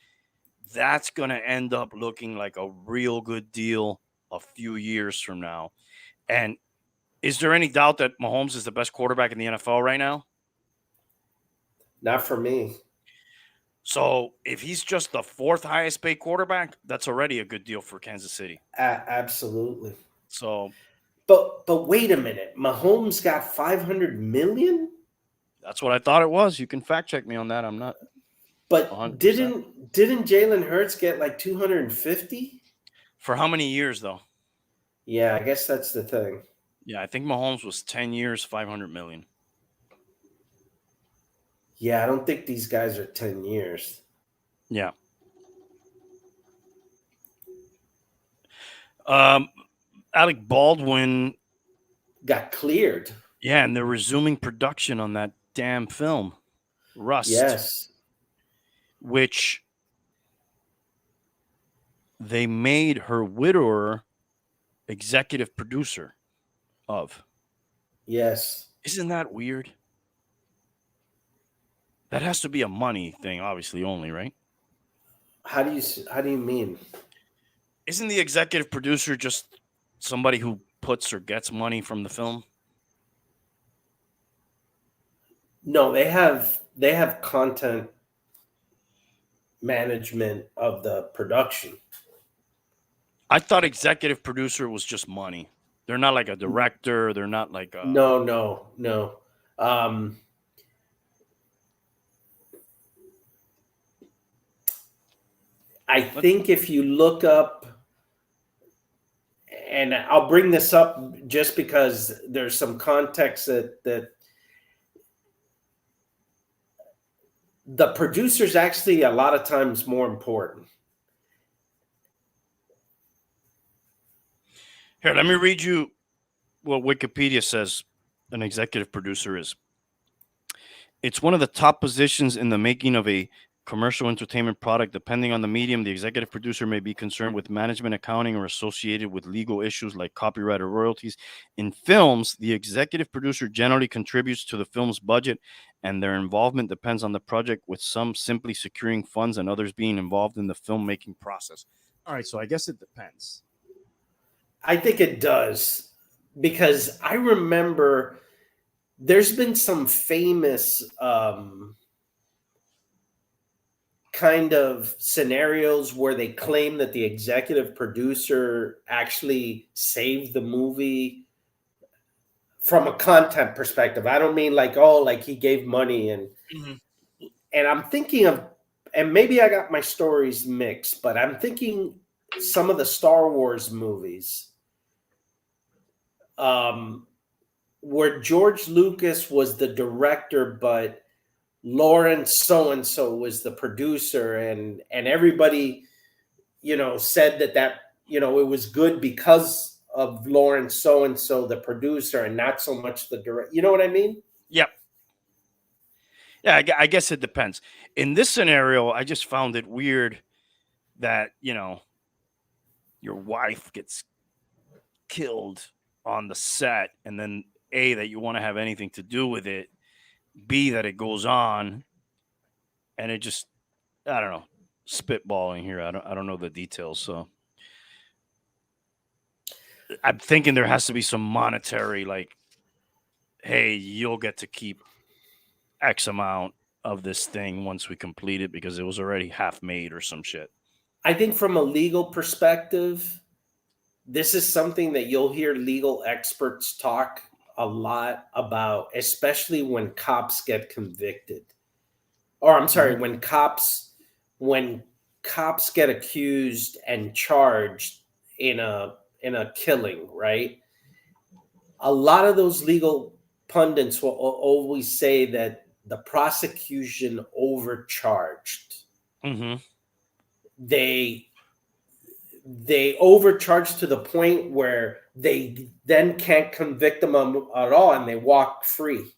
that's going to end up looking like a real good deal a few years from now. And is there any doubt that Mahomes is the best quarterback in the NFL right now? Not for me. So if he's just the fourth highest paid quarterback, that's already a good deal for Kansas City. Absolutely. So, but wait a minute. Mahomes got $500 million? that's what I thought it was. You can fact check me on that. I'm not. But 100%. didn't Jalen Hurts get like 250? For how many years though? Yeah, I guess that's the thing. Yeah, I think Mahomes was 10 years, $500 million. Yeah, I don't think these guys are 10 years. Yeah. Alec Baldwin got cleared. Yeah, and they're resuming production on that damn film, Rust. Yes. Which they made her widower executive producer of. Yes. Isn't that weird? That has to be a money thing, obviously, only, right? How do you mean? Isn't the executive producer just somebody who puts or gets money from the film? No, they have content management of the production. I thought executive producer was just money. They're not like a director. They're not like a... No. I think if you look up, and I'll bring this up just because there's some context that the producer's actually a lot of times more important. Here, let me read you what Wikipedia says an executive producer is. It's one of the top positions in the making of a commercial entertainment product. Depending on the medium, the executive producer may be concerned with management, accounting, or associated with legal issues like copyright or royalties. In films, the executive producer generally contributes to the film's budget, and their involvement depends on the project, with some simply securing funds and others being involved in the filmmaking process. All right, so I guess it depends. I think it does, because I remember there's been some famous kind of scenarios where they claim that the executive producer actually saved the movie from a content perspective. I don't mean like, oh, like he gave money and I'm thinking of, and maybe I got my stories mixed, but I'm thinking some of the Star Wars movies, where George Lucas was the director, but Lawrence so and so was the producer, and everybody, said that it was good because of Lawrence so and so, the producer, and not so much the director. You know what I mean? Yep. Yeah, I guess it depends. In this scenario, I just found it weird that, your wife gets killed on the set, and then A, that you want to have anything to do with it, B, that it goes on, and it just, I don't know, spitballing here. I don't know the details, so I'm thinking there has to be some monetary, like, hey, you'll get to keep X amount of this thing once we complete it because it was already half made or some shit. I think from a legal perspective, this is something that you'll hear legal experts talk a lot about, especially when cops get convicted. Or I'm sorry, when cops get accused and charged in a killing, right? A lot of those legal pundits will always say that the prosecution overcharged. Mm-hmm. They overcharge to the point where they then can't convict them at all, and they walk free.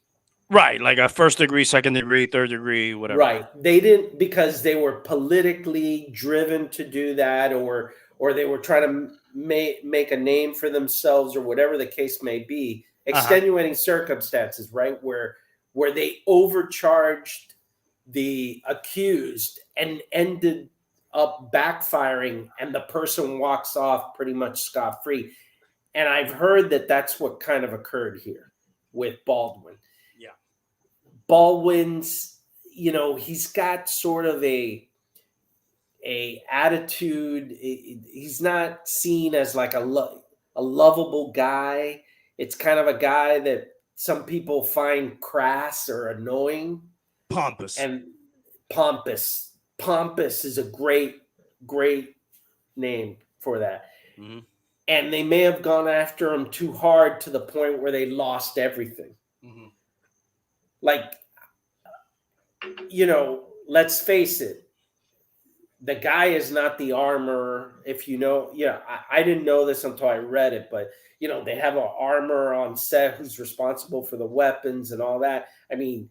Right, like a first degree, second degree, third degree, whatever. Right, they didn't, because they were politically driven to do that, or they were trying to make a name for themselves, or whatever the case may be. Extenuating circumstances, right, where they overcharged the accused and ended up backfiring, and the person walks off pretty much scot-free. And I've heard that that's what kind of occurred here with Baldwin. Yeah. Baldwin's, he's got sort of a attitude. He's not seen as like a lovable guy. It's kind of a guy that some people find crass or annoying. Pompous. And pompous. Pompous is a great name for that. Mm-hmm. And they may have gone after him too hard to the point where they lost everything. Mm-hmm. Like, let's face it, the guy is not the armorer. If I didn't know this until I read it, but they have an armorer on set who's responsible for the weapons and all that. I mean,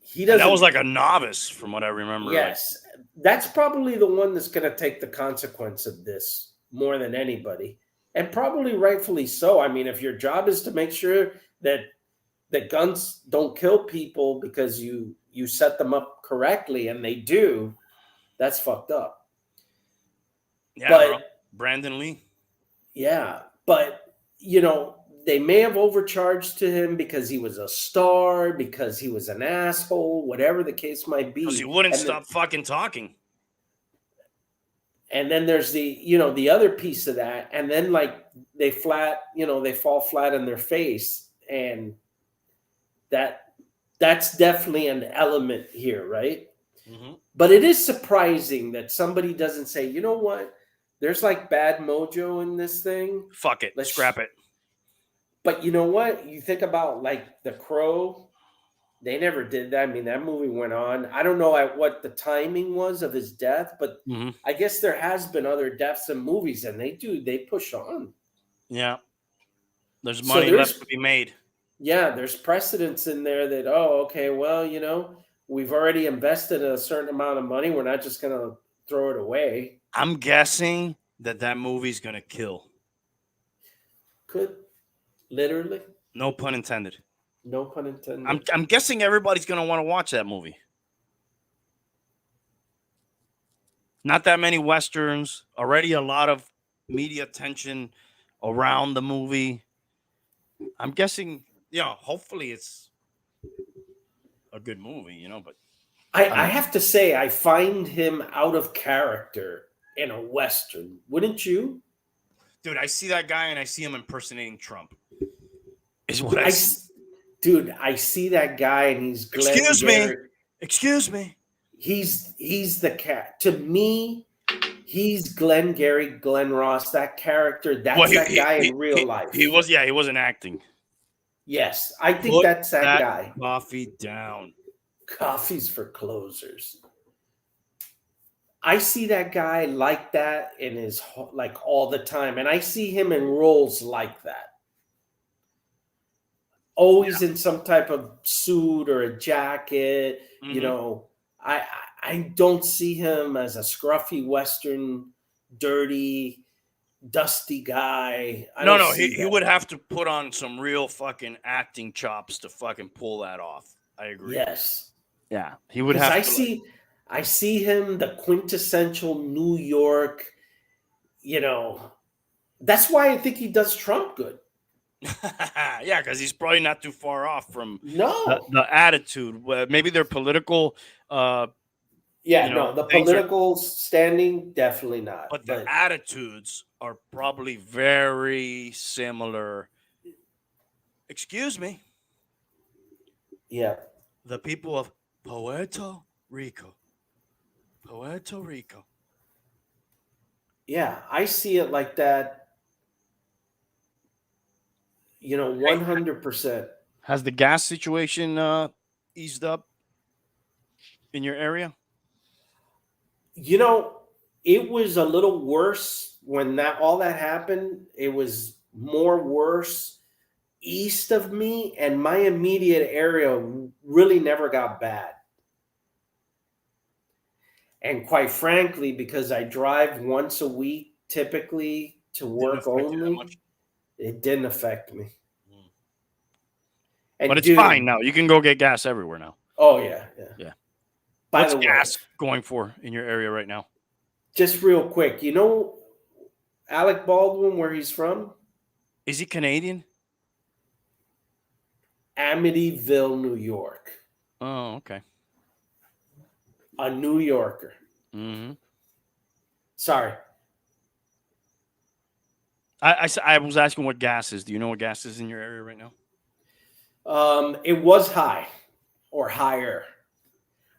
he doesn't. That was like a novice, from what I remember. Yes, that's probably the one that's going to take the consequence of this more than anybody, and probably rightfully so. I mean, if your job is to make sure that guns don't kill people because you set them up correctly, and they do, that's fucked up. Yeah, but bro. Brandon Lee. Yeah, but they may have overcharged to him because he was a star, because he was an asshole, whatever the case might be. Because he wouldn't stop fucking talking. And then there's the other piece of that, and then like they fall flat on their face, and that's definitely an element here, right? Mm-hmm. But it is surprising that somebody doesn't say, you know what, there's like bad mojo in this thing. Fuck it. Let's scrap it. But you know what? You think about like The Crow. They never did that. I mean, that movie went on. I don't know what the timing was of his death, but I guess there has been other deaths in movies, and they push on. Yeah. There's money left to be made. Yeah, there's precedents in there that, okay, well, we've already invested a certain amount of money. We're not just going to throw it away. I'm guessing that movie's going to kill. Could. Literally. No pun intended. No pun intended. I'm guessing everybody's going to want to watch that movie. Not that many Westerns. Already a lot of media attention around the movie. I'm guessing, hopefully it's a good movie, but I have to say, I find him out of character in a Western. Wouldn't you? Dude, I see that guy and I see him impersonating Trump. Is what I I, see. dude, I see that guy and he's Glenn Excuse me. Gary. Excuse me. He's the cat. To me, he's Glenn Gary, Glenn Ross, that character. That's that guy in real life. He wasn't acting. Yes, I think Put that's that guy. Coffee down. Coffee's for closers. I see that guy like that in his like all the time, and I see him in roles like that. Always in some type of suit or a jacket. Mhm. You know, I don't see him as a scruffy Western, dirty, dusty guy. No, he would have to put on some real fucking acting chops to fucking pull that off. I agree. Yes. Yeah, he would Because have. I see him the quintessential New York. You know, that's why I think he does Trump good. Yeah, because he's probably not too far off from No. the attitude. Maybe their political, Yeah, the things are- political standing, definitely not. but the attitudes are probably very similar. Excuse me, yeah. the people of Puerto Rico. Puerto Rico. Yeah, I see it like that. 100%. Has the gas situation eased up in your area? It was a little worse when all that happened. It was more worse east of me, and my immediate area really never got bad. And quite frankly, because I drive once a week typically to work only, it didn't affect me. And But it's fine now. You can go get gas everywhere now. Oh, yeah. What's gas going for in your area right now? Just real quick, Alec Baldwin, where he's from? Is he Canadian? Amityville, New York. Oh, okay. A New Yorker. Mm-hmm. Sorry. I was asking what gas is. Do you know what gas is in your area right now? It was high or higher.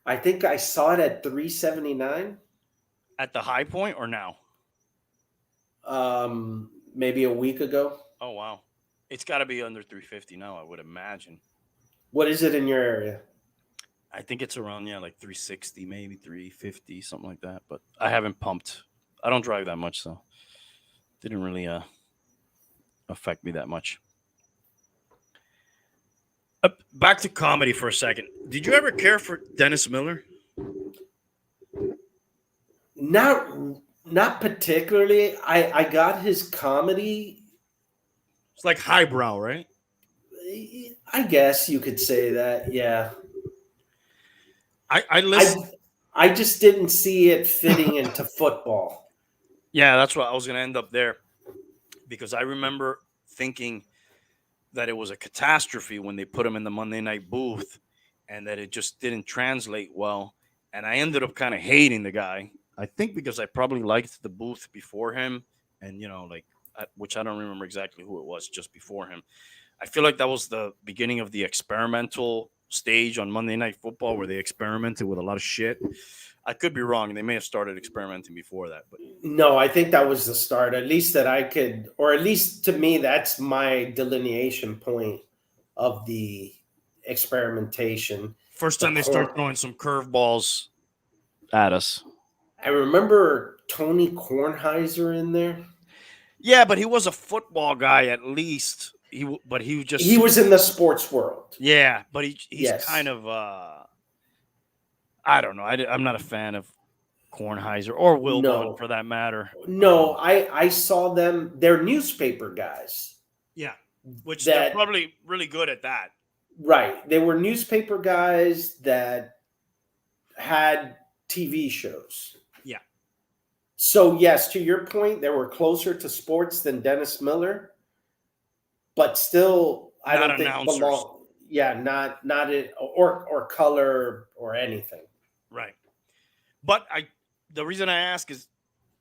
I think I saw it at $3.79. At the high point or now? Maybe a week ago. Oh, wow. It's got to be under $3.50 now, I would imagine. What is it in your area? I think it's around, like $3.60, maybe $3.50, something like that. But I haven't pumped. I don't drive that much, so it didn't really affect me that much. Back to comedy for a second. Did you ever care for Dennis Miller? Not particularly. I got his comedy. It's like highbrow, right? I guess you could say that. Yeah. I listen. I just didn't see it fitting into football. Yeah, that's what I was going to end up there, because I remember thinking that it was a catastrophe when they put him in the Monday night booth, and that it just didn't translate well. And I ended up kind of hating the guy. I think because I probably liked the booth before him, and which I don't remember exactly who it was just before him. I feel like that was the beginning of the experimental stage on Monday Night Football, where they experimented with a lot of shit. I could be wrong. They may have started experimenting before that, but no, I think that was the start. At least that I could, or at least to me, that's my delineation point of the experimentation. First time they start throwing some curveballs at us. I remember Tony Kornheiser in there. Yeah, but he was a football guy at least. He was in the sports world. Yeah, but he's kind of I don't know. I'm not a fan of Kornheiser or Wilbon for that matter. No, I saw them. They're newspaper guys. Yeah, which they're probably really good at that. Right. They were newspaper guys that had TV shows. Yeah. So, yes, to your point, they were closer to sports than Dennis Miller, but still, I don't think belong. Yeah, not it or color or anything. Right. But the reason I ask is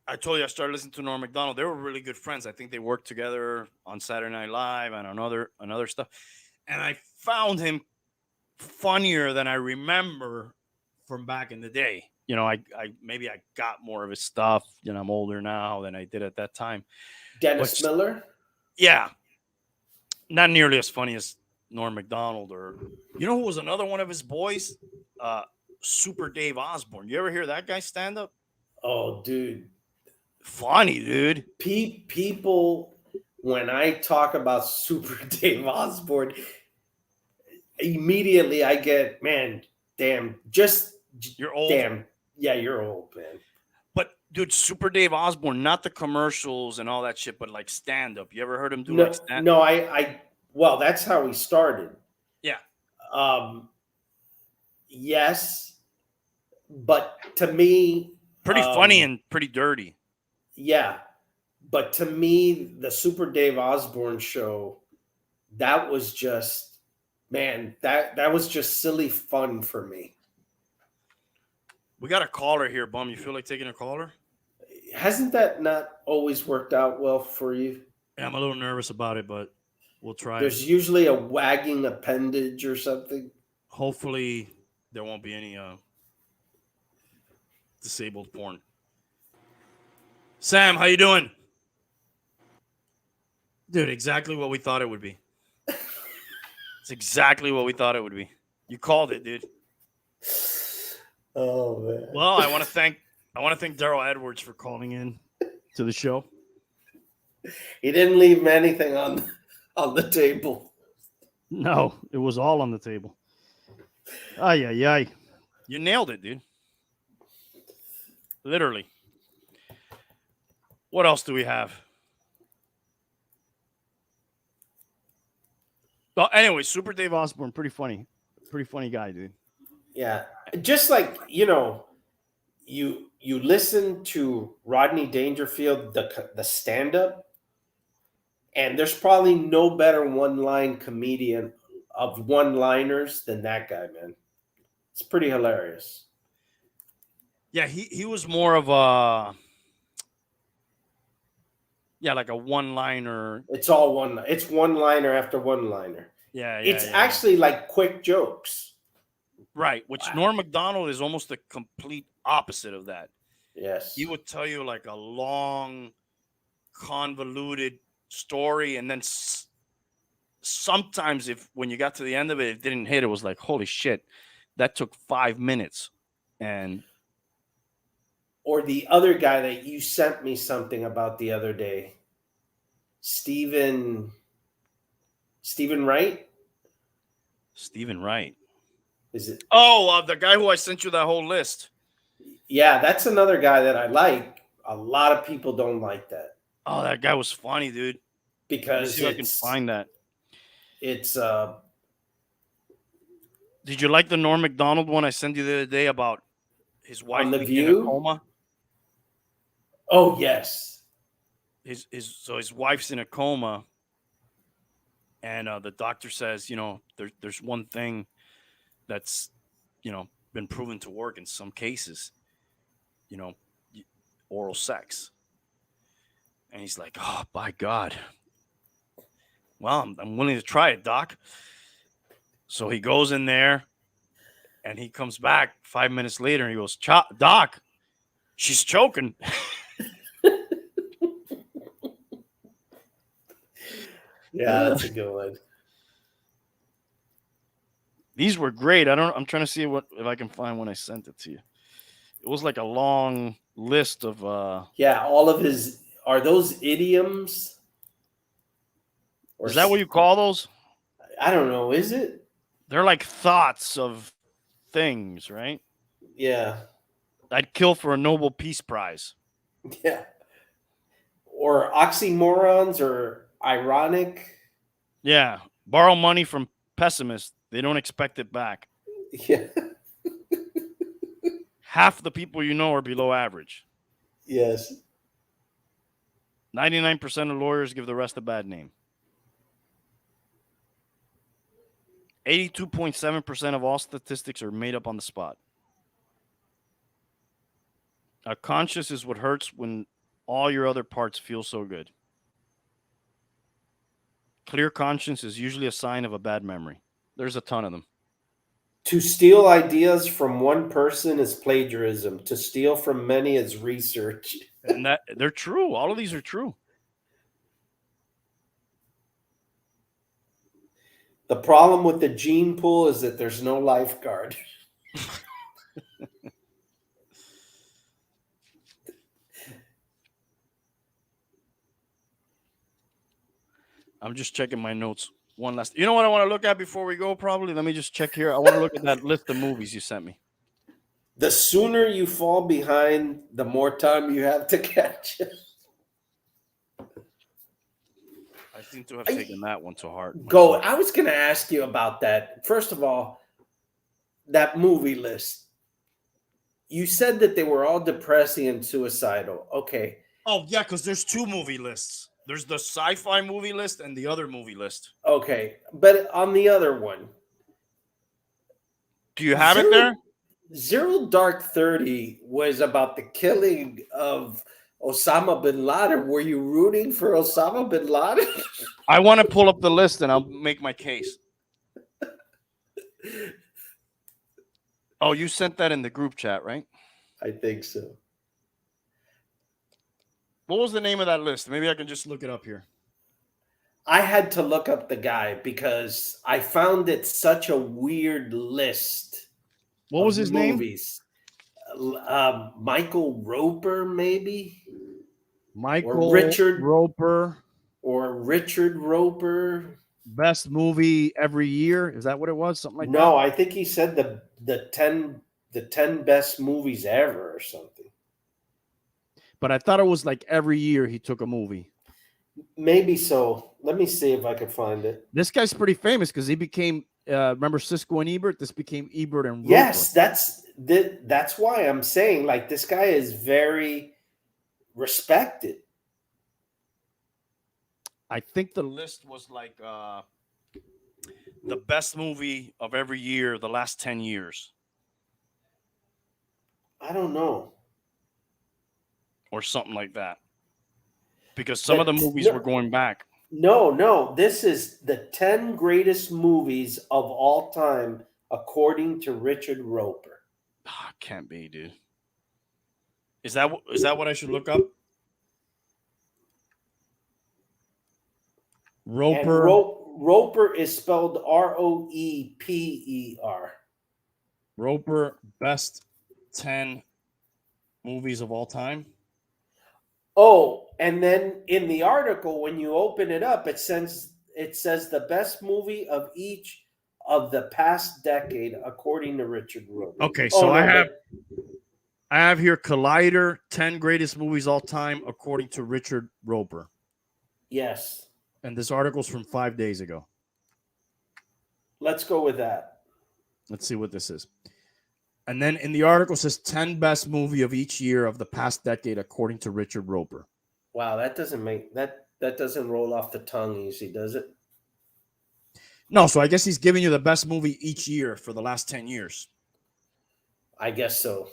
I told you I started listening to Norm Macdonald. They were really good friends. I think they worked together on Saturday Night Live and on other stuff. And I found him funnier than I remember from back in the day. You know, I maybe I got more of his stuff. You know, I'm older now than I did at that time. Dennis But Miller. yeah, not nearly as funny as Norm Macdonald, or you know who was another one of his boys? Super Dave Osborne. You ever hear that guy stand up? Oh, dude. Funny, dude. People, when I talk about Super Dave Osborne, immediately I get, man, damn, just You're old. damn. Yeah, you're old, man. But dude, Super Dave Osborne, not the commercials and all that shit, but like stand up. You ever heard him do No, like stand? no, well, that's how he started. Yeah. Yes, but to me, Pretty funny and pretty dirty. yeah. But to me, the Super Dave Osborne show, that was just, man, that was just silly fun for me. We got a caller here, Bum. You feel like taking a caller? Hasn't that not always worked out well for you? Yeah, I'm a little nervous about it, but we'll try. There's usually a wagging appendage or something. Hopefully there won't be any disabled porn. Sam, how you doing? Dude, exactly what we thought it would be. It's exactly what we thought it would be. You called it, dude. Oh man. Well, I want to thank Daryl Edwards for calling in to the show. He didn't leave anything on the table. No, it was all on the table. Ay, ay, ay. You nailed it, dude. Literally. What else do we have? Well, anyway, Super Dave Osborne, pretty funny guy, dude. Yeah, just like you listen to Rodney Dangerfield, the stand up, and there's probably no better one-line comedian of one-liners than that guy, man. It's pretty hilarious. Yeah, he was more of a like a one-liner. It's all one. It's one-liner after one-liner. Yeah, It's actually like quick jokes. Right, which Wow. Norm Macdonald is almost the complete opposite of that. Yes. He would tell you like a long, convoluted story, and then sometimes when you got to the end of it, it didn't hit. It was like, holy shit, that took 5 minutes. And or the other guy that you sent me something about the other day, Stephen Wright. Stephen Wright. Is it? Oh, the guy who I sent you that whole list. Yeah, that's another guy that I like. A lot of people don't like that. Oh, that guy was funny, dude. Because see if I can find that. It's Did you like the Norm Macdonald one I sent you the other day about his wife On The being in View? a coma? Oh yes. His wife's in a coma, and the doctor says, there's one thing that's, been proven to work in some cases, oral sex. And he's like, oh, by God. Well, I'm willing to try it, doc. So he goes in there, and he comes back 5 minutes later, and he goes, doc, she's choking. Yeah, that's a good one. These were great. I'm trying to see if I can find when I sent it to you. It was like a long list of Yeah, all of his are those idioms? Or is that what you call those? I don't know, is it? They're like thoughts of things, right? Yeah. I'd kill for a Nobel Peace Prize. Yeah. Or oxymorons or ironic. Yeah. Borrow money from pessimists. They don't expect it back. Yeah. Half the people you know are below average. Yes. 99% of lawyers give the rest a bad name. 82.7% of all statistics are made up on the spot. A conscience is what hurts when all your other parts feel so good. Clear conscience is usually a sign of a bad memory. There's a ton of them. To steal ideas from one person is plagiarism. To steal from many is research. And that they're true. All of these are true. The problem with the gene pool is that there's no lifeguard. I'm just checking my notes. One last. You know what I want to look at before we go? Probably. Let me just check here. I want to look at that list of movies you sent me. The sooner you fall behind, the more time you have to catch it. I seem to have taken that one to heart. Go. I was going to ask you about that. First of all, that movie list. You said that they were all depressing and suicidal. Okay. Oh, yeah, because there's two movie lists. There's the sci-fi movie list and the other movie list. Okay. But on the other one. Do you have it there? Zero Dark 30 was about the killing of Osama bin Laden. Were you rooting for Osama bin Laden? I want to pull up the list and I'll make my case. Oh, you sent that in the group chat, right? I think so. What was the name of that list? Maybe I can just look it up here. I had to look up the guy because I found it such a weird list. What was his movies. Michael Roper, maybe? Michael or Richard Roper. Or Richard Roper. Best movie every year. Is that what it was? Something like that? No, I think he said the 10 best movies ever or something. But I thought it was like every year he took a movie. Maybe so. Let me see if I can find it. This guy's pretty famous because he became remember Siskel and Ebert? This became Ebert and Roper. Yes, that's why I'm saying like this guy is very respected. I think the list was like the best movie of every year, the last 10 years. I don't know. Or something like that. Because some of the movies were going back. No. This is the 10 greatest movies of all time, according to Richard Roper. Oh, can't be, dude. Is that what I should look up? Roper. Roper is spelled Roeper. Roper, best 10 movies of all time. Oh, and then in the article, when you open it up, it says the best movie of each of the past decade, according to Richard Roper. Okay, so I have here Collider, 10 greatest movies all time, according to Richard Roper. Yes. And this article's from 5 days ago. Let's go with that. Let's see what this is. And then in the article says 10 best movie of each year of the past decade, according to Richard Roper. Wow, that doesn't roll off the tongue easy, does it? No, so I guess he's giving you the best movie each year for the last 10 years. I guess so.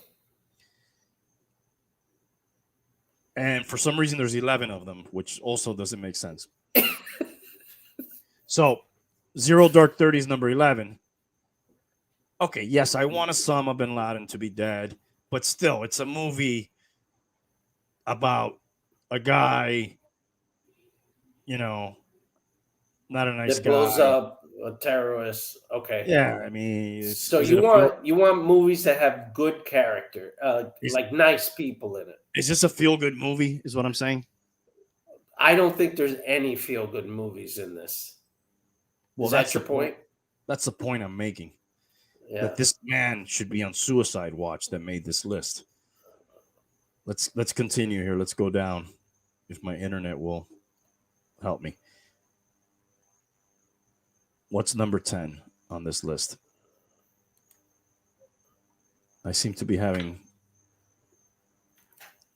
And for some reason, there's 11 of them, which also doesn't make sense. So, Zero Dark 30 is number 11. Okay, yes, I want Osama bin Laden to be dead, but still, it's a movie about a guy, not a nice guy. That blows up a terrorist. Okay. Yeah, I mean, so you want movies that have good character, like nice people in it. Is this a feel-good movie? Is what I'm saying. I don't think there's any feel-good movies in this. Well, that's your point. That's the point I'm making. Yeah. That this man should be on suicide watch that made this list. Let's continue here. Let's go down. If my internet will help me. What's number 10 on this list? I seem to be having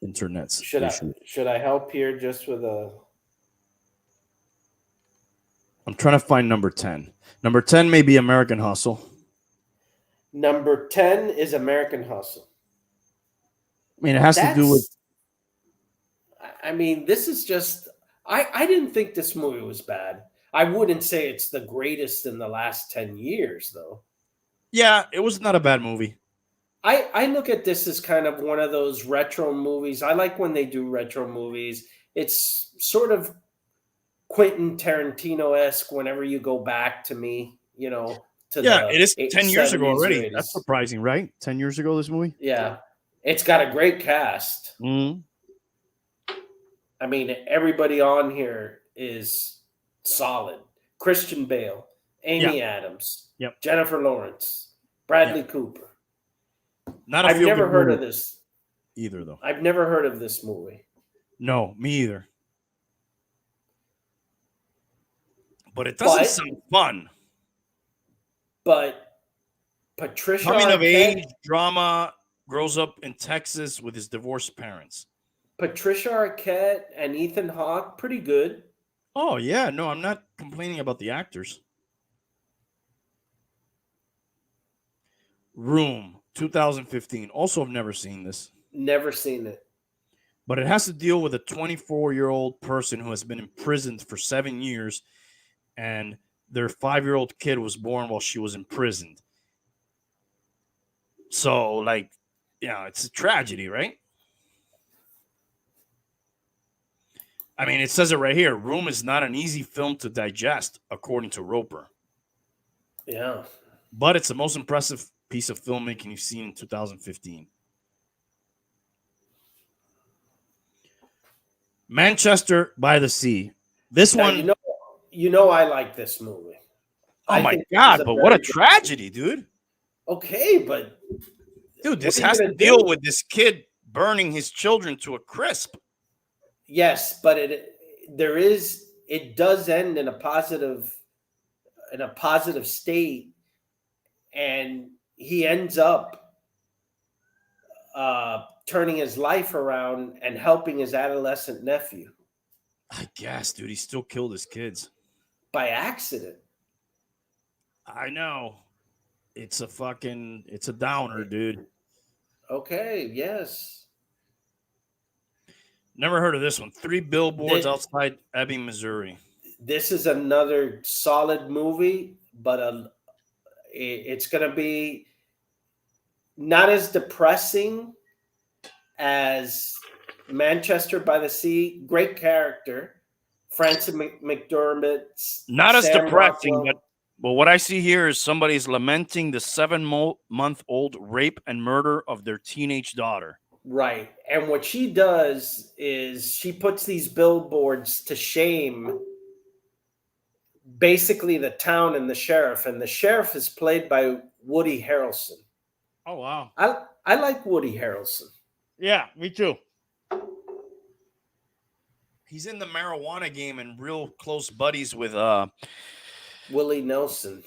internet issues. Should I help here just with a... I'm trying to find number 10. Number 10 may be American Hustle. Number 10 is American Hustle. I mean, it has to do with. I mean, this is just. I didn't think this movie was bad. I wouldn't say it's the greatest in the last 10 years, though. Yeah, it was not a bad movie. I look at this as kind of one of those retro movies. I like when they do retro movies. It's sort of Quentin Tarantino-esque whenever you go back to me, to Yeah, the it is 10 years ago 70s or already. 80s. That's surprising, right? 10 years ago, this movie? Yeah. It's got a great cast. Mm. I mean, everybody on here is solid. Christian Bale, Amy Adams, Yep. Jennifer Lawrence, Bradley Cooper. Not a I've never feel-good heard movie of this. either, though. I've never heard of this movie. No, me either. But it doesn't sound fun. But Patricia Coming of Arquette, age drama, grows up in Texas with his divorced parents. Patricia Arquette and Ethan Hawke, pretty good. Oh, yeah. No, I'm not complaining about the actors. Room, 2015. Also, I've never seen this. Never seen it. But it has to deal with a 24-year-old person who has been imprisoned for 7 years, and their 5-year-old kid was born while she was imprisoned. So, like, it's a tragedy, right? I mean, it says it right here. Room is not an easy film to digest, according to Roper. Yeah. But it's the most impressive piece of filmmaking you've seen in 2015. Manchester by the Sea. This Now, one. I like this movie. Oh my God! But what a tragedy, dude. Okay, but dude, this has to deal with this kid burning his children to a crisp. Yes, but it does end in a positive state, and he ends up turning his life around and helping his adolescent nephew. I guess, dude, he still killed his kids by accident. I know. It's a downer, dude. Okay, yes. Never heard of this one. 3 billboards outside Ebbing, Missouri. This is another solid movie, but it's going to be not as depressing as Manchester by the Sea. Great character. Francis McDormand's not as depressing, but what I see here is somebody's lamenting the 7-month-old rape and murder of their teenage daughter. Right. And what she does is she puts these billboards to shame basically the town and the sheriff. And the sheriff is played by Woody Harrelson. Oh, wow. I like Woody Harrelson. Yeah, me too. He's in the marijuana game and real close buddies with Willie Nelson.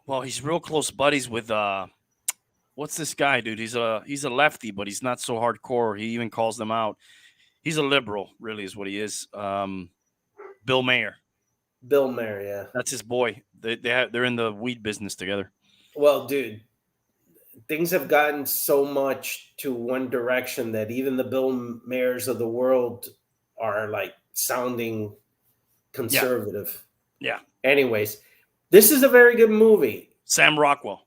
Well, he's real close buddies with what's this guy, dude? He's a lefty, but he's not so hardcore. He even calls them out. He's a liberal, really, is what he is. Bill Maher. Bill Maher, yeah. That's his boy. They're in the weed business together. Well, dude, things have gotten so much to one direction that even the Bill Mayers of the world are like sounding conservative. Yeah. Anyways, this is a very good movie. Sam Rockwell.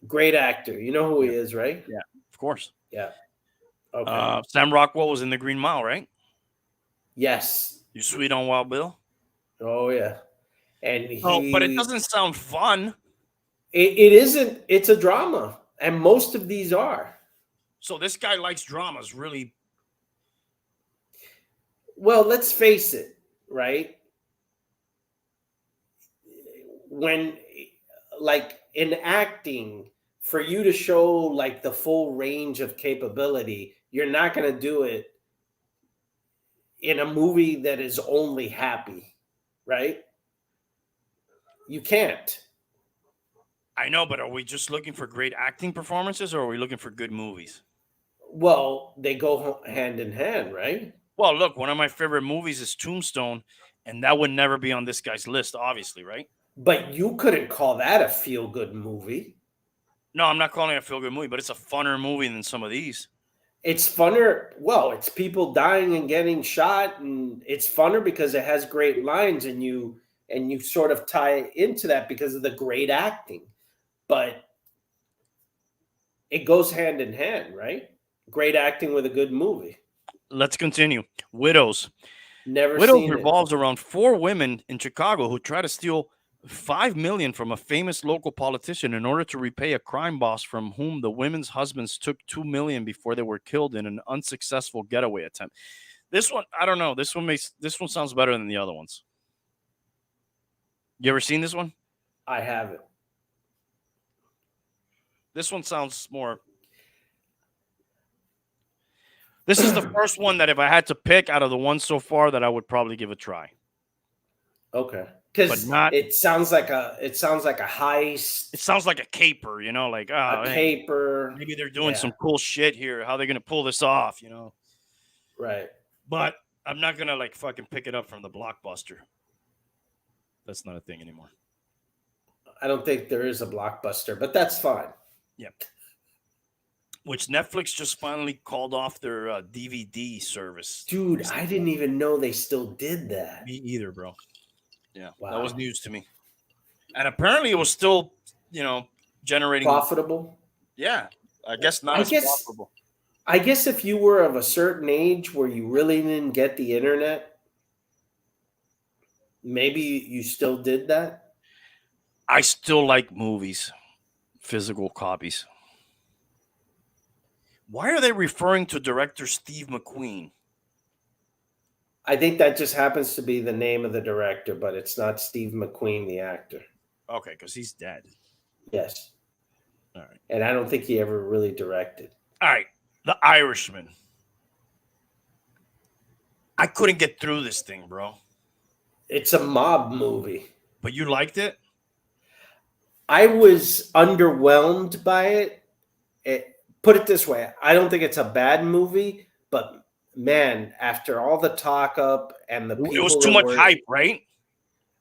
Great actor. You know who he is, right? Yeah, of course. Yeah. Okay. Sam Rockwell was in The Green Mile, right? Yes. You sweet on Wild Bill? Oh, yeah. And but it doesn't sound fun. It isn't. It's a drama, and most of these are. So this guy likes dramas, really. Well, let's face it, right? When, like, in acting, for you to show, like, the full range of capability, you're not going to do it in a movie that is only happy, right? You can't. I know, but are we just looking for great acting performances, or are we looking for good movies? Well, they go hand in hand, right? Well, look, one of my favorite movies is Tombstone, and that would never be on this guy's list, obviously, right? But you couldn't call that a feel-good movie. No, I'm not calling it a feel-good movie, but it's a funner movie than some of these. It's funner. Well, it's people dying and getting shot, and it's funner because it has great lines, and you sort of tie into that because of the great acting. But it goes hand in hand, right? Great acting with a good movie. Let's continue. Widows. Never Widows seen it. revolves around 4 women in Chicago who try to steal $5 million from a famous local politician in order to repay a crime boss from whom the women's husbands took $2 million before they were killed in an unsuccessful getaway attempt. This one, I don't know. This one sounds better than the other ones. You ever seen this one? I haven't. This one sounds more. This is the first one that if I had to pick out of the ones so far that I would probably give a try. Okay. Because it sounds like a heist. It sounds like a caper, like a caper. Maybe they're doing some cool shit here. How are they gonna pull this off, Right. But I'm not gonna fucking pick it up from the Blockbuster. That's not a thing anymore. I don't think there is a Blockbuster, but that's fine. Yep. Which Netflix just finally called off their DVD service. Dude, I didn't even know they still did that. Me either, bro. Yeah, wow. That was news to me. And apparently it was still, generating... Profitable? Yeah, I guess not as profitable. I guess if you were of a certain age where you really didn't get the internet, maybe you still did that? I still like movies, physical copies. Why are they referring to director Steve McQueen? I think that just happens to be the name of the director, but it's not Steve McQueen, the actor. Okay, because he's dead. Yes. All right. And I don't think he ever really directed. All right. The Irishman. I couldn't get through this thing, bro. It's a mob movie. But you liked it? I was underwhelmed by it. Put it this way. I don't think it's a bad movie, but man, after all the talk up and the people... It was too much hype, right?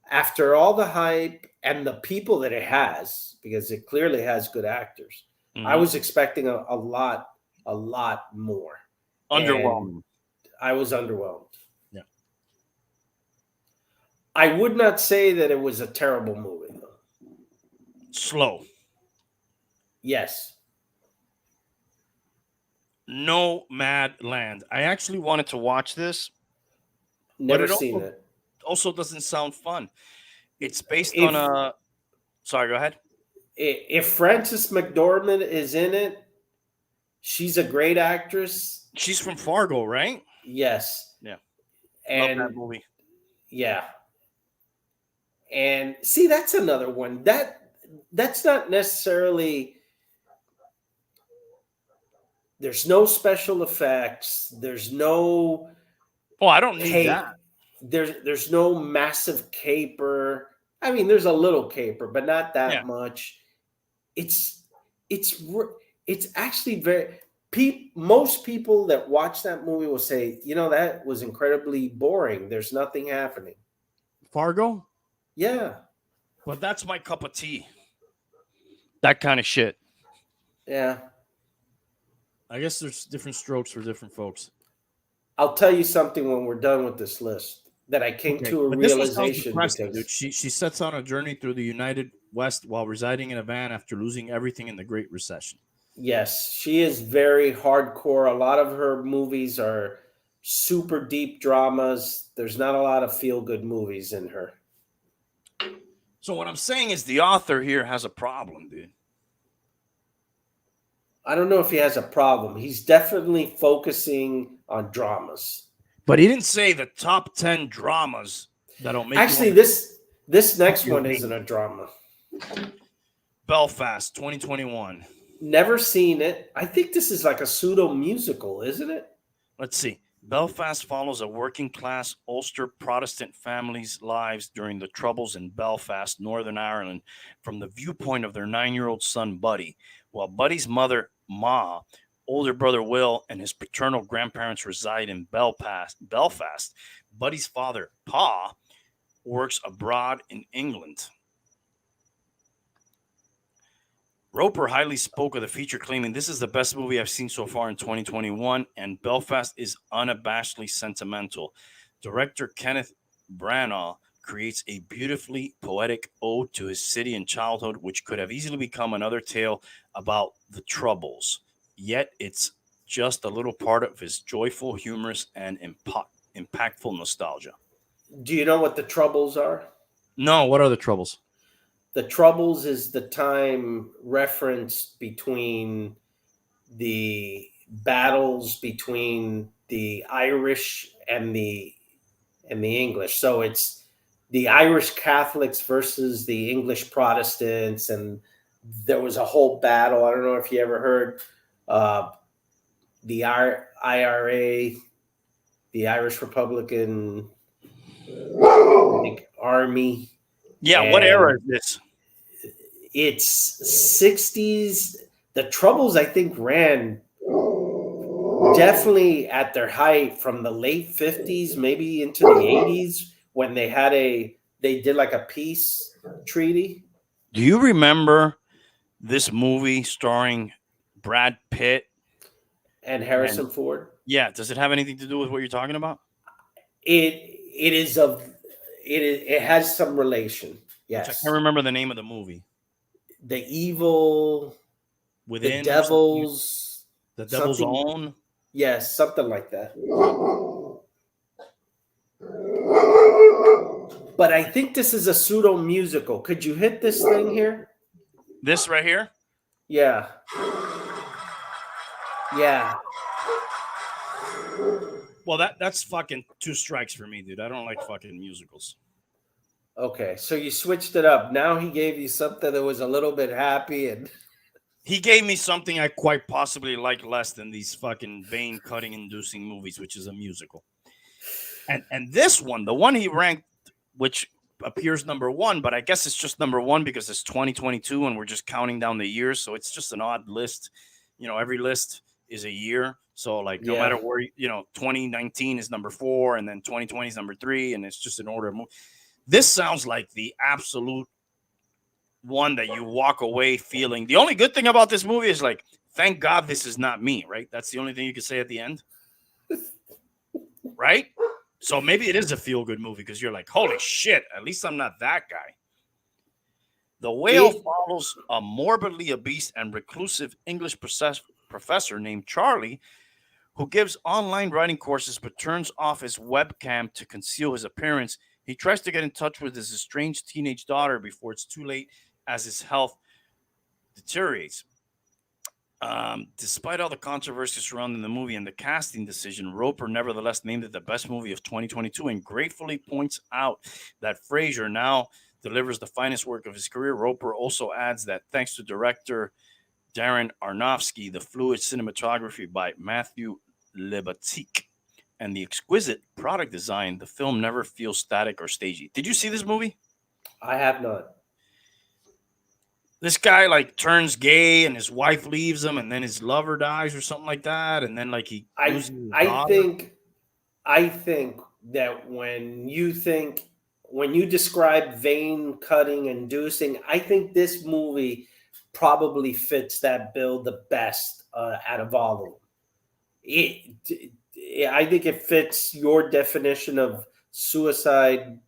After all the hype and the people that it has, because it clearly has good actors, I was expecting a lot more. Underwhelmed. And I was underwhelmed. Yeah. I would not say that it was a terrible movie, though. Slow. Yes. Nomadland. I actually wanted to watch this. Never seen it. Also doesn't sound fun. It's based on a... Sorry, go ahead. If Frances McDormand is in it, she's a great actress. She's from Fargo, right? Yes. Yeah. And love that movie. Yeah. And see, that's another one. That's not necessarily... There's no special effects. There's no... Oh, I don't need that. There's no massive caper. I mean, there's a little caper, but not that much. It's actually very... most people that watch that movie will say, that was incredibly boring. There's nothing happening. Fargo? Yeah. But that's my cup of tea. That kind of shit. Yeah. I guess there's different strokes for different folks. I'll tell you something when we're done with this list that I came to a realization. Dude. She sets out a journey through the United West while residing in a van after losing everything in the Great Recession. Yes, she is very hardcore. A lot of her movies are super deep dramas. There's not a lot of feel-good movies in her. So what I'm saying is the author here has a problem, dude. I don't know if he has a problem. He's definitely focusing on dramas. But he didn't say the top 10 dramas that'll make... Actually, this next one isn't a drama. Belfast, 2021. Never seen it. I think this is like a pseudo-musical, isn't it? Let's see. Belfast follows a working-class Ulster Protestant family's lives during the Troubles in Belfast, Northern Ireland, from the viewpoint of their 9-year-old son, Buddy. While Buddy's mother, Ma, older brother, Will, and his paternal grandparents reside in Belfast, Buddy's father, Pa, works abroad in England. Roper highly spoke of the feature, claiming this is the best movie I've seen so far in 2021, and Belfast is unabashedly sentimental. Director Kenneth Branagh creates a beautifully poetic ode to his city and childhood, which could have easily become another tale about the Troubles. Yet it's just a little part of his joyful, humorous, and impactful nostalgia. Do you know what the Troubles are? No, what are the Troubles? The Troubles is the time referenced between the battles between the Irish and the English. So it's the Irish Catholics versus the English Protestants, and there was a whole battle. I don't know if you ever heard the IRA, the Irish Republican, I think, Army. Yeah, what era is this? It's 60s. The Troubles, I think, ran definitely at their height from the late 50s, maybe into the 80s, when they did like a peace treaty. Do you remember this movie starring Brad Pitt And Harrison Ford? Yeah, does it have anything to do with what you're talking about? It has some relation. Yes. I can't remember the name of the movie. The evil Within the devil's own. Yes, something like that. But I think this is a pseudo musical. Could you hit this thing here? This right here? Yeah. Yeah. Well, that's fucking 2 strikes for me, dude. I don't like fucking musicals. Okay, so you switched it up. Now he gave you something that was a little bit happy, and he gave me something I quite possibly like less than these fucking vein cutting inducing movies, which is a musical. And this one, the one he ranked, which appears number 1, but I guess it's just number 1 because it's 2022 and we're just counting down the years, so it's just an odd list. You know, every list is a year, so like no matter where, 2019 is number 4, and then 2020 is number 3, and it's just an order of movie. This sounds like the absolute one that you walk away feeling. The only good thing about this movie is like, thank God this is not me, right? That's the only thing you can say at the end, right? So maybe it is a feel-good movie because you're like, holy shit, at least I'm not that guy. The Whale follows a morbidly obese and reclusive English professor named Charlie, who gives online writing courses but turns off his webcam to conceal his appearance. He tries to get in touch with his estranged teenage daughter before it's too late as his health deteriorates. Despite all the controversy surrounding the movie and the casting decision, Roper nevertheless named it the best movie of 2022 and gratefully points out that Fraser now delivers the finest work of his career. Roper also adds that thanks to director Darren Aronofsky, the fluid cinematography by Matthew Libatique, and the exquisite product design, the film never feels static or stagey. Did you see this movie? I have not. This guy like turns gay and his wife leaves him, and then his lover dies or something like that, and then like he loses his daughter. I think that when you describe vein cutting inducing, I think this movie probably fits that bill the best out of all of them. I think it fits your definition of suicide,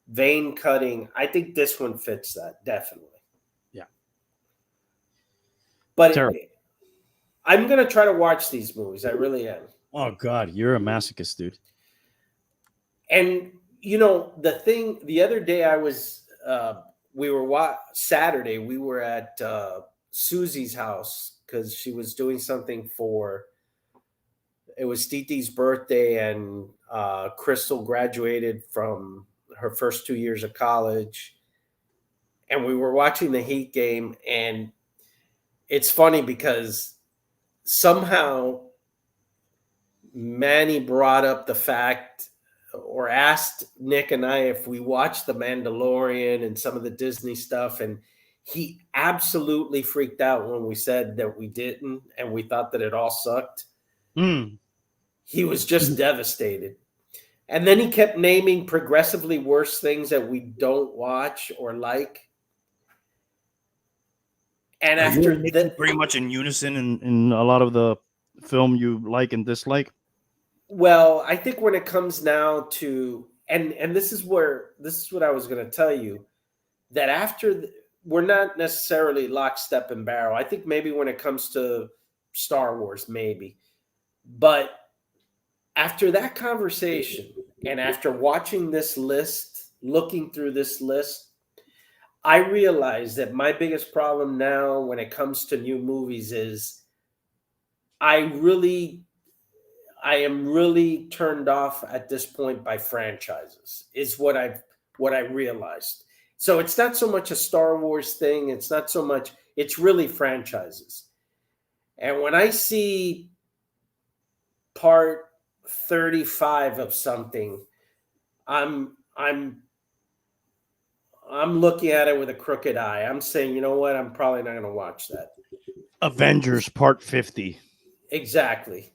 vein cutting. I think this one fits that, definitely. Yeah. But I'm going to try to watch these movies. I really am. Oh, God, you're a masochist, dude. And, the other day I was, Saturday, we were at Susie's house because she was doing something it was Titi's birthday, and Crystal graduated from her first 2 years of college. And we were watching the Heat game, and it's funny because somehow Manny brought up the fact or asked Nick and I if we watched The Mandalorian and some of the Disney stuff, and he absolutely freaked out when we said that we didn't and we thought that it all sucked. He was just devastated. And then he kept naming progressively worse things that we don't watch or like. And Are you after and Nikki that, pretty much in unison in a lot of the film you like and dislike. well, I think when it comes now to and this is what I was going to tell you, that we're not necessarily lockstep and barrel. I think maybe when it comes to Star Wars, maybe, but after that conversation and after watching this list, looking through this list, I realized that my biggest problem now when it comes to new movies is I really I am really turned off at this point by franchises. Is what I realized. So it's not so much a Star Wars thing. It's not so much. It's really franchises. And when I see part 35 of something, I'm I'm I'm looking at it with a crooked eye. I'm saying, you know what? I'm probably not going to watch that. Avengers Part 50. Exactly.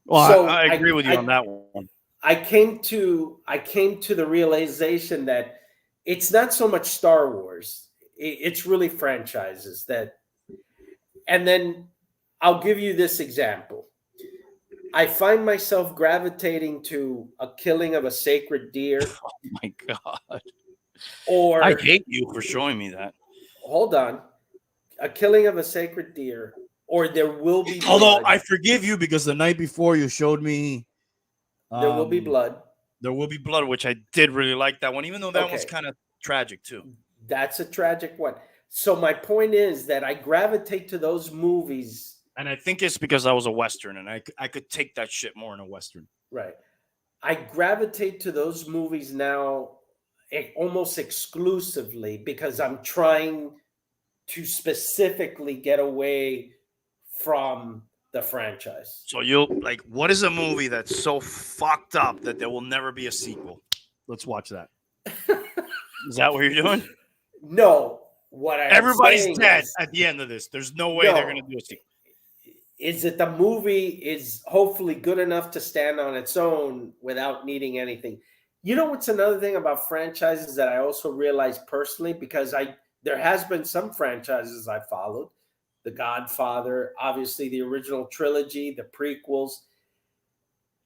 Well, So I agree with you on that one. I came to the realization that it's not so much Star Wars. It's really franchises that. And then I'll give you this example. I find myself gravitating to a killing of a sacred deer, Oh my god! or I hate you for showing me that. hold on, a killing of a sacred deer, or there will be Although blood. I forgive you because the night before you showed me There will be blood. There Will Be Blood, which I did really like that one, even though that one's Okay. kind of tragic too. That's a tragic one. So my point is that I gravitate to those movies. And I think it's because I was a Western and I could take that shit more in a Western. Right. I gravitate to those movies now almost exclusively because I'm trying to specifically get away from the franchise. So what is a movie that's so fucked up that there will never be a sequel? Let's watch that. Is that what you're doing? No, what I'm Everybody's saying dead is, at the end of this. There's no way they're No. going to do a sequel. is that the movie is hopefully good enough to stand on its own without needing anything. You know what's another thing about franchises that I also realized personally, because there has been some franchises I followed, The Godfather, obviously the original trilogy, the prequels.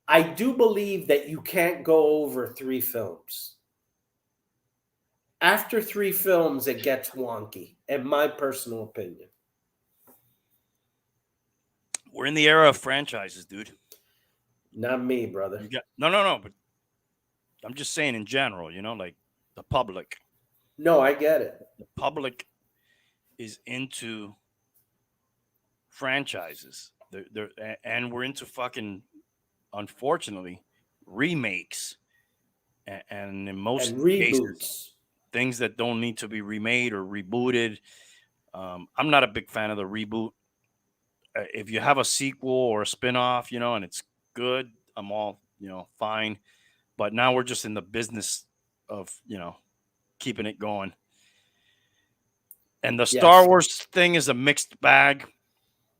I do believe that you can't go over 3 films. After 3 films, it gets wonky, in my personal opinion. We're in the era of franchises, dude. Not me, brother. No, but I'm just saying in general, like the public. No, I get it. The public is into franchises. And we're into fucking, unfortunately, remakes. And in most And reboots. cases, things that don't need to be remade or rebooted. I'm not a big fan of the reboot. If you have a sequel or a spinoff, and it's good, I'm all, fine. But now we're just in the business of, keeping it going. And the Star Wars thing is a mixed bag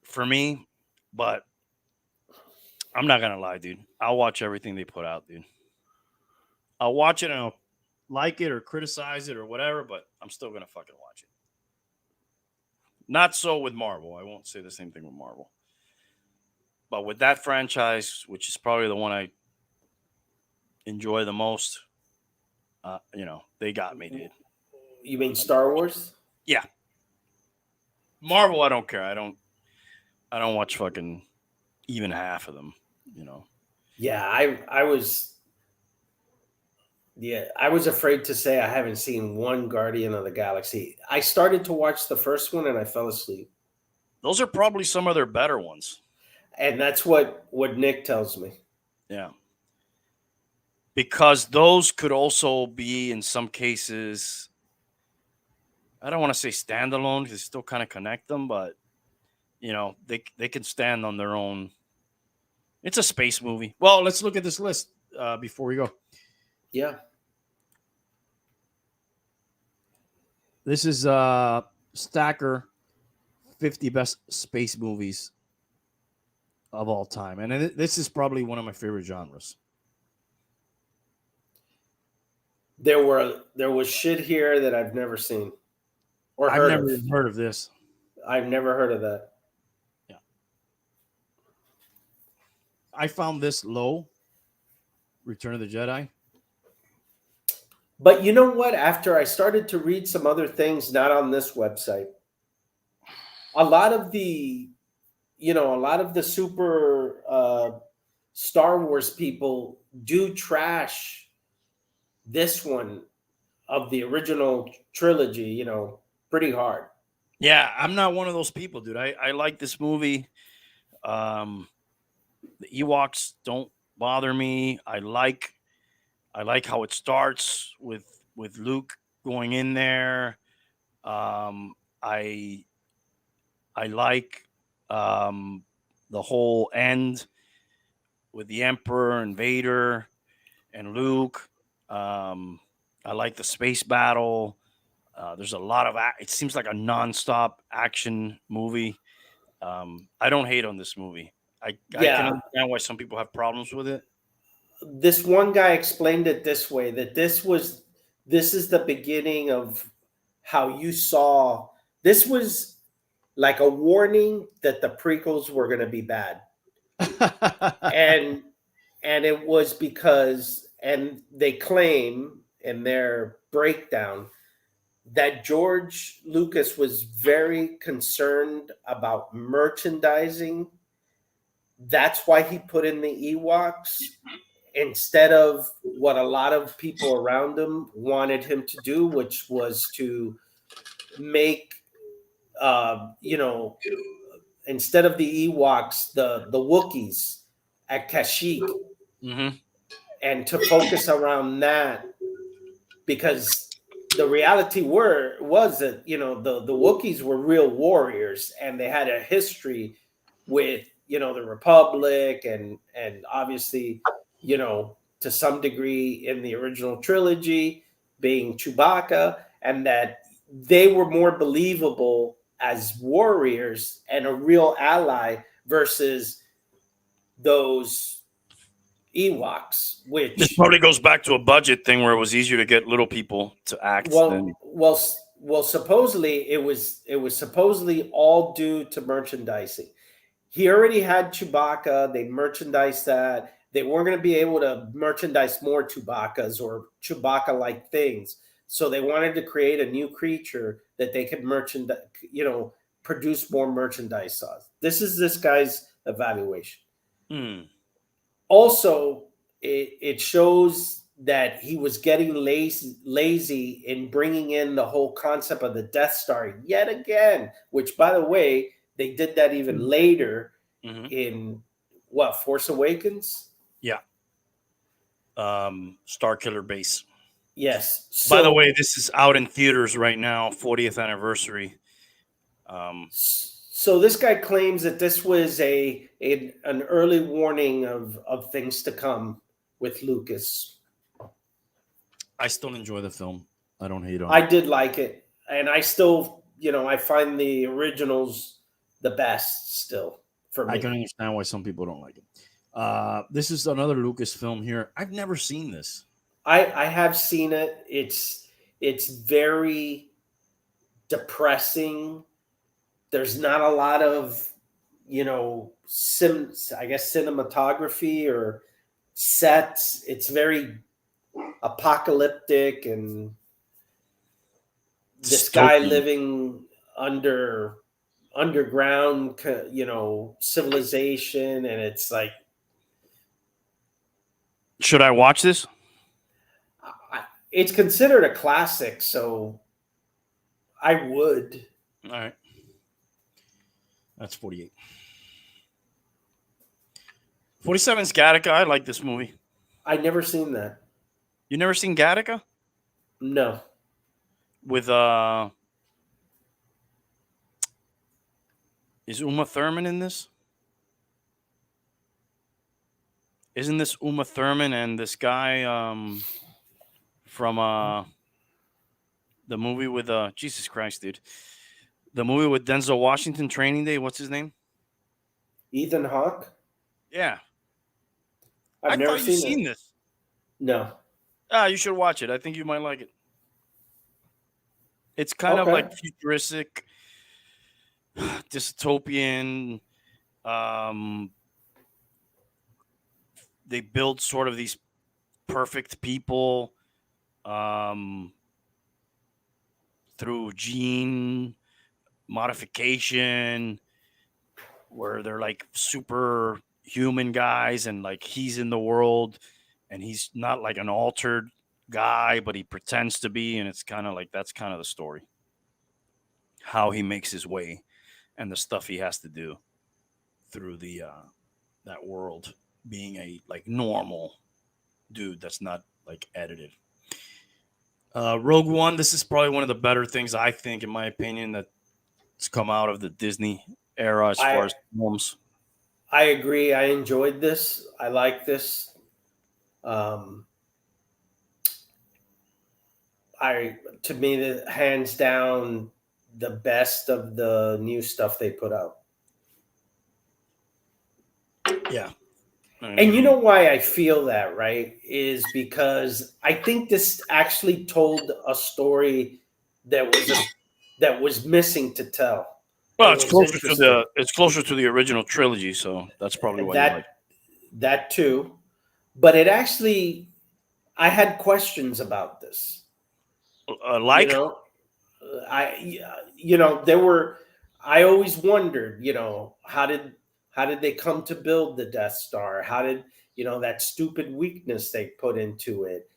for me, but I'm not going to lie, dude. I'll watch everything they put out, dude. I'll watch it and I'll like it or criticize it or whatever, but I'm still going to fucking watch it. Not so with Marvel. I won't say the same thing with Marvel. But with that franchise, which is probably the one I enjoy the most, they got me, dude. You mean Star Wars? Yeah. Marvel, I don't care. I don't watch fucking even half of them, Yeah, I was afraid to say I haven't seen one Guardian of the Galaxy. I started to watch the first one and I fell asleep. Those are probably some of their better ones. And that's what Nick tells me. Yeah. Because those could also be, in some cases, I don't want to say standalone because they still kind of connect them, but, they can stand on their own. It's a space movie. Well, let's look at this list before we go. Yeah. This is Stacker 50 best space movies of all time. And this is probably one of my favorite genres. There was shit here that I've never seen or I've heard never of. even heard of this. I've never heard of that. I found this low. Return of the Jedi. But you know what? After I started to read some other things, not on this website, a lot of the, a lot of the super Star Wars people do trash this one of the original trilogy, pretty hard. Yeah, I'm not one of those people, dude. I like this movie. The Ewoks don't bother me. I like how it starts with Luke going in there. I like the whole end with the Emperor and Vader and Luke. I like the space battle. There's a lot of it seems like a nonstop action movie. I don't hate on this movie. I can understand why some people have problems with it. This one guy explained it this way, that this is the beginning of how you saw this was like a warning that the prequels were going to be bad. and it was because, and they claim in their breakdown that George Lucas was very concerned about merchandising. That's why he put in the Ewoks instead of what a lot of people around him wanted him to do, which was to make, instead of the Ewoks, the Wookiees at Kashyyyk, and to focus around that, because the reality was that the Wookiees were real warriors, and they had a history with the Republic, and obviously to some degree in the original trilogy being Chewbacca, and that they were more believable as warriors and a real ally versus those Ewoks, which this probably goes back to a budget thing where it was easier to get little people to act. Well, supposedly it was supposedly all due to merchandising. He already had Chewbacca. They merchandised that. They weren't going to be able to merchandise more Chewbaccas or Chewbacca-like things. So they wanted to create a new creature that they could merchandise, produce more merchandise of. This is this guy's evaluation. Also, it shows that he was getting lazy in bringing in the whole concept of the Death Star yet again, which, by the way, they did that even later in Force Awakens? Yeah. Star Killer Base. Yes. By the way, this is out in theaters right now, 40th anniversary. So this guy claims that this was an early warning of things to come with Lucas. I still enjoy the film. I don't hate on it. I did like it. And I still, I find the originals the best still for me. I can understand why some people don't like it. This is another Lucas film here. I've never seen this. I have seen it. It's very depressing. There's not a lot of, cinematography or sets. It's very apocalyptic, and this guy living underground, civilization, and it's like. Should I watch this? It's considered a classic, so I would. All right. That's 48. 47 is Gattaca. I like this movie. I never seen that. You never seen Gattaca? No. With is Uma Thurman in this? Isn't this Uma Thurman and this guy from the movie with Jesus Christ, dude. The movie with Denzel Washington, Training Day. What's his name? Ethan Hawke? Yeah. I've never seen this. No. You should watch it. I think you might like it. It's kind of like futuristic. dystopian. They build sort of these perfect people through gene modification, where they're like super human guys, and like he's in the world, and he's not like an altered guy, but he pretends to be, and it's kind of like that's kind of the story, how he makes his way, and the stuff he has to do through the that world, being a like normal dude that's not like edited. Rogue One, this is probably one of the better things, I think, in my opinion, that's come out of the Disney era as far as films. I agree. I enjoyed this. I like this. To me, the hands down the best of the new stuff they put out. Yeah. And you know why I feel that, right? Is because I think this actually told a story that was missing to tell. Well, It it's was closer to the original trilogy, so that's probably why you like that too. But it actually, I had questions about this. like You know, there were. I always wondered, how did they come to build the Death Star? How did that stupid weakness they put into it?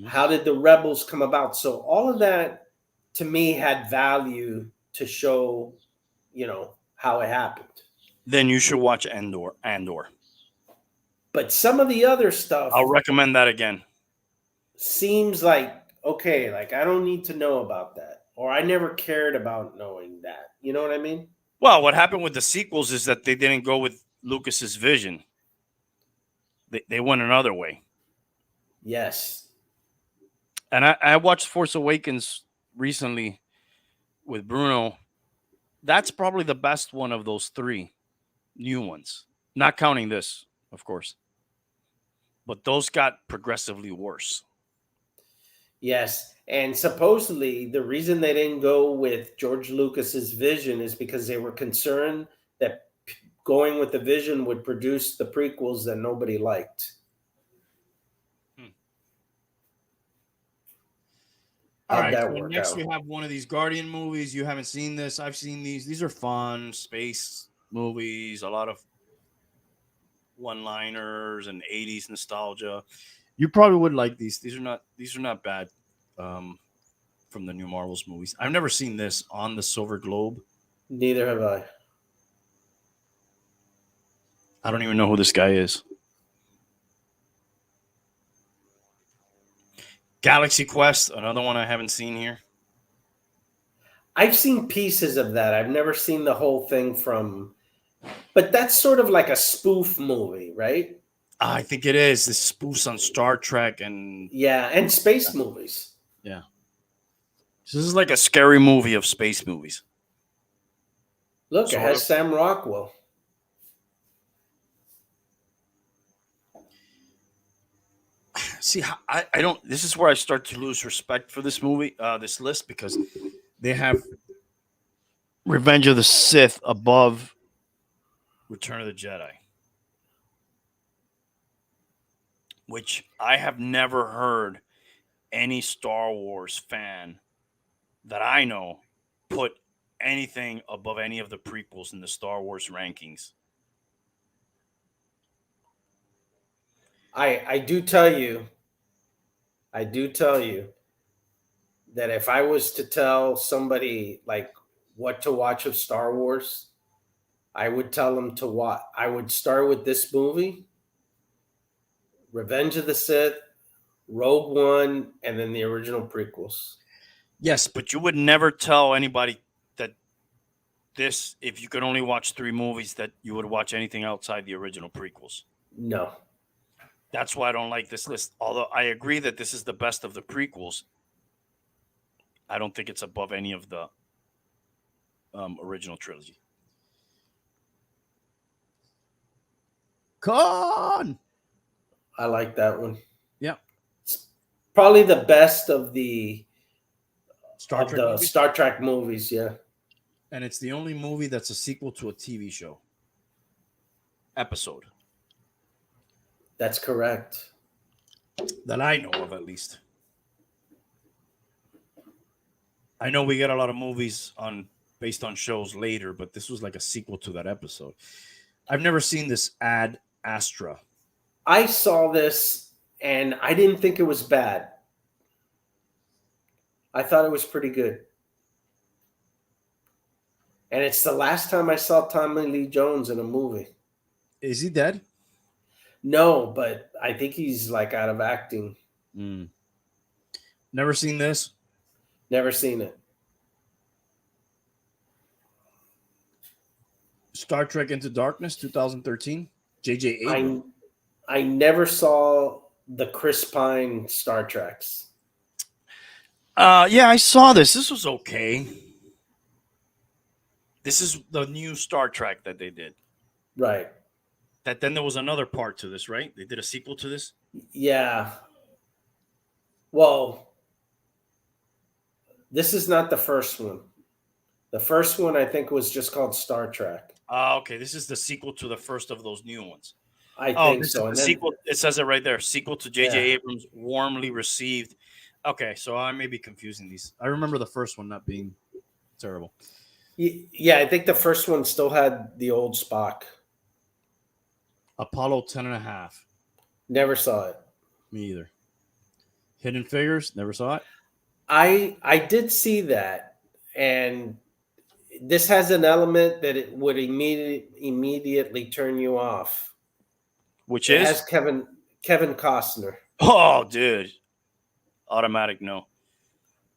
How did the rebels come about? So all of that to me had value to show, how it happened. Then you should watch Andor. But some of the other stuff I'll recommend that again. seems like, okay, like I don't need to know about that, or I never cared about knowing that. You know what I mean? Well, what happened with the sequels is that they didn't go with Lucas's vision. They went another way. Yes. And I watched Force Awakens recently with Bruno. That's probably the best one of those three new ones, not counting this, of course. But those got progressively worse. Yes. And supposedly the reason they didn't go with George Lucas's vision is because they were concerned that going with the vision would produce the prequels that nobody liked. All right. So next we have one of these Guardian movies. You haven't seen this. I've seen these. These are fun space movies. A lot of one-liners and 80s nostalgia. You probably would like these. These are not bad. From the new Marvels movies. I've never seen this, On the Silver Globe. Neither have I. I don't even know who this guy is. Galaxy Quest, another one I haven't seen here. I've seen pieces of that. I've never seen the whole thing but that's sort of like a spoof movie, right? I think it is. This spoofs on Star Trek and space movies. Yeah. So this is like a scary movie of space movies. Look, it has Sam Rockwell. See, I don't. This is where I start to lose respect for this movie, this list, because they have Revenge of the Sith above Return of the Jedi, which I have never heard any Star Wars fan that I know put anything above any of the prequels in the Star Wars rankings. I do tell you that if I was to tell somebody like what to watch of Star Wars, I would tell them to watch. I would start with this movie, Revenge of the Sith, Rogue One, and then the original prequels. Yes, but you would never tell anybody that this, if you could only watch 3 movies, that you would watch anything outside the original prequels. No. That's why I don't like this list. Although I agree that this is the best of the prequels, I don't think it's above any of the original trilogy. Con! I like that one. Yeah. Probably the best of the Star Trek movies, yeah. And it's the only movie that's a sequel to a TV show episode That's correct. that I know of, at least. I know we get a lot of movies based on shows later, but this was like a sequel to that episode. I've never seen this Ad Astra. I saw this and I didn't think it was bad. I thought it was pretty good. And it's the last time I saw Tommy Lee Jones in a movie. Is he dead? No, but I think he's like out of acting. Never seen this. Never seen it. Star Trek Into Darkness, 2013. J.J. Abrams. I never saw the Chris Pine Star Treks. Yeah, I saw this. This was okay. This is the new Star Trek that they did. Right. That then there was another part to this, right? They did a sequel to this. Yeah. Well, this is not the first one. The first one, I think, was just called Star Trek. Okay. This is the sequel to the first of those new ones. I think this so. is And the then, sequel. It says it right there. Sequel to J.J. Yeah. Abrams, warmly received. Okay, so I may be confusing these. I remember the first one not being terrible. yeah, I think the first one still had the old Spock. Apollo 10 and a half. Never saw it. Me either. Hidden Figures. Never saw it. I did see that, and this has an element that it would immediately turn you off. Which It is? has Kevin Costner. Oh, dude. Automatic no.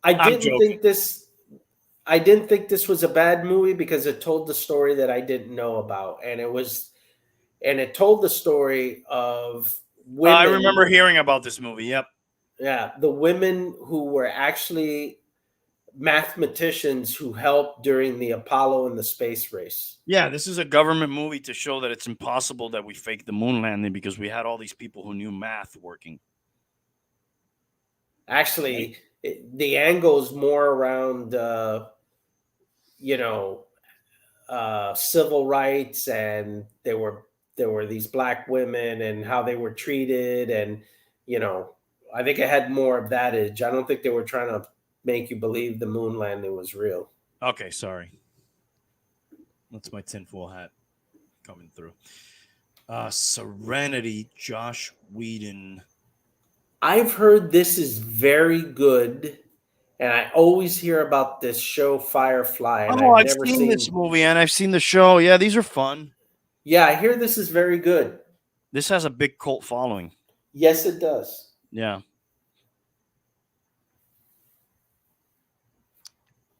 I I'm didn't joking. think this. I didn't think this was a bad movie because it told the story that I didn't know about, and it told the story of women. I remember hearing about this movie. Yep. Yeah, the women who were actually mathematicians who helped during the Apollo and the space race. Yeah, this is a government movie to show that it's impossible that we faked the moon landing because we had all these people who knew math working. Actually, the angle is more around, civil rights, and there were these black women and how they were treated, and I think it had more of that edge. I don't think they were trying to make you believe the moon landing was real. Okay, sorry. That's my tinfoil hat coming through. Serenity, Josh Whedon. I've heard this is very good, and I always hear about this show Firefly. And I've seen this movie and I've seen the show. Yeah, these are fun. Yeah, I hear this is very good. This has a big cult following. Yes, it does. Yeah.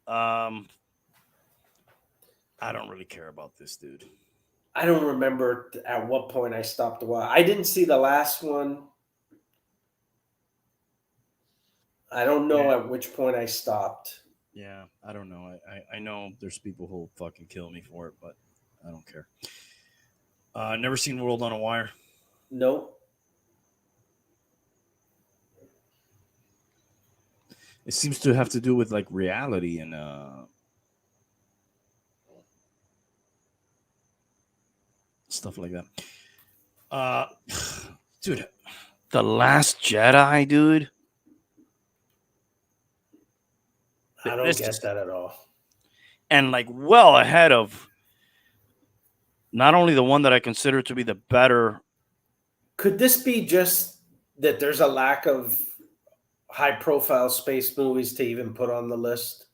I don't really care about this, dude. I don't remember at what point I stopped a while. I didn't see the last one. I don't know at which point I stopped. Yeah, I don't know. I know there's people who'll fucking kill me for it, but I don't care. Never seen World on a Wire. Nope. It seems to have to do with like reality and stuff like that. Dude, The Last Jedi, dude. I don't get that at all. And like well ahead of not only the one that I consider to be the better. Could this be just that there's a lack of high-profile space movies to even put on the list?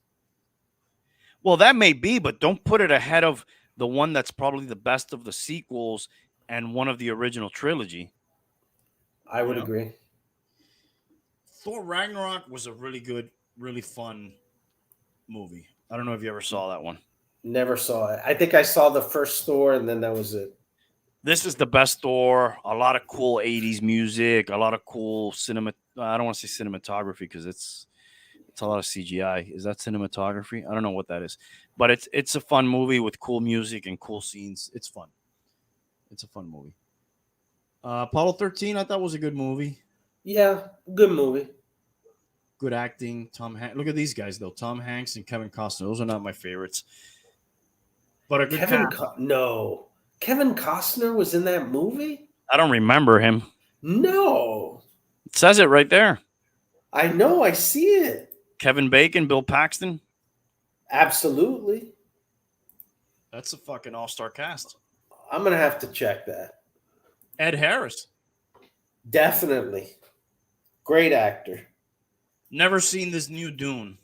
Well, that may be, but don't put it ahead of the one that's probably the best of the sequels and one of the original trilogy. I would agree. Thor Ragnarok was a really good, really fun movie. I don't know if you ever saw that one. Never saw it. I think I saw the first Thor, and then that was it. This is the best Thor. A lot of cool 80s music, a lot of cool cinema. I don't want to say cinematography because it's a lot of CGI. Is that cinematography? I don't know what that is. But it's a fun movie with cool music and cool scenes. It's fun. It's a fun movie. Apollo 13, I thought was a good movie. Yeah, good movie. Good acting. Tom Hanks. Look at these guys, though. Tom Hanks and Kevin Costner. Those are not my favorites. but a good cast. No. Kevin Costner was in that movie? I don't remember him. No. It says it right there. I know. I see it. Kevin Bacon, Bill Paxton. Absolutely. That's a fucking all-star cast. I'm going to have to check that. Ed Harris. Definitely. Great actor. Never seen this new Dune.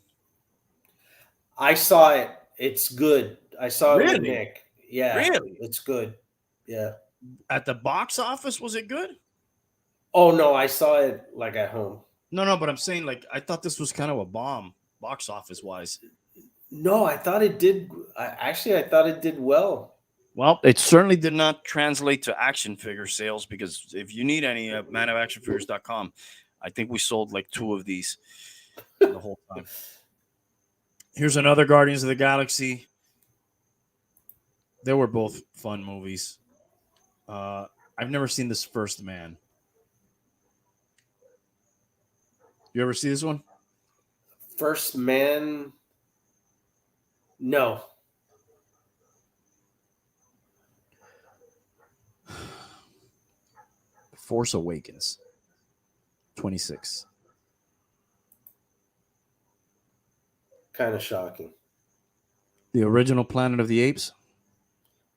I saw it. It's good. I saw it with Really? Nick. Yeah. Really? It's good. Yeah. At the box office, was it good? Oh, no. I saw it like at home. No, but I'm saying, like, I thought this was kind of a bomb, box office-wise. No, I thought it did. I thought it did well. Well, it certainly did not translate to action figure sales because if you need any, manofactionfigures.com, I think we sold like 2 of these the whole time. Here's another Guardians of the Galaxy. They were both fun movies. I've never seen this First Man. You ever see this one? First Man. No. Force Awakens. 26. Kind of shocking. The original Planet of the Apes.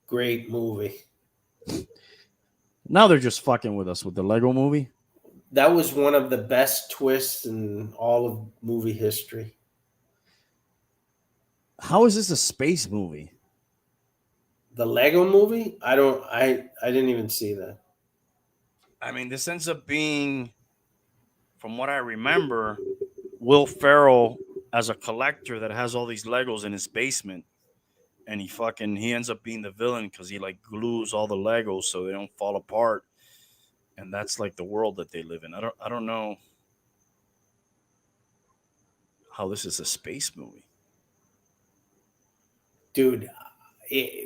Great movie. Now they're just fucking with us with the Lego movie. That was one of the best twists in all of movie history. How is this a space movie? The Lego movie? I didn't even see that. I mean, this ends up being, from what I remember, Will Ferrell as a collector that has all these Legos in his basement. And he ends up being the villain because he like glues all the Legos so they don't fall apart. And that's like the world that they live in. I don't know how this is a space movie. Dude,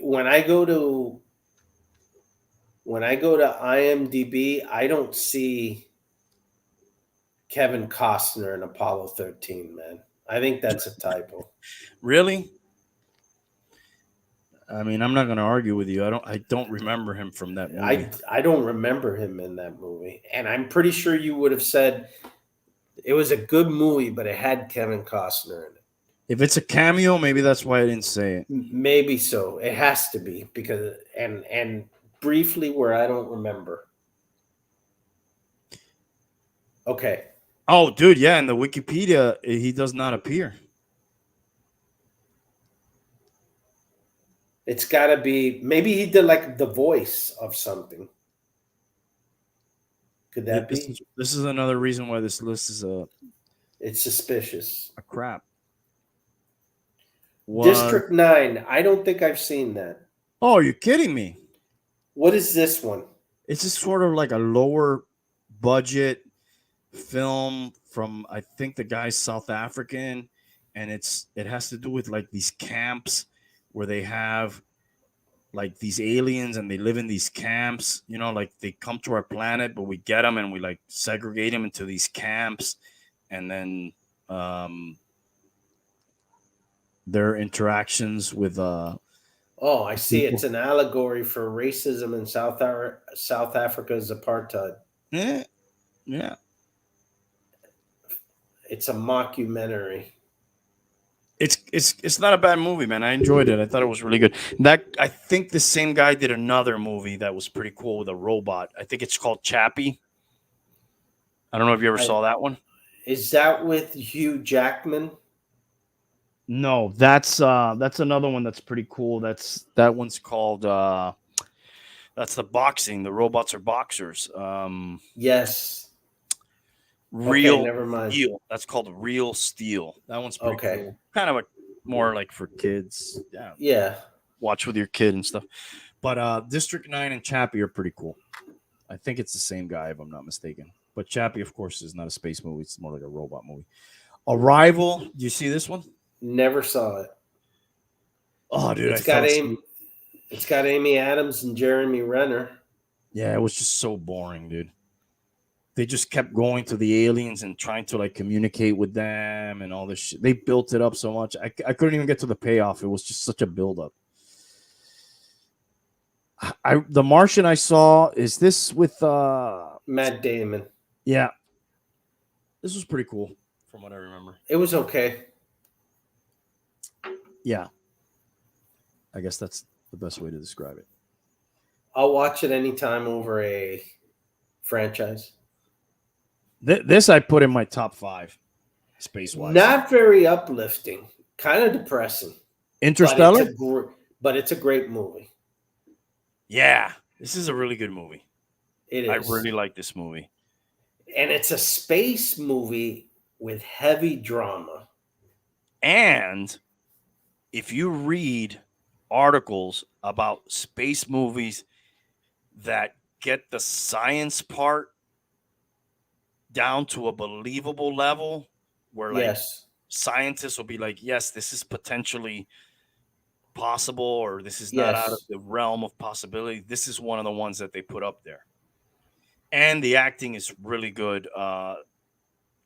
when I go to IMDb, I don't see Kevin Costner in Apollo 13, man. I think that's a typo. Really? I mean, I'm not going to argue with you. I don't remember him from that movie. I don't remember him in that movie. And I'm pretty sure you would have said it was a good movie, but it had Kevin Costner in it. If it's a cameo, maybe that's why I didn't say it. Maybe so. It has to be because and briefly where I don't remember. Okay. Oh, dude, yeah, in the Wikipedia, he does not appear. It's got to be, maybe he did like the voice of something. Could that be? This is another reason why this list is It's suspicious. a crap. District 9. I don't think I've seen that. Oh, you're kidding me. What is this one? It's just sort of like a lower budget film from, I think the guy's South African, and it has to do with like these camps where they have like these aliens and they live in these camps, you know, like they come to our planet, but we get them and we like segregate them into these camps. And then their interactions with Oh, I see. people. It's an allegory for racism in South Africa's apartheid. Yeah. It's a mockumentary. It's not a bad movie, man. I enjoyed it. I thought it was really good. I think the same guy did another movie that was pretty cool with a robot. I think it's called Chappie. I don't know if you ever saw that one. Is that with Hugh Jackman? No, that's another one that's pretty cool. That one's called That's the boxing. The robots are boxers. Yes. Real Okay, never mind. Steel. That's called Real Steel. That one's pretty cool. Kind of more like for kids. Yeah. Watch with your kid and stuff. But District 9 and Chappie are pretty cool. I think it's the same guy, if I'm not mistaken. But Chappie, of course, is not a space movie. It's more like a robot movie. Arrival. Do you see this one? Never saw it. Oh, dude. It's got Amy Adams and Jeremy Renner. Yeah, it was just so boring, dude. They just kept going to the aliens and trying to like communicate with them and all this shit. They built it up so much. I couldn't even get to the payoff. It was just such a buildup. The Martian I saw, is this with Matt Damon. yeah. This was pretty cool from what I remember. It was okay. Yeah. I guess that's the best way to describe it. I'll watch it anytime over a franchise. This I put in my top 5 space wise. Not very uplifting, kind of depressing. Interstellar? But it's a great movie. Yeah. This is a really good movie. It is. I really like this movie. And it's a space movie with heavy drama. And if you read articles about space movies that get the science part down to a believable level, where like Yes. scientists will be like, yes, this is potentially possible, or this is not out of Yes. the realm of possibility. This is one of the ones that they put up there. And the acting is really good.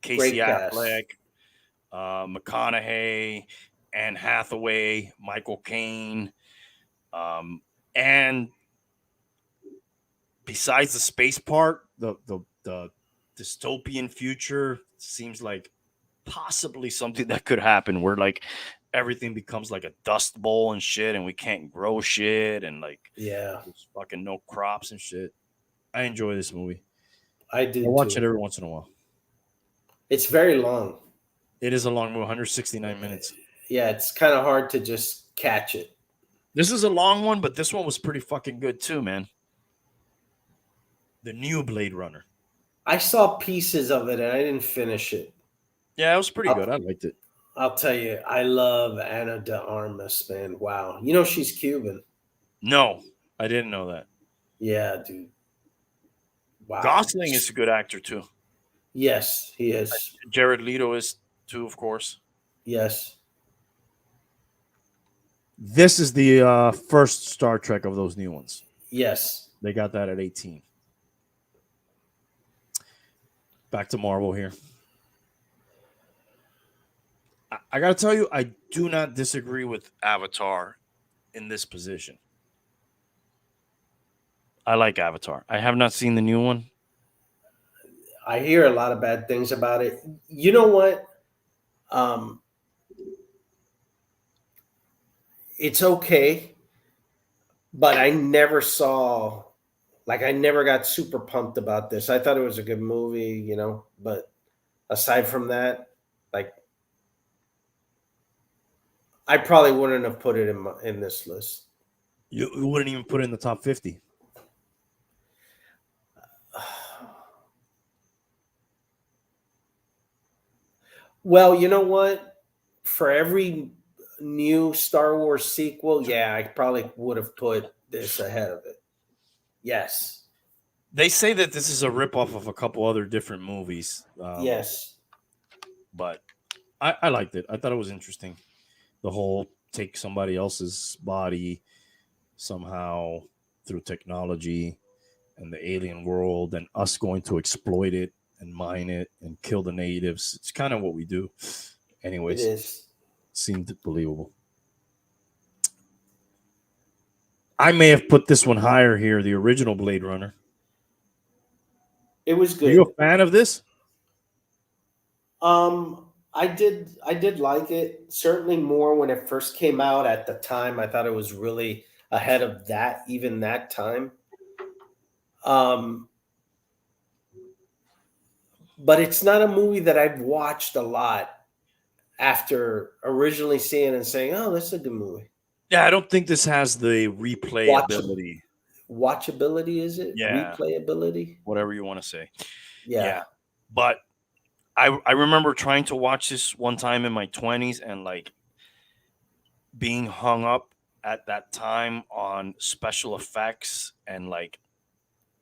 Casey Great cast. Affleck, McConaughey, Anne Hathaway, Michael Caine. And besides the space part, the dystopian future seems like possibly something that could happen, where like everything becomes like a dust bowl and shit, and we can't grow shit, and like Yeah, there's fucking no crops and shit. I enjoy this movie. I do I watch too. it every once in a while. It's very long. It is a long movie, 169 minutes. Yeah, it's kind of hard to just catch it. This is a long one, but this one was pretty fucking good too, man. The new Blade Runner. I saw pieces of it and I didn't finish it. Yeah, it was pretty good. I liked it. I'll tell you, I love Ana de Armas, man. Wow. You know she's Cuban. No, I didn't know that. Yeah, dude. Wow. Gosling is a good actor too. Yes, he is. Jared Leto is too, of course. Yes. This is the first Star Trek of those new ones. Yes. They got that at 18. Back to Marvel here. I got to tell you, I do not disagree with Avatar in this position. I like Avatar. I have not seen the new one. I hear a lot of bad things about it. You know what? It's okay, but I never saw, like, I never got super pumped about this. I thought it was a good movie, you know, but aside from that, like, I probably wouldn't have put it in this list. You wouldn't even put it in the top 50. Well, you know what? For every new Star Wars sequel, yeah, I probably would have put this ahead of it. Yes. They say that this is a ripoff of a couple other different movies. Yes. But I liked it. I thought it was interesting. The whole take somebody else's body somehow through technology and the alien world, and us going to exploit it and mine it and kill the natives. It's kind of what we do. Anyways, It is. Seemed believable. I may have put this one higher here, the original Blade Runner. It was Are good. you a fan of this? I did like it. Certainly more when it first came out. At the time, I thought it was really ahead of that, even that time. But it's not a movie that I've watched a lot after originally seeing it and saying, "Oh, this is a good movie." Yeah, I don't think this has the replayability. Watchability, is it? Yeah. Replayability? Whatever you want to say. Yeah. But I remember trying to watch this one time in my 20s and like being hung up at that time on special effects and like,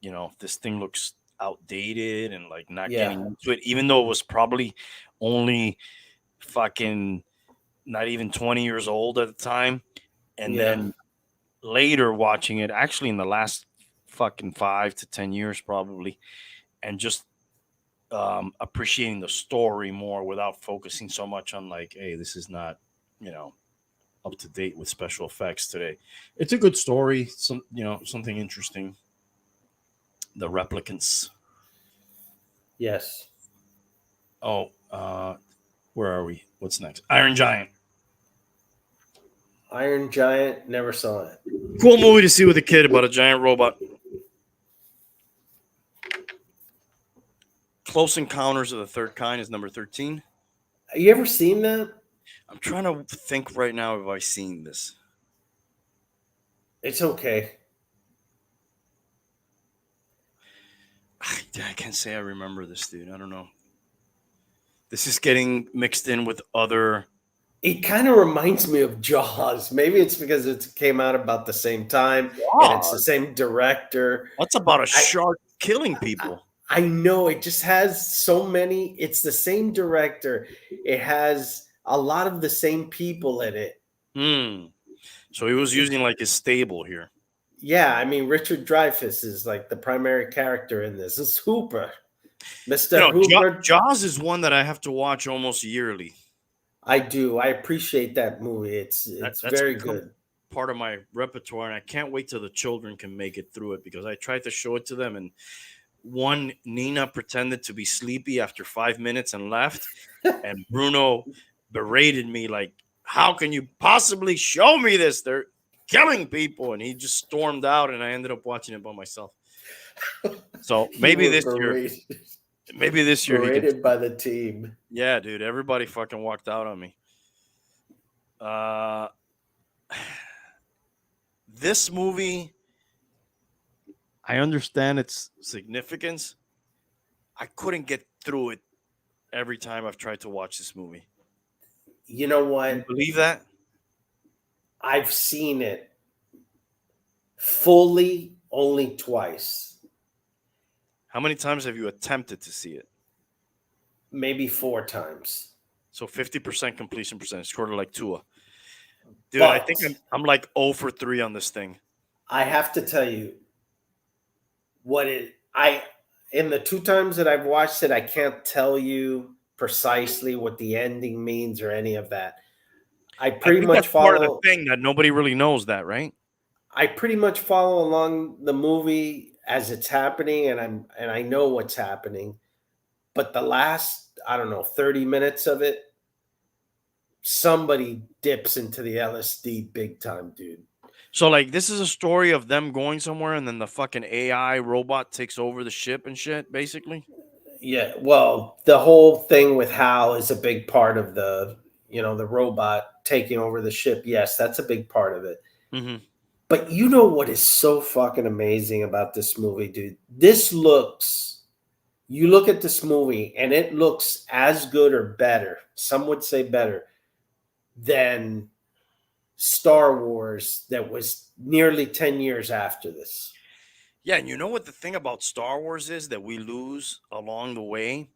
you know, this thing looks outdated and like not getting into it, even though it was probably only fucking not even 20 years old at the time. And then later watching it, actually in the last fucking 5 to 10 years probably, and just appreciating the story more without focusing so much on like, hey, this is not, you know, up to date with special effects today. It's a good story, something interesting. The replicants. Yes. Oh, where are we? What's next? Iron Giant. Iron Giant, never saw it. Cool movie to see with a kid about a giant robot. Close Encounters of the Third Kind is number 13. Have you ever seen that? I'm trying to think right now if I've seen this. It's okay. I can't say I remember this, dude. I don't know. This is getting mixed in with other. It kind of reminds me of Jaws. Maybe it's because it came out about the same time and it's the same director. What's about a shark killing people? I know it just has so many. It's the same director. It has a lot of the same people in it. So he was using like his stable here. Yeah, I mean Richard Dreyfuss is like the primary character in this. It's Hooper, Mr. Hooper. Jaws is one that I have to watch almost yearly. I do. I appreciate that movie. It's very good. Part of my repertoire, and I can't wait till the children can make it through it because I tried to show it to them, and Nina pretended to be sleepy after 5 minutes and left, and Bruno berated me like, "How can you possibly show me this? They're killing people," and he just stormed out, and I ended up watching it by myself. So maybe this year, berated by the team. Yeah, dude, everybody fucking walked out on me. This movie, I understand its significance. I couldn't get through it every time I've tried to watch this movie. You know what? Can you believe that? I've seen it fully only twice. How many times have you attempted to see it? Maybe 4 times. So 50% completion percentage, sort of like Tua. Dude, But I think I'm like 0 for 3 on this thing. I have to tell you in the 2 times that I've watched it, I can't tell you precisely what the ending means or any of that. I pretty much follow part of the thing that nobody really knows that, right? I pretty much follow along the movie as it's happening, and I know what's happening. But the last, 30 minutes of it, somebody dips into the LSD big time, dude. So, like, this is a story of them going somewhere, and then the fucking AI robot takes over the ship and shit, basically? Yeah, well, the whole thing with Hal is a big part of the robot taking over the ship. Yes, that's a big part of it. Mm-hmm. But you know what is so fucking amazing about this movie, dude? You look at this movie, and it looks as good or better, some would say better, than Star Wars that was nearly 10 years after this. Yeah, and you know what the thing about Star Wars is that we lose along the way?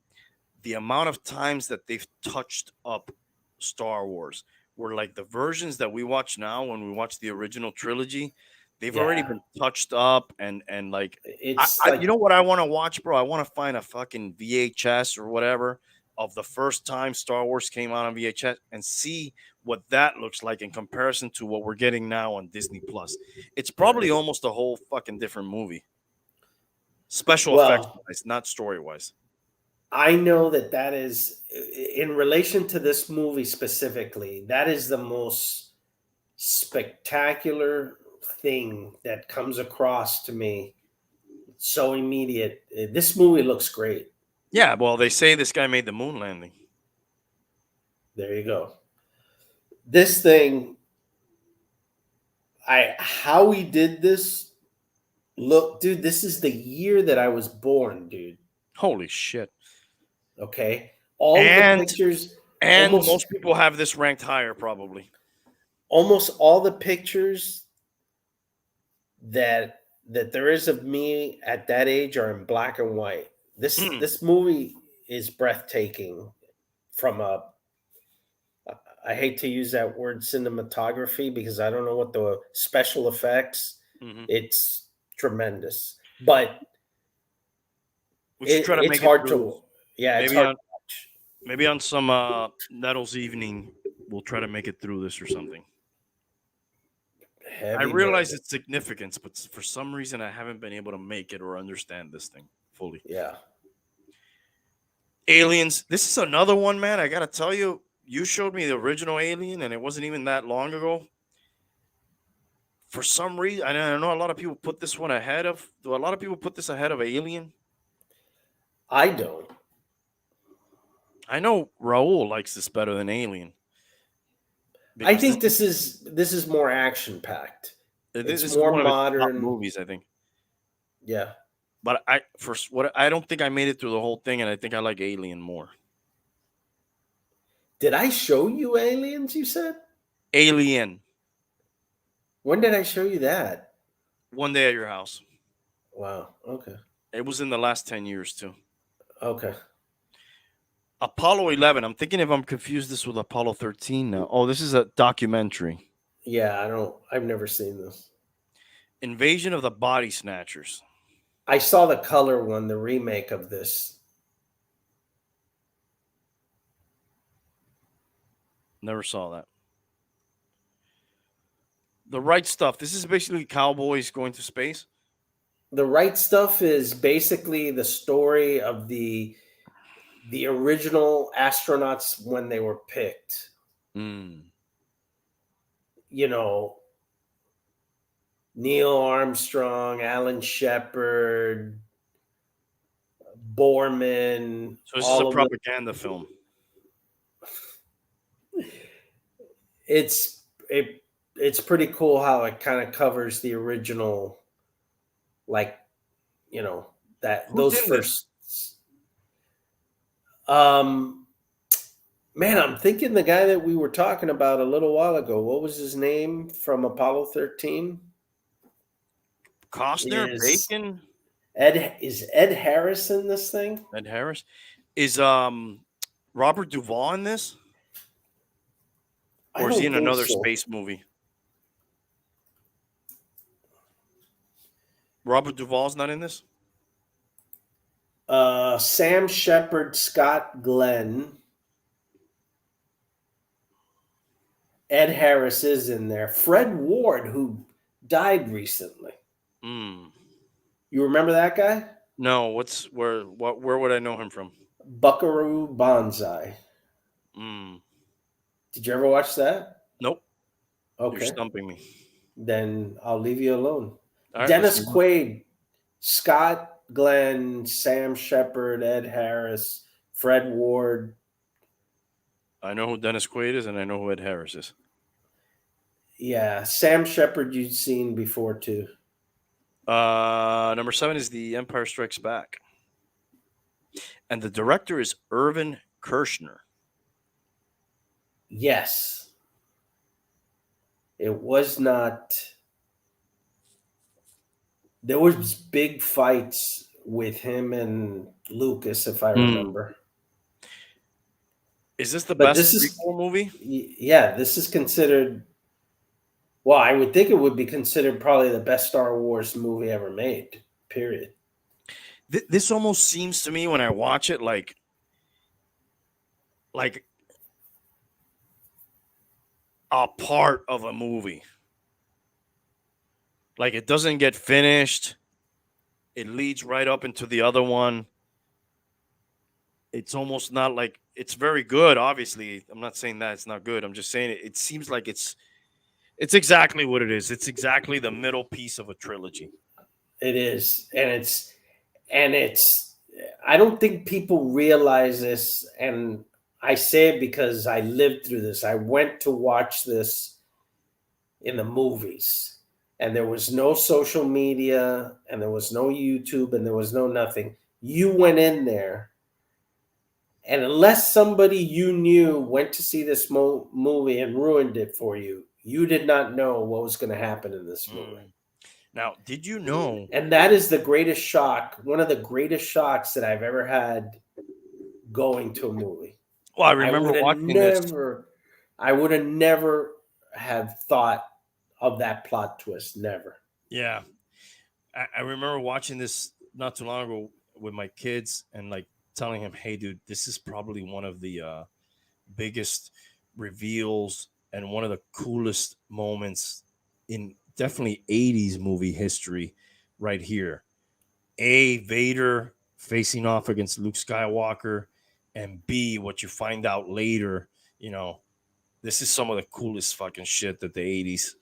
The amount of times that they've touched up Star Wars. Where like the versions that we watch now when we watch the original trilogy, they've already been touched up and like it's you know what I want to watch, bro? I want to find a fucking VHS or whatever of the first time Star Wars came out on VHS and see what that looks like in comparison to what we're getting now on Disney Plus. It's probably almost a whole fucking different movie. Special effects wise, not story wise. I know that is, in relation to this movie specifically, that is the most spectacular thing that comes across to me. So immediate. This movie looks great. Yeah, well, they say this guy made the moon landing. There you go. This thing, how he did this, look, dude, this is the year that I was born, dude. Holy shit. Okay. All the pictures. And most people have this ranked higher, probably. Almost all the pictures that there is of me at that age are in black and white. This movie is breathtaking from I hate to use that word cinematography because I don't know what the special effects. Mm-hmm. It's tremendous. But it's hard to. Yeah, it's hard to watch. Maybe on some Nettles evening, we'll try to make it through this or something. I Heavy realize burden. its significance, but for some reason, I haven't been able to make it or understand this thing fully. Yeah. Aliens. This is another one, man. I gotta tell you, you showed me the original Alien, and it wasn't even that long ago. For some reason, I know a lot of people put this one ahead of. Do a lot of people put this ahead of Alien? I don't. I know Raul likes this better than Alien. I Because think this is more action packed. this It's is more one of his top modern. movies, I think. Yeah. But I don't think I made it through the whole thing, and I think I like Alien more. Did I show you Aliens, you said? Alien. When did I show you that? One Day at Your House. Wow. Okay. It was in the last 10 years too. Okay. Apollo 11. I'm thinking if I'm confused this with Apollo 13 now. Oh, this is a documentary. Yeah, I've never seen this. Invasion of the Body Snatchers. I saw the color one, the remake of this. Never saw that. The Right Stuff. This is basically cowboys going to space. The Right Stuff is basically the story of the original astronauts when they were picked. Mm. You know, Neil Armstrong, Alan Shepard, Borman. So this is a propaganda film. It's pretty cool how it kind of covers the original, like, you know, those first. Man, I'm thinking the guy that we were talking about a little while ago. What was his name from Apollo 13? Costner, Bacon. Is Ed Harris in this thing? Ed Harris. Is Robert Duvall in this? Or is he in another space movie? Robert Duvall's not in this? Sam Shepard, Scott Glenn. Ed Harris is in there. Fred Ward, who died recently. Mm. You remember that guy? No. Where would I know him from? Buckaroo Banzai. Mm. Did you ever watch that? Nope. Okay. You're stumping me. Then I'll leave you alone. Right, Dennis Quaid, Scott Glenn, Sam Shepard, Ed Harris, Fred Ward. I know who Dennis Quaid is, and I know who Ed Harris is. Yeah, Sam Shepard you've seen before too. Number 7 is The Empire Strikes Back. And the director is Irvin Kershner. Yes. It was not. There was big fights with him and Lucas, if I remember. Is this the best prequel movie? Yeah, this is considered. Well, I would think it would be considered probably the best Star Wars movie ever made. Period. This almost seems to me when I watch it like a part of a movie. Like it doesn't get finished. It leads right up into the other one. It's almost not like it's very good. Obviously, I'm not saying that it's not good. I'm just saying it seems like it's exactly what it is. It's exactly the middle piece of a trilogy. It is, and it's. I don't think people realize this, and I say it because I lived through this. I went to watch this in the movies, and there was no social media, and there was no YouTube, and there was no nothing. You went in there, and unless somebody you knew went to see this movie and ruined it for you, you did not know what was going to happen in this movie. Now, did you know? And that is the greatest shock, one of the greatest shocks that I've ever had going to a movie. Well, I remember watching this. I would have never have thought of that plot twist. Never. Yeah. I remember watching this not too long ago with my kids and like telling him, hey, dude, this is probably one of the biggest reveals and one of the coolest moments in definitely 80s movie history right here. A, Vader facing off against Luke Skywalker, and B, what you find out later, this is some of the coolest fucking shit that the 80s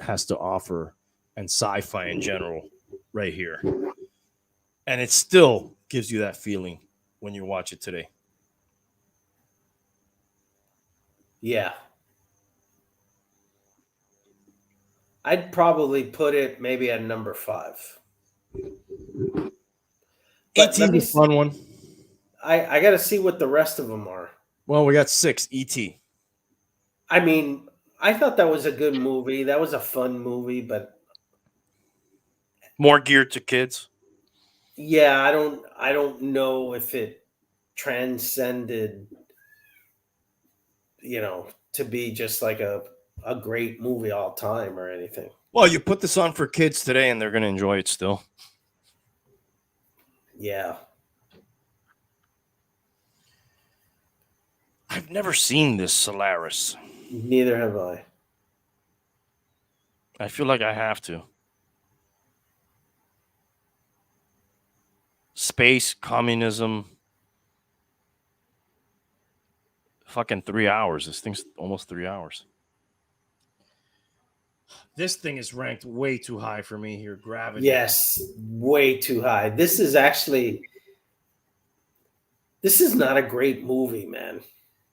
has to offer, and sci-fi in general right here. And it still gives you that feeling when you watch it today. Yeah. I'd probably put it maybe at number 5. But E.T. is a fun one. I got to see what the rest of them are. Well, we got 6, E.T. I mean, I thought that was a good movie. That was a fun movie, but More geared to kids. yeah, I don't know if it transcended, to be just like a great movie all time or anything. Well, you put this on for kids today and they're going to enjoy it still. Yeah. I've never seen this Solaris. Neither have I. I feel like I have to. Space, communism. Fucking 3 hours. This thing's almost 3 hours. This thing is ranked way too high for me here. Gravity. Yes, way too high. This is not a great movie, man.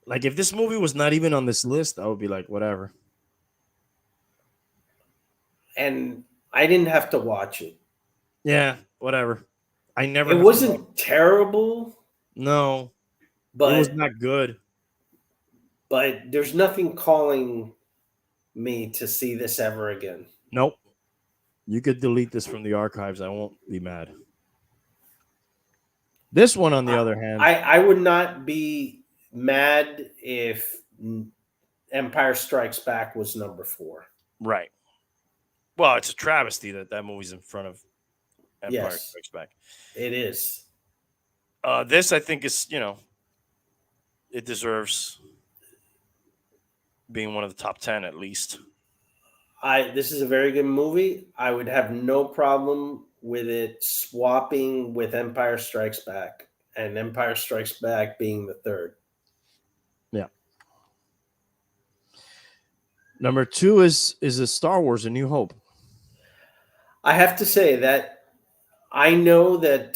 Like, if this movie was not even on this list, I would be like, whatever. And I didn't have to watch it. Yeah, whatever. I never. It wasn't terrible. No, but it was not good. But there's nothing calling me to see this ever again. Nope. You could delete this from the archives. I won't be mad. This one, on the other hand, I would not be mad if Empire Strikes Back was number 4. Right. Well, it's a travesty that movie's in front of Empire Strikes Back. It is. This, I think, is, it deserves being one of the top 10 at least. This is a very good movie. I would have no problem with it swapping with Empire Strikes Back, and Empire Strikes Back being the 3rd. Yeah. Number 2 is a Star Wars: A New Hope. I have to say that I know that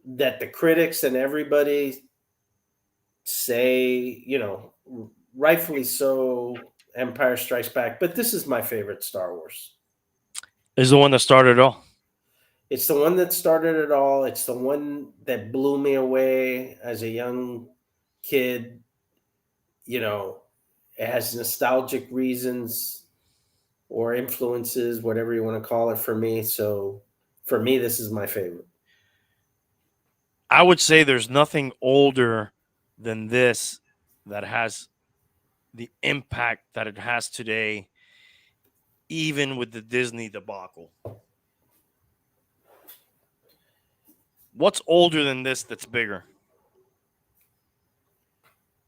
that the critics and everybody say, rightfully so, Empire Strikes Back, but this is my favorite Star Wars. Is the one that started it all. It's the one that started it all. It's the one that blew me away as a young kid. It has nostalgic reasons or influences, whatever you want to call it, for me. So for me, this is my favorite. I would say there's nothing older than this that has the impact that it has today, even with the Disney debacle. What's older than this that's bigger?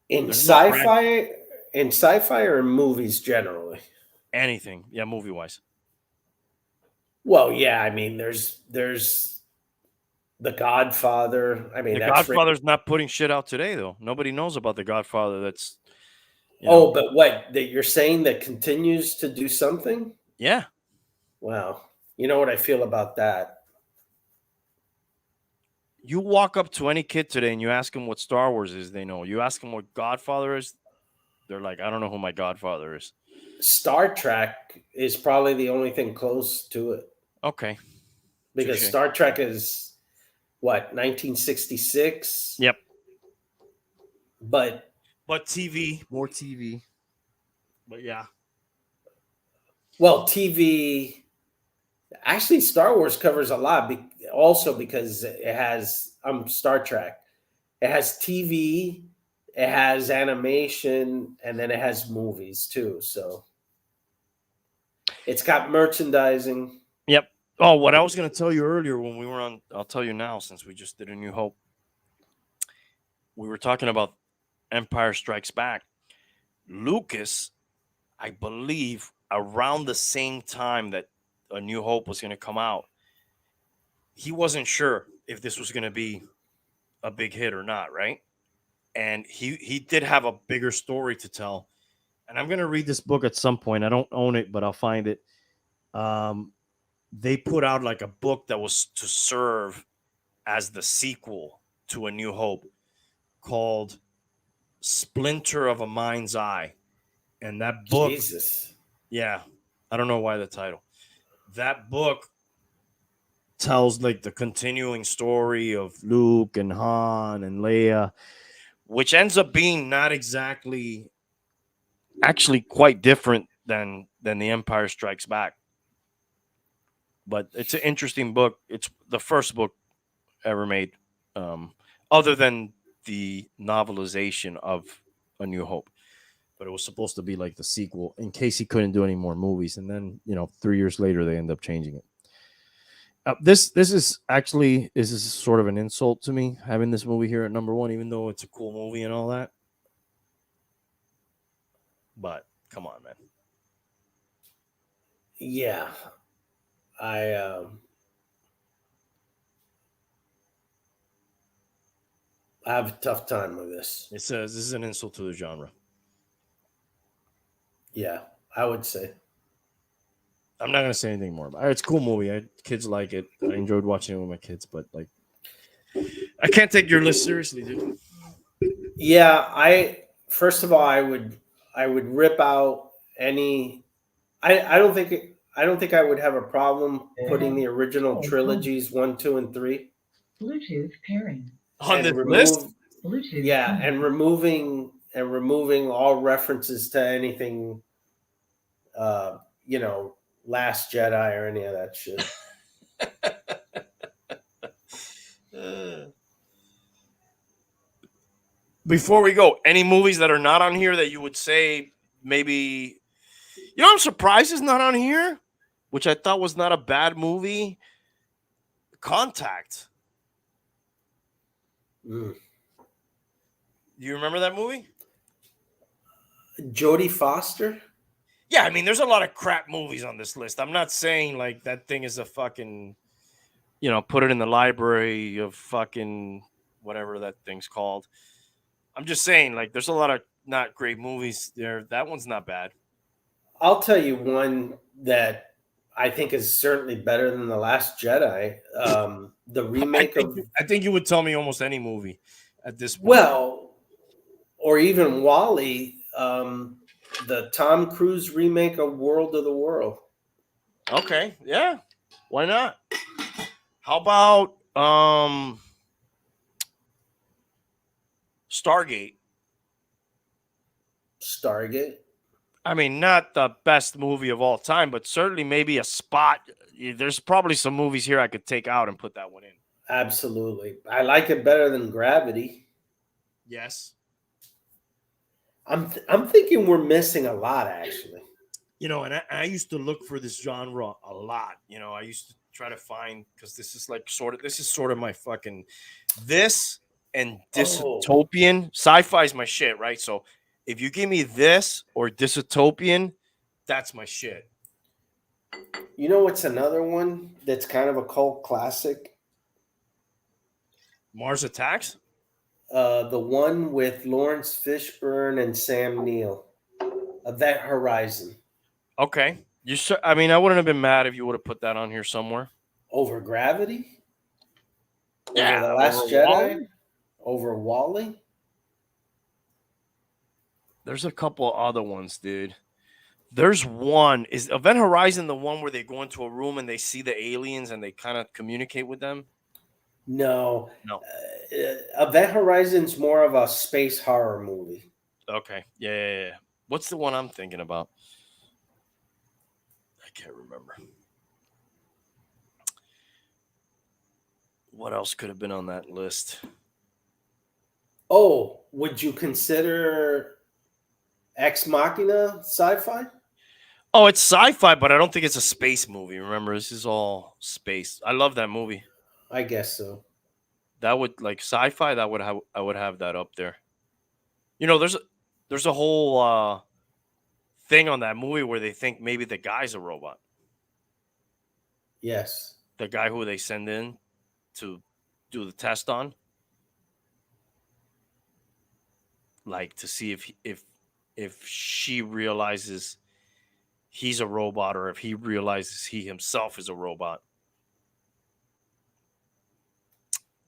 In sci-fi or in movies generally? Anything. Yeah, movie-wise. Well, yeah, I mean, there's The Godfather. I mean, The Godfather's not putting shit out today, though. Nobody knows about The Godfather. That's but what, that you're saying that continues to do something? Yeah. Wow. You know what I feel about that? You walk up to any kid today and you ask them what Star Wars is, they know. You ask them what Godfather is, they're like, I don't know who my Godfather is. Star Trek is probably the only thing close to it. Okay. Because Touché. Star Trek is, what, 1966? Yep. But TV, more TV. But yeah. Well, TV, actually, Star Wars covers a lot. Also because it has Star Trek. It has TV, it has animation, and then it has movies too. So it's got merchandising. Yep. Oh, what I was going to tell you earlier when we were on, I'll tell you now since we just did A New Hope. We were talking about Empire Strikes Back. Lucas, I believe, around the same time that A New Hope was going to come out, he wasn't sure if this was going to be a big hit or not, right? And he did have a bigger story to tell. And I'm going to read this book at some point. I don't own it, but I'll find it. They put out like a book that was to serve as the sequel to A New Hope called Splinter of a Mind's Eye. And that book, Jesus. yeah, I don't know why the title. That book tells like the continuing story of Luke and Han and Leia, which ends up being not exactly, actually quite different than The Empire Strikes Back. But it's an interesting book. It's the first book ever made, other than the novelization of A New Hope. But it was supposed to be like the sequel in case he couldn't do any more movies. And then, 3 years later, they end up changing it. This is sort of an insult to me having this movie here at number one, even though it's a cool movie and all that. But come on, man. Yeah. I have a tough time with this. It says this is an insult to the genre. Yeah, I would say. I'm not gonna say anything more about it. It's a cool movie. Kids like it. I enjoyed watching it with my kids, but like, I can't take your list seriously, dude. Yeah, first of all, I would rip out any. I don't think I would have a problem putting the original trilogies 1, 2, and 3 Bluetooth pairing. On this list. Bluetooth. Yeah, pairing. and removing all references to anything, Last Jedi or any of that shit. Before we go, any movies that are not on here that you would say maybe? I'm surprised it's not on here, which I thought was not a bad movie. Contact. Mm. Do you remember that movie? Jodie Foster? Yeah, I mean, there's a lot of crap movies on this list. I'm not saying like that thing is a fucking, put it in the library of fucking whatever that thing's called. I'm just saying, like, there's a lot of not great movies there. That one's not bad. I'll tell you one that I think is certainly better than The Last Jedi. The remake I think you would tell me almost any movie at this point. Well, or even Wall-E, the Tom Cruise remake of World of the World. Okay, yeah. Why not? How about Stargate? Stargate? I mean, not the best movie of all time, but certainly maybe a spot. There's probably some movies here I could take out and put that one in. Absolutely. I like it better than Gravity. Yes. I'm thinking we're missing a lot, actually. And I used to look for this genre a lot. I used to try to find, because this is sort of my fucking, this and dystopian. Sci-fi is my shit, right? So if you give me this or dystopian, that's my shit. You know what's another one that's kind of a cult classic? Mars Attacks? The one with Lawrence Fishburne and Sam Neill. Event Horizon. Okay. I wouldn't have been mad if you would have put that on here somewhere. Over Gravity? Yeah. Over The Last Jedi? Over Wall-E? There's a couple of other ones, dude. There's one. Is Event Horizon the one where they go into a room and they see the aliens and they kind of communicate with them? No. No. Event Horizon's more of a space horror movie. Okay. Yeah. What's the one I'm thinking about? I can't remember. What else could have been on that list? Oh, would you consider Ex Machina sci-fi? Oh, it's sci-fi, but I don't think it's a space movie. Remember, this is all space. I love that movie. I guess so. That would, like, sci-fi. I would have that up there. There's a whole thing on that movie where they think maybe the guy's a robot. Yes. The guy who they send in to do the test on, like to see if she realizes he's a robot or if he realizes he himself is a robot.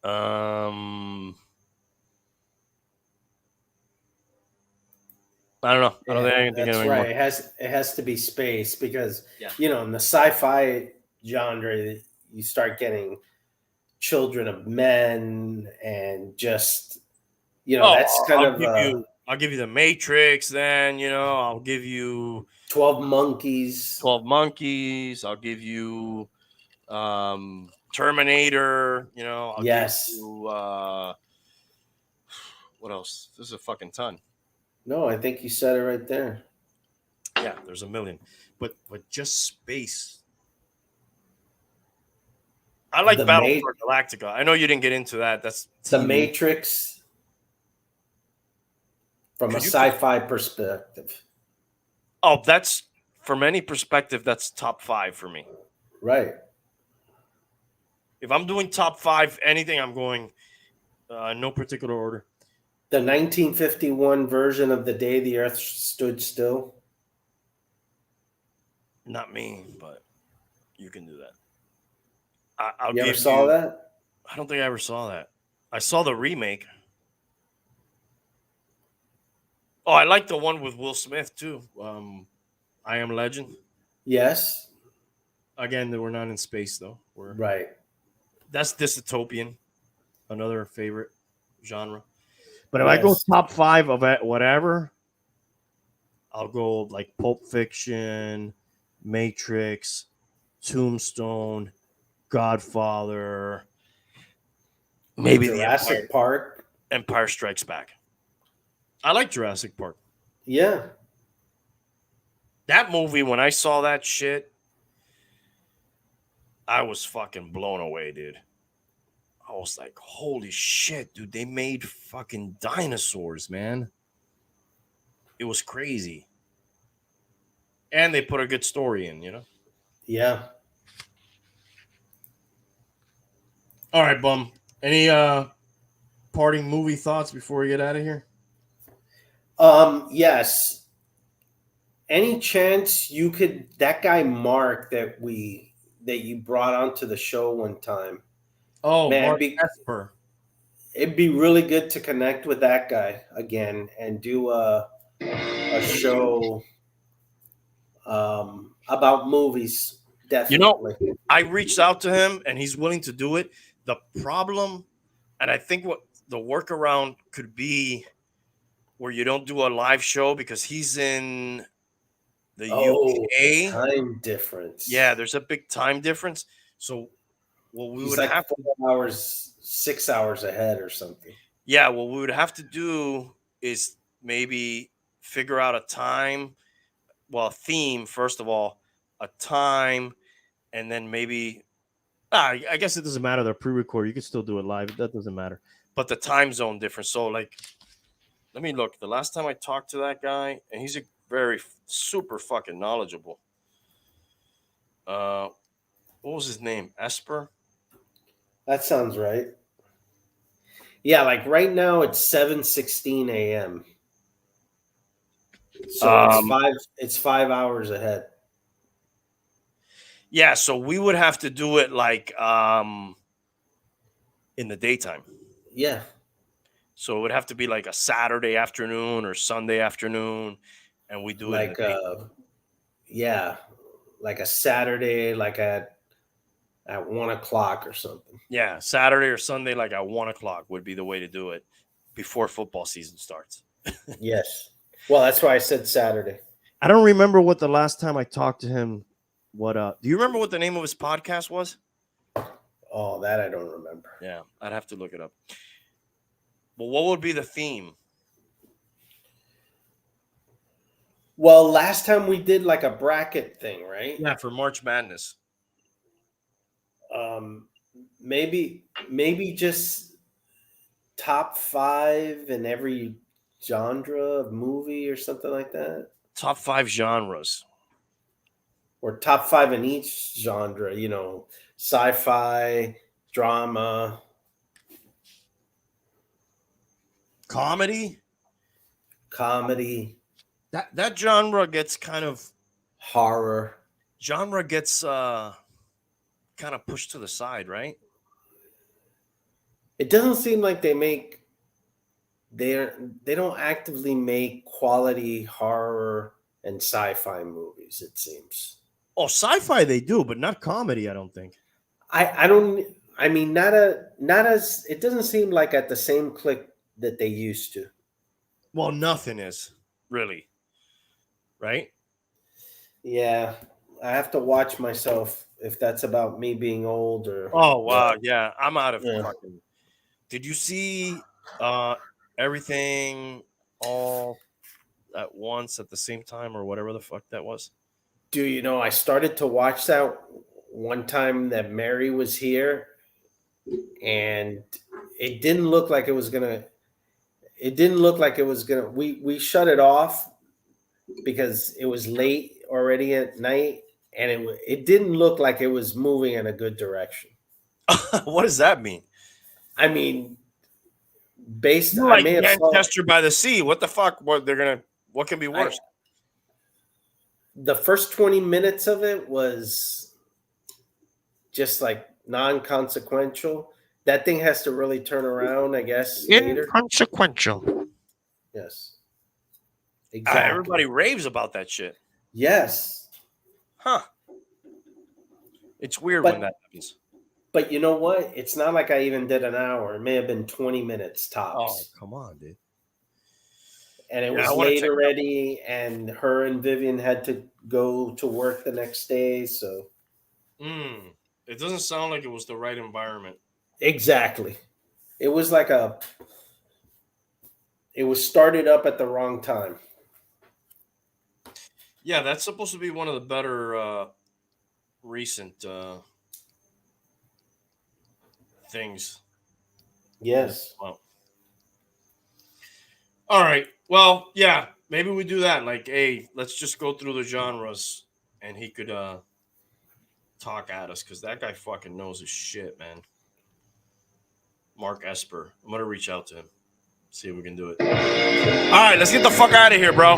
I don't know. I don't think I can think of That's any right. more. It has to be space because Yeah. in the sci-fi genre, you start getting Children of Men and just that's kind of I'll give you the Matrix. Then I'll give you 12 Monkeys. 12 Monkeys. I'll give you Terminator. I'll Yes. give you what else? There's a fucking ton. No, I think you said it right there. Yeah, there's a million, but just space. I like Battlestar Galactica. I know you didn't get into that. That's The TV. Matrix from a sci-fi perspective. Oh, that's from any perspective. That's top 5 for me. Right. If I'm doing top 5, anything, I'm going no particular order. The 1951 version of The Day the Earth Stood Still. Not me, but you can do that. You ever saw that? I don't think I ever saw that. I saw the remake. Oh, I like the one with Will Smith too. I Am Legend. Yes. Again, they were not in space though. Right. That's dystopian, another favorite genre. But if I go top 5 of it, whatever, I'll go like Pulp Fiction, Matrix, Tombstone, Godfather, maybe Jurassic Park. Empire Strikes Back. I like Jurassic Park. Yeah. That movie, when I saw that shit, I was fucking blown away, dude. I was like, holy shit, dude. They made fucking dinosaurs, man. It was crazy. And they put a good story in, Yeah. All right, Bum. Any parting movie thoughts before we get out of here? Yes. Any chance you could that guy Mark that you brought onto the show one time? Oh, Man, Mark Esper. It'd be really good to connect with that guy again and do a show about movies. Definitely. I reached out to him and he's willing to do it. The problem, and I think what the workaround could be where you don't do a live show because he's in the UK. Time difference. Yeah, there's a big time difference. So what we would have 4 hours, 6 hours ahead or something. Yeah, what we would have to do is maybe figure out a time, a theme, first of all, a time, and then maybe I guess it doesn't matter. They're pre-record. You can still do it live. That doesn't matter. But the time zone difference. So, like, let me look. The last time I talked to that guy, and he's a very super fucking knowledgeable. What was his name? Esper? That sounds right. Yeah, like right now it's 7:16 a.m. So it's 5 hours ahead. Yeah, so we would have to do it like in the daytime. Yeah. So it would have to be like a Saturday afternoon or Sunday afternoon, and we do it like a Saturday, like at 1 o'clock or something. Yeah, Saturday or Sunday, like at 1 o'clock would be the way to do it before football season starts. Yes. Well, that's why I said Saturday. I don't remember what the last time I talked to him. Do you remember what the name of his podcast was? Oh, that I don't remember. Yeah, I'd have to look it up. Well, what would be the theme? Well, last time we did like a bracket thing, right? Yeah, for March Madness. Maybe just top 5 in every genre of movie or something like that. top 5 genres. Or top 5 in each genre, you know, sci-fi, drama, Comedy. comedy, That genre gets kind of horror. kind of pushed to the side, right? It doesn't seem like they don't actively make quality horror and sci-fi movies, it seems. Oh, sci-fi they do, but not comedy, I don't think. I don't I mean not as it doesn't seem like at the same click that they used to. Well, nothing is, really. Right? Yeah, I have to watch myself if that's about me being old or Oh, wow. Yeah, I'm out of Yeah. fucking. Did you see everything all at once at the same time or whatever the fuck that was? Do you know I started to watch that one time that Mary was here and it didn't look like it was gonna we shut it off because it was late already at night and it didn't look like it was moving in a good direction. What does that mean? I mean, You're I like may have saw Manchester by the Sea. What the fuck? What can be worse? the first 20 minutes of it was just like non-consequential. That thing has to really turn around, I guess, later. Inconsequential. Yes. Exactly. Everybody raves about that shit. Yes. Huh. It's weird But- when that happens. But you know what? It's not like I even did an hour. It may have been 20 minutes Oh, tops. come on, dude. And it Yeah, I was wanna late check it out. already, and her and Vivian had to go to work the next day. So It doesn't sound like it was the right environment. exactly. It was like it was started up at the wrong time. Yeah, that's supposed to be one of the better recent things. Yes. Well, all right. Well, yeah, maybe we do that. Like, hey, let's just go through the genres, and he could talk at us because that guy fucking knows his shit, man. Mark Esper. I'm gonna reach out to him, see if we can do it. All right, let's get the fuck out of here, bro.